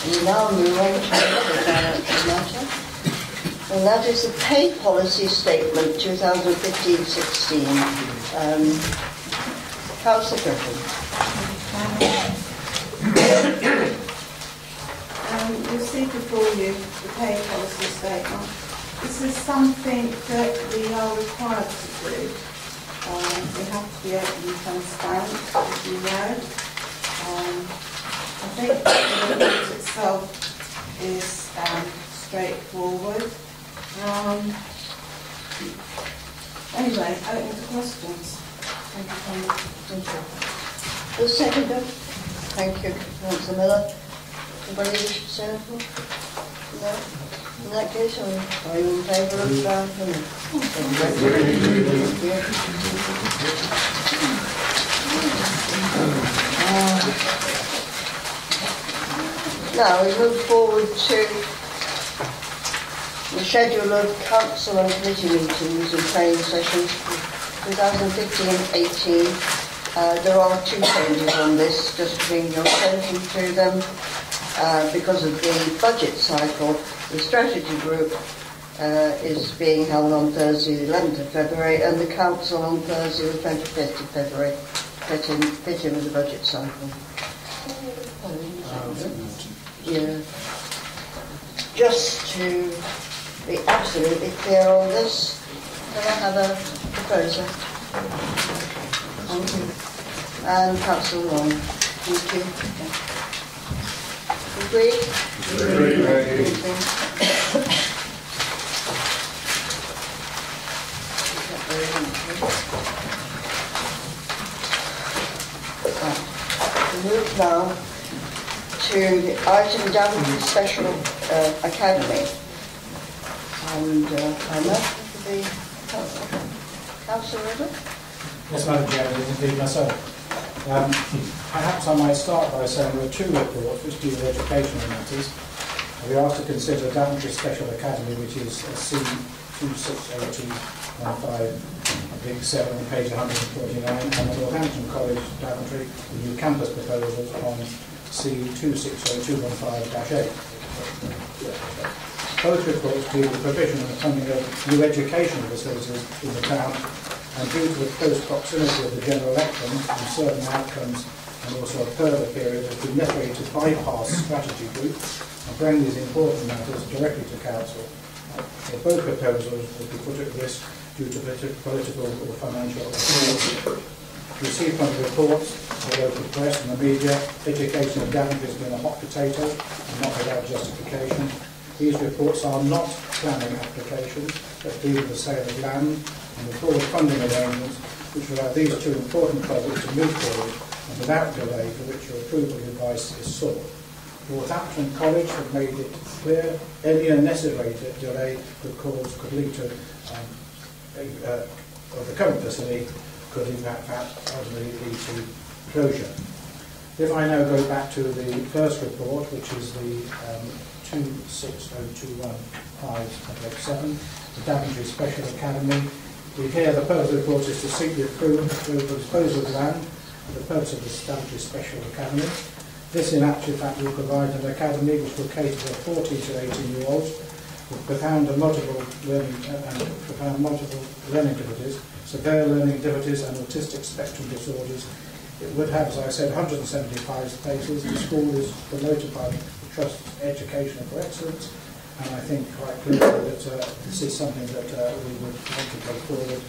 We now move on to another financial matter, and that is the pay policy statement 2015-16. Councillor Griffin. You see before you the pay policy statement. This is something that we are required to do. We have to be open and transparent, as you know. I think the report itself is straightforward. Anyway, open to questions. Thank you. The seconder. Thank you, Councillor Miller. Anybody wish to say anything? No? In that case, are you in favour of Now we move forward to the schedule of council and committee meetings and training sessions 2015-18. There are two changes on this, just to bring your attention to them. Because of the budget cycle, the strategy group is being held on Thursday the 11th of February and the council on Thursday the 25th of February, fit in with the budget cycle. Yeah. Just to be absolutely clear on this, can I have a proposer? Thank you. And Councillor Long. Thank you. Agreed? Agreed. We move now to the item Daventry Special Academy. And I'm up to the Councillor River. Yes, Madam Chair, it is indeed myself. Perhaps I might start by saying there are two reports which deal with educational matters. We are to consider Daventry Special Academy, which is C260215, I think 7 on page 149, and the Northampton College, Daventry, the new campus proposals on C260215-8. Both reports deal with provision and funding of new educational facilities in the town, and due to the close proximity of the general election and certain outcomes and also a further period, it has been necessary to bypass strategy group and bring these important matters directly to council. Both proposals will be put at risk due to political or financial authority. Received from the reports, the local press and the media, education in Daventry has been a hot potato and not without justification. These reports are not planning applications, but deal with the sale of land and the forward funding arrangements which allow these two important projects to move forward and without delay, for which your approval and advice is sought. Northampton College have made it clear any unnecessary delay could lead to the current facility could in fact ultimately lead to closure. If I now go back to the first report, which is the 260215/7, the Daventry Special Academy, we hear the purpose of the report is to seek the approval for the disposal of land for the purpose of the Daventry Special Academy. This in actual fact will provide an academy which will cater for 14 to 18-year-olds with profound multiple learning difficulties, severe learning difficulties and autistic spectrum disorders. It would have, as I said, 175 spaces. The school is promoted by the Trust Education for Excellence, and I think quite clearly that this is something that we would want to go forward.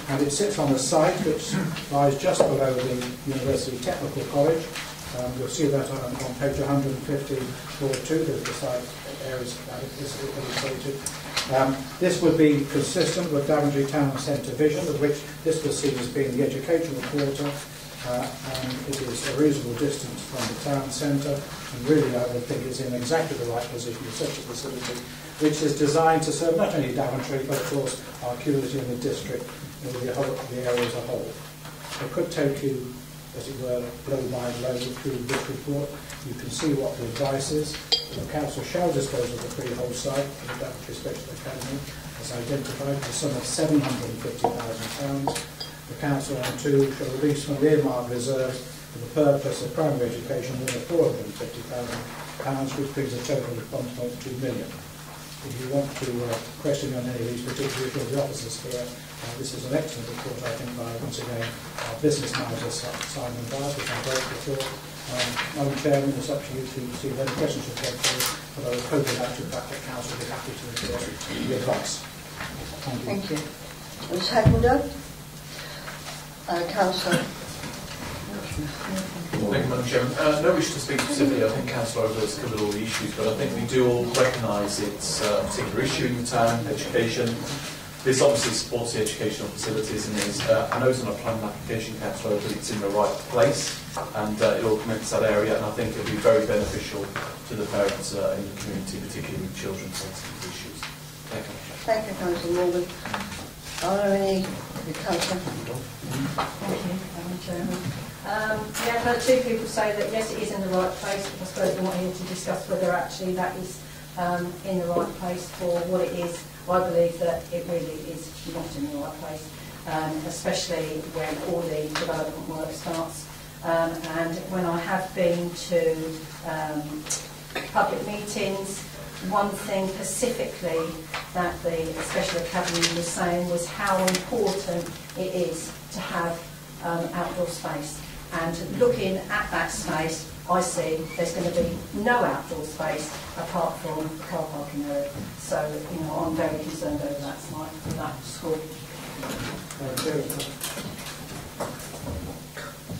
And it sits on a site which lies just below the University Technical College. You'll see that on page 150/42, the site areas that is illustrated. This would be consistent with Daventry Town Centre vision, of which this was seen as being the educational quarter, and it is a reasonable distance from the town centre, and really I would think it's in exactly the right position for such a facility, which is designed to serve not only Daventry, but of course our community and the district, and the area as a whole. I could take you, as it were, blow by blow through this report. You can see what the advice is. The council shall dispose of the freehold site for the Daventry Special Academy as identified for a sum of £750,000. The council on two shall release from the earmarked reserves for the purpose of primary education more than £450,000, which brings a total of £1.2 million. If you want to question on any of these particular issues, the officers here, this is an excellent report, I think, by, once again, our business manager, Simon Barr, which I'm grateful for. Madam Chairman, it's up to you to see if any questions should come through, but I was hoping that the council would be happy to endorse the advice. Thank you. Thank you. Ms. Haggleder? Councillor. Thank you, Madam Chairman. No wish to speak specifically. I think Councillor Overall has covered all the issues, but I think we do all recognise it's a particular issue in the town, education. This obviously supports the educational facilities and is, I know it's on a planning application, Councillor, but it's in the right place and it all connects that area, and I think it will be very beneficial to the parents in the community, particularly with children sensitive issues. Thank you. Thank you, Councillor Morgan. Are there any Councillor? Thank you, Madam Chairman. Yeah, I've heard two people say that yes, it is in the right place, but I suppose we're not here to discuss whether actually that is in the right place for what it is. I believe that it really is not in the right place, especially when all the development work starts. And when I have been to public meetings, one thing specifically that the Special Academy was saying was how important it is to have outdoor space. And looking at that space, I see there's going to be no outdoor space apart from the car parking area. So, you know, I'm very concerned over that site, that school.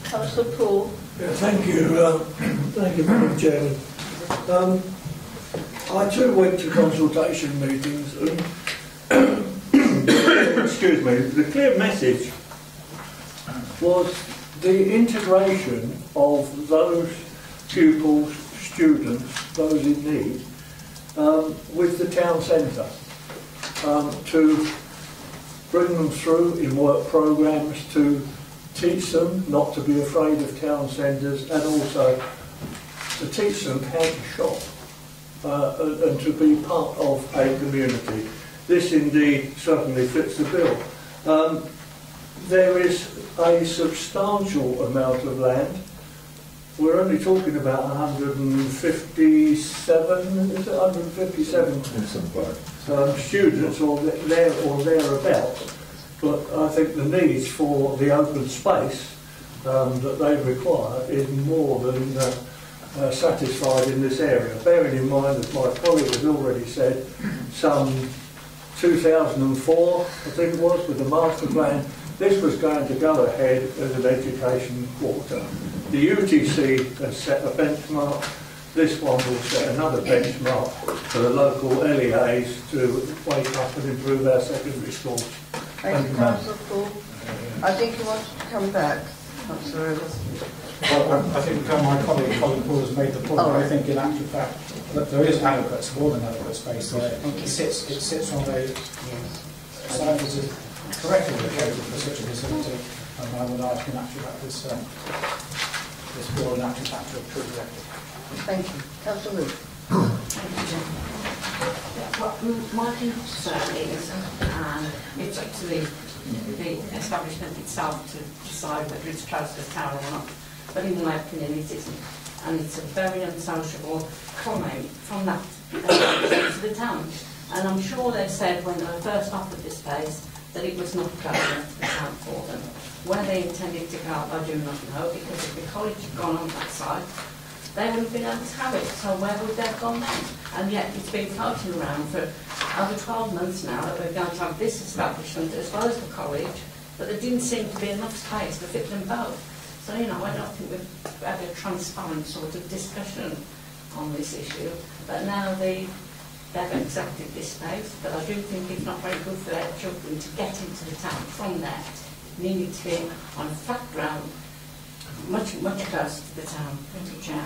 Councillor Poole. Yeah, thank you, Madam Chairman. I too went to consultation meetings and excuse me, the clear message was the integration of those pupils, students, those in need, with the town centre, to bring them through in work programmes, to teach them not to be afraid of town centres, and also to teach them how to shop and to be part of a community. This indeed certainly fits the bill. There is a substantial amount of land. We're only talking about 157, is it 157 students or thereabouts. But I think the needs for the open space that they require is more than satisfied in this area. Bearing in mind, as my colleague has already said, some 2004, I think it was, with the master plan, this was going to go ahead as an education quarter. The UTC has set a benchmark. This one will set another benchmark for the local LEAs to wake up and improve our secondary schools. Thank you, Councillor Poole. I think you wanted to come back, Councillor Rivers. Well, I think my colleague Colin Paul has made the point. I think in actual fact that there is adequate, more than adequate space there. It sits on a site that is correctly located for such a facility, and I would ask in actual fact this board in actual fact to approve that. Thank you. Councillor Wood. Well, my concern is, and it's up to the establishment itself to decide whether it's close to the town or not, but in my opinion it isn't, and it's a very unsociable comment from that to the town. And I'm sure they said when they first offered this space that it was not close enough to the town for them. Where they intended to go out, I do not know, because if the college had gone on that side, they would have been able to have it, so where would they have gone then? And yet it's been floating around for over 12 months now that we're going to have this establishment as well as the college, but there didn't seem to be enough space to fit them both. So, you know, I don't think we've had a transparent sort of discussion on this issue, but now they've accepted this space, but I do think it's not very good for their children to get into the town from there, needing to be on flat ground, much closer to the town. Thank you, Chair.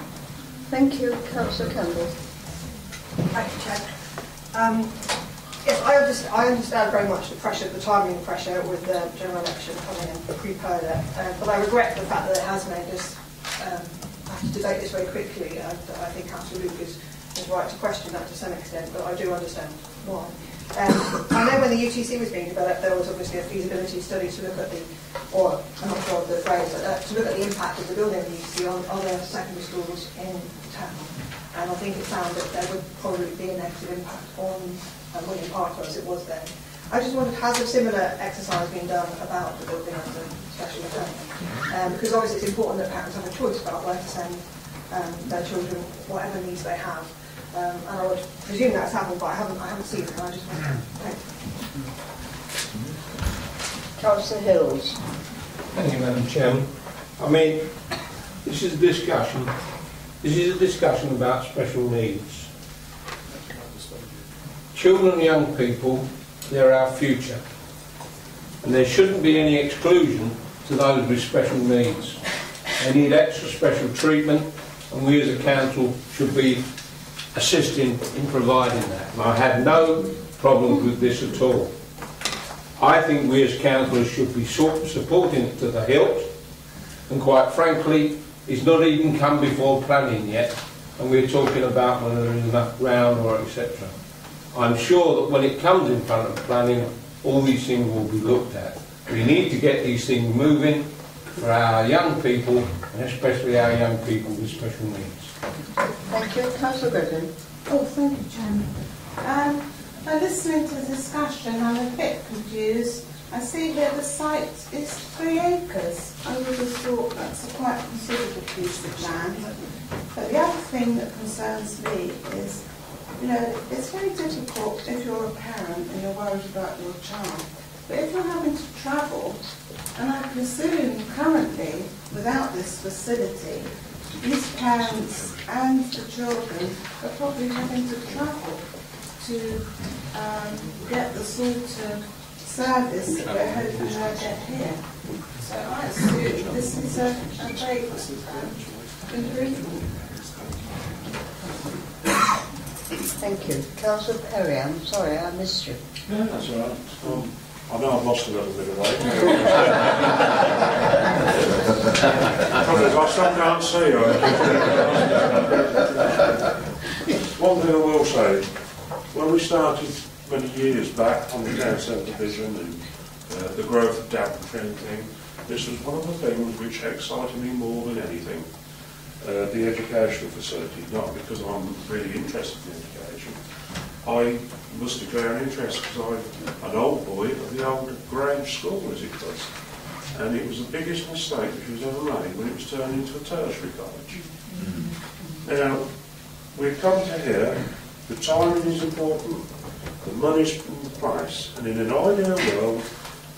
Thank you, Councillor Campbell. Thank you, Chair. Yes, I understand very much the pressure, the timing pressure with the general election coming in pre-PODA, but I regret the fact that it has made us have to debate this very quickly. I think Councillor Luke is right to question that to some extent, but I do understand why. I know when the UTC was being developed, there was obviously a feasibility study to look at I'm not sure of the phrase, to look at the impact of the building of the UTC on other secondary schools in town. And I think it found that there would probably be a negative impact on William Parker as it was then. I just wondered, has a similar exercise been done about the building of the special academy? Because obviously it's important that parents have a choice about where to send their children, whatever needs they have. And I would presume that's happened, but I haven't seen it, and I just want to thank you. Councillor Hills. Thank you, Madam Chairman. I mean, this is a discussion about special needs. Children and young people, they're our future. And there shouldn't be any exclusion to those with special needs. They need extra special treatment, and we as a council should be assisting in providing that. And I have no problems with this at all. I think we as councillors should be supporting it to the hilt, and quite frankly, it's not even come before planning yet, and we're talking about whether there is enough ground or etc. I'm sure that when it comes in front of planning, all these things will be looked at. We need to get these things moving for our young people, and especially our young people with special needs. Thank you. Councillor Griffin. Oh, thank you, Chairman. By listening to the discussion, I'm a bit confused. I see here the site is 3 acres. I would have thought that's a quite considerable piece of land. But the other thing that concerns me is, you know, it's very difficult if you're a parent and you're worried about your child. But if you're having to travel, and I presume currently, without this facility, these parents and the children are probably having to travel to get the sort of service that we're hoping they'll get here. So I assume this is a great improvement. Thank you. Councillor Perry, I'm sorry I missed you. No, that's all right. I know I've lost a little bit of weight. Probably I still can't see. One thing I will say, when we started many years back on the town centre division and the growth of Daventry and thing, this was one of the things which excited me more than anything. The educational facility, not because I'm really interested in education. I must declare an interest because I'm an old boy of the old Grange School, as it was. And it was the biggest mistake which was ever made when it was turned into a tertiary college. Now, we've come to here, the timing is important, the money's in place, and in an ideal world,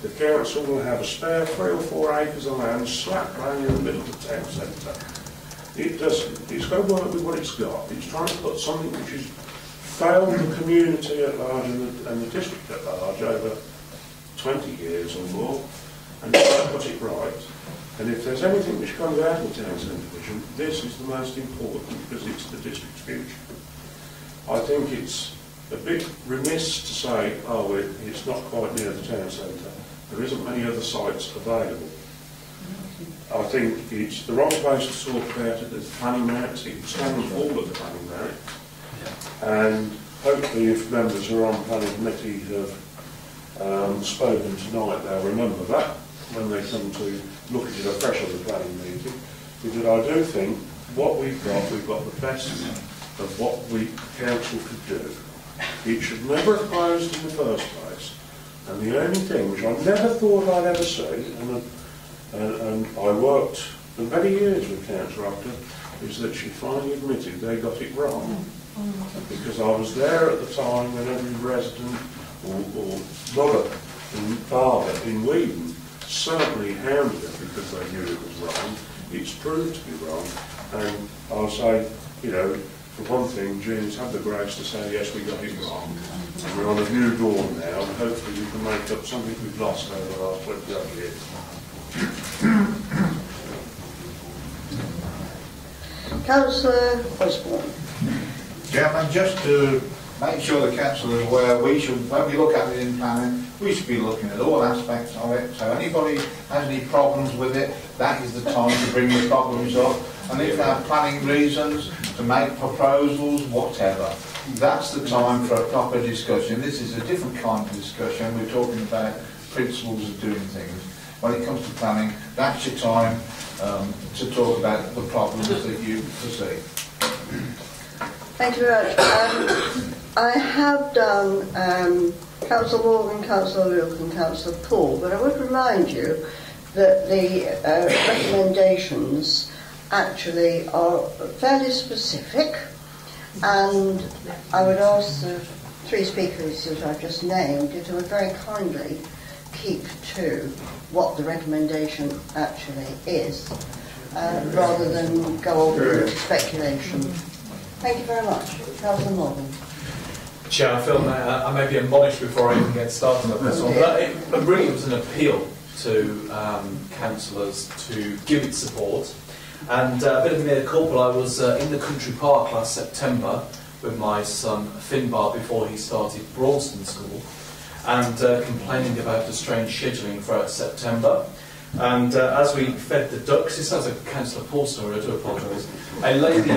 the council will have a spare 3 or 4 acres of land slap bang in the middle of the town centre. It doesn't. It's got to work with what it's got. It's trying to put something which has failed the community at large and the district at large over 20 years or more, and try to put it right. And if there's anything which comes out of the town centre vision, this is the most important because it's the district's future. I think it's a bit remiss to say, oh, it's not quite near the town centre. There isn't many other sites available. I think it's the wrong place to talk about it as planning merits. It can stand and fall at the planning merit. And hopefully if members who are on planning committee have spoken tonight, they'll remember that when they come to look at it afresh on the planning meeting. Because I do think what we've got the best of what the council could do. It should never have closed in the first place. And the only thing which I never thought I'd ever see, and I worked for many years with Councillor Upton, is that she finally admitted they got it wrong. Because I was there at the time when every resident or mother and father in Weedon certainly hounded it because they knew it was wrong. It's proved to be wrong. And I'll say, you know, for one thing, James had the grace to say, yes, we got it wrong. And we're on a new dawn now, and hopefully we can make up something we've lost over the last 20 years. Councillor Osborne. Chairman, just to make sure the council is aware, we should, when we look at it in planning, we should be looking at all aspects of it. So anybody has any problems with it, that is the time to bring the problems up. And if they have planning reasons to make proposals, whatever, that's the time for a proper discussion. This is a different kind of discussion. We're talking about principles of doing things. When it comes to planning, that's your time to talk about the problems that you foresee. Thank you very much. I have done Councillor Morgan, Councillor Luke and Councillor Paul, but I would remind you that the recommendations actually are fairly specific, and I would ask the three speakers that I've just named to very kindly keep to what the recommendation actually is, rather than go over into speculation. Thank you very much. Councillor Morgan. Chair, I feel I may be admonished before I even get started on this one, but it really was an appeal to councillors to give it support. And a bit of a mea culpa, I was in the country park last September with my son Finbar before he started Braunston School, and complaining about the strange scheduling throughout September. And as we fed the ducks, this sounds like a Councillor Paul story, I do apologise, a lady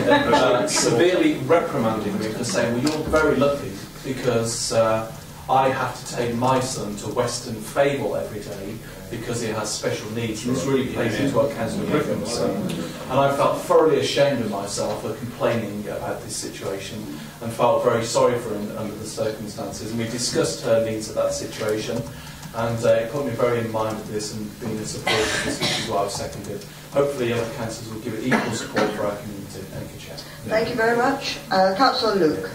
severely reprimanded me for saying, well, you're very lucky because I have to take my son to Western Fable every day because he has special needs. And this really plays into what Councillor Griffin was saying. And I felt thoroughly ashamed of myself for complaining about this situation and felt very sorry for him under the circumstances. And we discussed her needs of that situation. And it put me very in mind of this and being in support of this, which is why I've seconded. Hopefully other councillors will give it equal support for our community. Thank you, Chair. Thank you very much. Councillor Luke.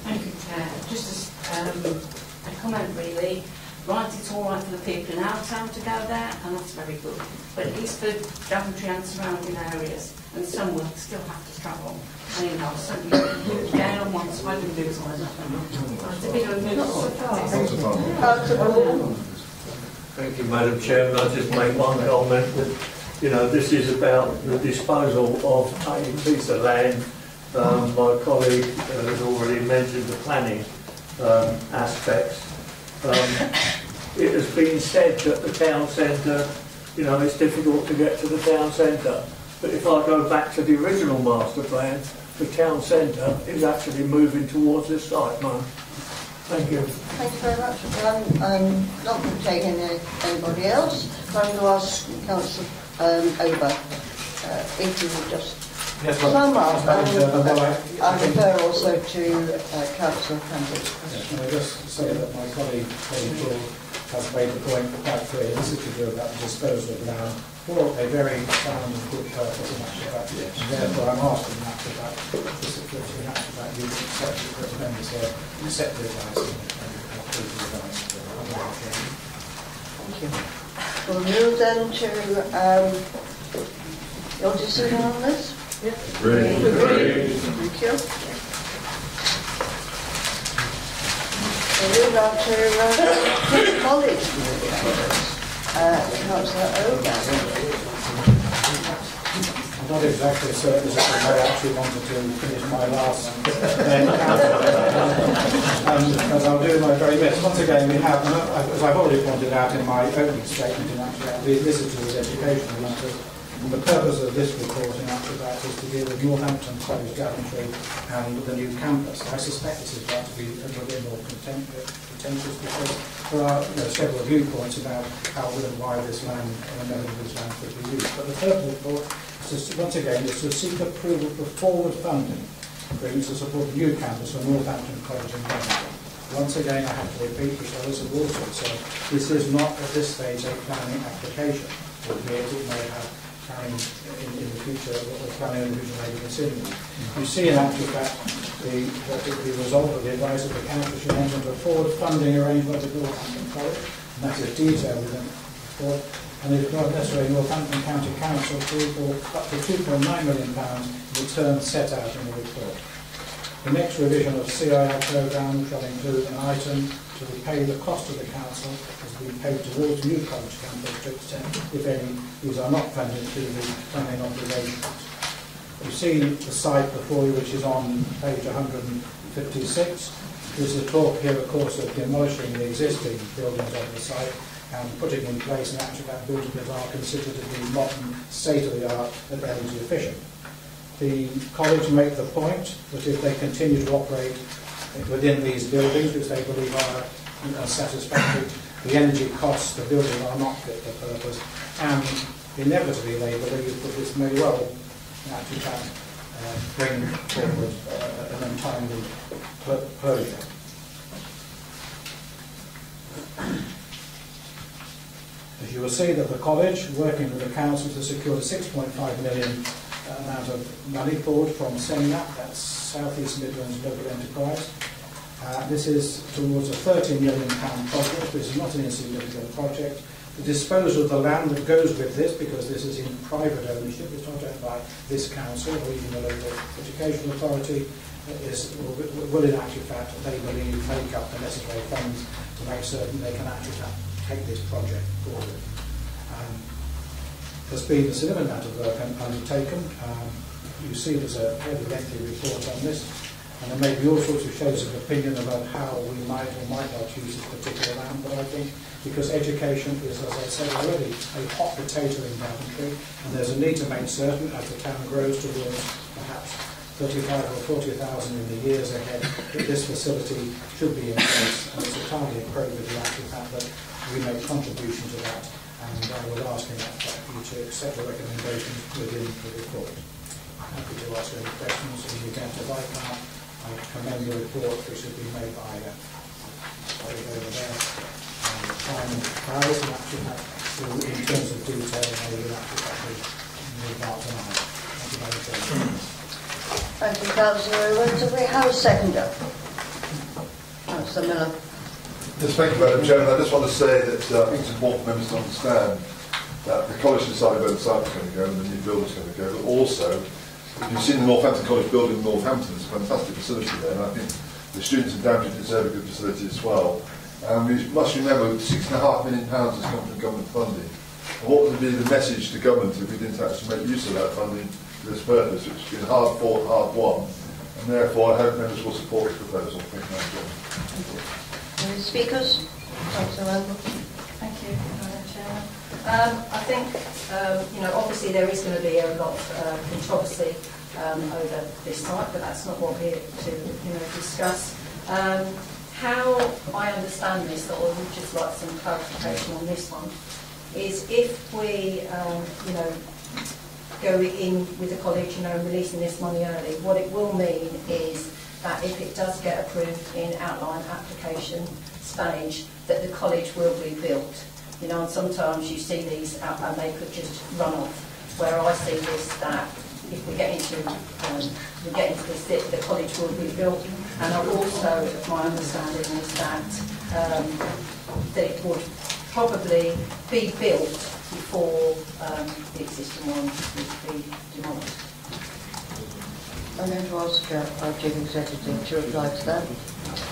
Thank you, Chair. Just a comment really. Right, it's all right for the people in our town to go there, and that's very good. But it is for Daventry and surrounding areas, and some will still have to travel. And you know, so you move down on one side and move on another. It's a bit of a move. Thank you, Madam Chairman. I'll just make one comment that, you know, this is about the disposal of a piece of land. My colleague has already mentioned the planning aspects. It has been said that the town centre, you know, it's difficult to get to the town centre. But if I go back to the original master plan, the town centre is actually moving towards this site, man. Thank you. Thank you very much. I'm not going to take anybody else. I'm going to ask Councillor Ober if you would just sum up. I refer also to Councillor Campbell's question. Can I just say that my colleague Paul has made the point quite clear. This is to do about the disposal of land for a very sound and good purpose, and therefore I'm asking that the security and actually that you accept the members here, accept the advice and approve the advice. Thank you. We'll move then to your decision on this. Agreed. Thank you. We'll move on to college. Councillor Ober. I'm not exactly certain as if I actually wanted to finish my last but I'll do my very best. Once again, we have, as I've already pointed out in my opening statement, in actual fact, we visited educational matters. And the purpose of this report, in actual fact, is to deal with Northampton College, Daventry, and the new campus. I suspect this is going to be a little bit more contentious because there are several viewpoints about how and why this land and the this land could be used. But the purpose of the report is to, once again, is to seek approval for forward funding agreements to support the new campus for Northampton College and Daventry. Once again, I have to repeat, which others have also said, this is not at this stage a planning application, albeit it may have planning in the future, or planning and revision may be considering. You see in actual fact the result of the advice of the council should enter into a forward funding arrangement with Northampton College, and that is detailed within the report. And if not necessary, Northampton County Council for up to £2.9 million in the terms set out in the report. The next revision of CIL programme shall include an item to repay the cost of the council as being paid towards new college campus to extent, if any, these are not funded through the planning obligations. You see the site before you, which is on page 156. There's a talk here, of course, of demolishing the existing buildings on the site and putting in place an actual buildings that are considered to be modern, state-of-the-art and energy efficient. The college make the point that if they continue to operate within these buildings, which they believe are satisfactory, the energy costs of the building are not fit for purpose, and inevitably they believe that this may well actually bring forward an untimely closure. As you will see that the college, working with the council to secure a 6.5 million amount of money forward from SEMNAP, that's South East Midlands Local Enterprise. This is towards a £13 million project. This is not an insignificant project. The disposal of the land that goes with this, because this is in private ownership, it's not owned by this council or even the local education authority, will in actual fact, they believe, make up the necessary funds to make certain they can actually take this project forward. There's been a significant amount of work undertaken. You see there's a fairly lengthy report on this, and there may be all sorts of shades of opinion about how we might or might not use this particular land, but I think because education is, as I said already, a hot potato in Daventry, and there's a need to make certain as the town grows towards perhaps 35 or 40,000 in the years ahead, that this facility should be in place, and it's entirely appropriate the actual fact that we make contribution to that. And I will ask in that fact you to accept the recommendations within the report. Happy to ask any questions. In the event of I can't, I commend the report which has been made by over there. Time carries and actually in terms of detail, I will actually move out tonight. Thank you very much. Thank you, Councillor Owens. Do we have a seconder? Councillor Miller. Yes, thank you, Madam Chairman. I just want to say that I think it's important for members to understand that the college decided where the site was going to go and the new building is going to go, but also, if you've seen the Northampton College building in Northampton, it's a fantastic facility there, and I think the students in Daventry deserve a good facility as well. We must remember that £6.5 million has come from government funding. And what would be the message to government if we didn't actually make use of that funding for this purpose, which has been hard fought, hard won, and therefore I hope members will support this proposal. Thank you, Madam Chairman. Any speakers? Councillor Randall. Thank you, Madam Chairman. I think, obviously there is going to be a lot of controversy over this site, but that's not what we're here to discuss. How I understand this, or I would just like some clarification on this one, is if we, go in with the college, releasing this money early, what it will mean is that if it does get approved in outline application stage, that the college will be built. And sometimes you see these out and they could just run off. Where I see this, that if we get into this, the college will be built. And also, my understanding is that it would probably be built before the existing one would be demolished. I'm going to ask our Chief Executive to reply to that.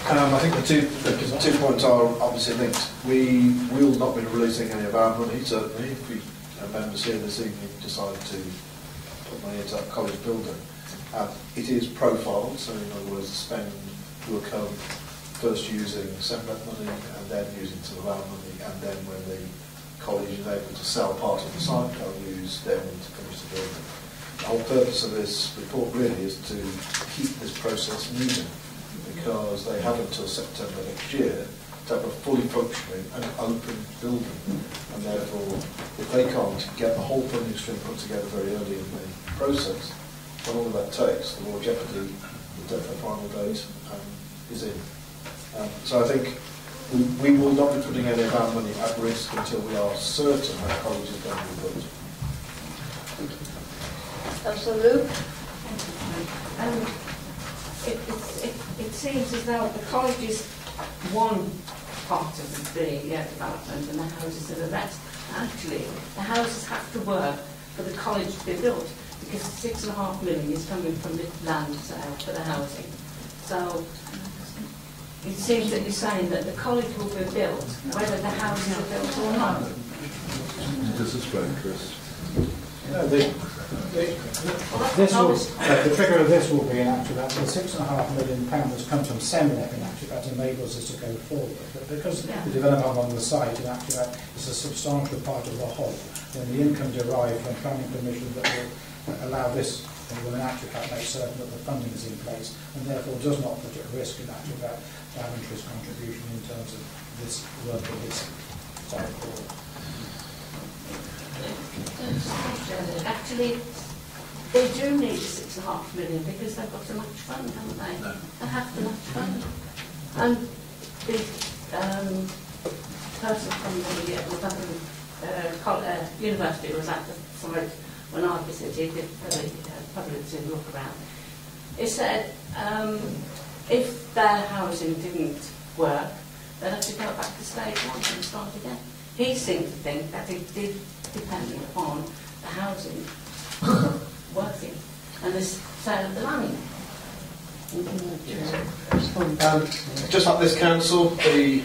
I think the two points are obviously linked. We will not be releasing any of our money, certainly, if we members here this evening decide to put money into that college building. It is profiled, so in other words, the spend will come first using separate money and then using to allow money, and then when the college is able to sell part of the site, they'll use their money to finish the building. The whole purpose of this report really is to keep this process moving, because they have until September next year to have a fully functioning and open building, and therefore if they can't get the whole funding stream put together very early in the process, the longer that takes, the more jeopardy the final date is in. So I think we will not be putting any of our money at risk until we are certain that college is going to be built. Councillor Luke? It seems as though the college is one part of the development and the houses are the rest. Actually, the houses have to work for the college to be built, because 6.5 million is coming from the land sale for the housing. So it seems that you're saying that the college will be built whether the houses are built or not. Just explain, Chris. No, the trigger of this will be in actual fact the £6.5 million that's come from Semnep in actual fact enables us to go forward. But because the development on the site in actual fact is a substantial part of the whole, then the income derived from planning permission that will allow this will in actual fact make certain that the funding is in place, and therefore does not put at risk in actual fact Daventry's contribution in terms of this work of this site forward. Actually, they do need 6.5 million because they've got a match fund, haven't they? No. They have the match fund. And the person from the university was at the site when I visited for the public to look around. It said if their housing didn't work, they'd have to go back to stage one and start again. He seemed to think that it did depend upon the housing working and the sale of the land. Just like this council, the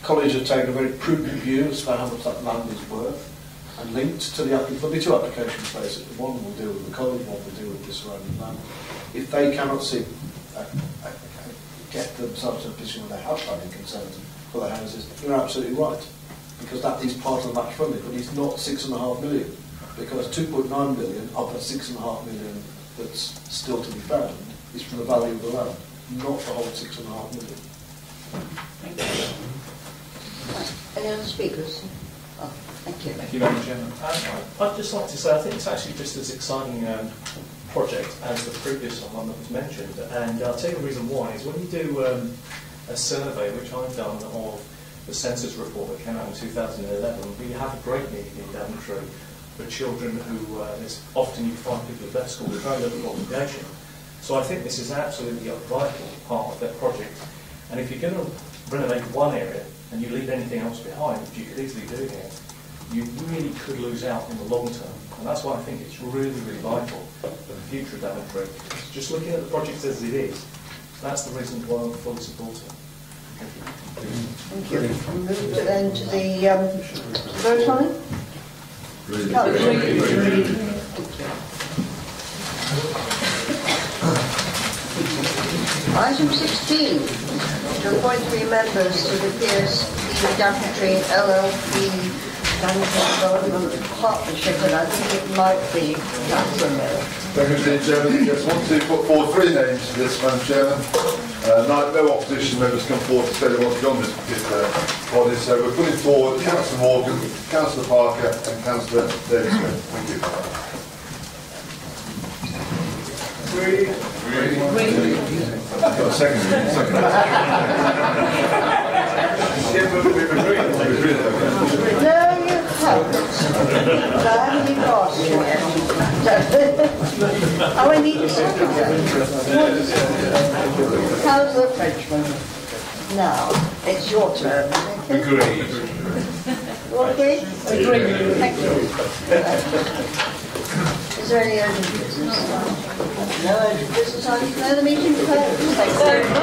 college have taken a very prudent view as to how much that land is worth, and linked to the there'll be two applications basically. One will deal with the college, one will deal with the surrounding land. If they cannot see get themselves in a position where they have planning concerns for their houses, you're absolutely right, because that is part of the match funding, but it's not 6.5 million, because 2.9 million of the 6.5 million that's still to be found is from the value of the land, not the whole 6.5 million. Any other speakers? Oh, thank you. Thank you, Madam Chairman. I'd just like to say I think it's actually just as exciting project as the previous one that was mentioned, and I'll tell you the reason why is when you do a survey, which I've done, of the census report that came out in 2011, we have a great need in Daventry for children who, often you find people have left school with very little qualification. So I think this is absolutely a vital part of that project, and if you're going to renovate one area and you leave anything else behind, which you could easily do here, you really could lose out in the long term. And that's why I think it's really, really vital for the future of Daventry. Just looking at the project as it is, that's the reason why I'm fully supporting it. Thank you. We'll move then to the vote on it. Item 16, to appoint 3 members to the PSP Daventry LLP Development Partnership, and I think it might be Councillor Miller. Thank you, Mr. Chairman. Just want to put forward 3 names to this, Madam Chairman. No opposition members come forward to say they want to join this particular body, so we're putting forward Councillor Morgan, Councillor Parker and Councillor Davis. Thank you. I've got a second. No, you haven't. But I haven't even asked you yet. Oh, I need a second. Councillor Frenchman. Now, it's your turn. Agree. Okay? Agree. Thank you. Is there any urgent business? No urgent business. I declare the meeting closed. Thank you very much.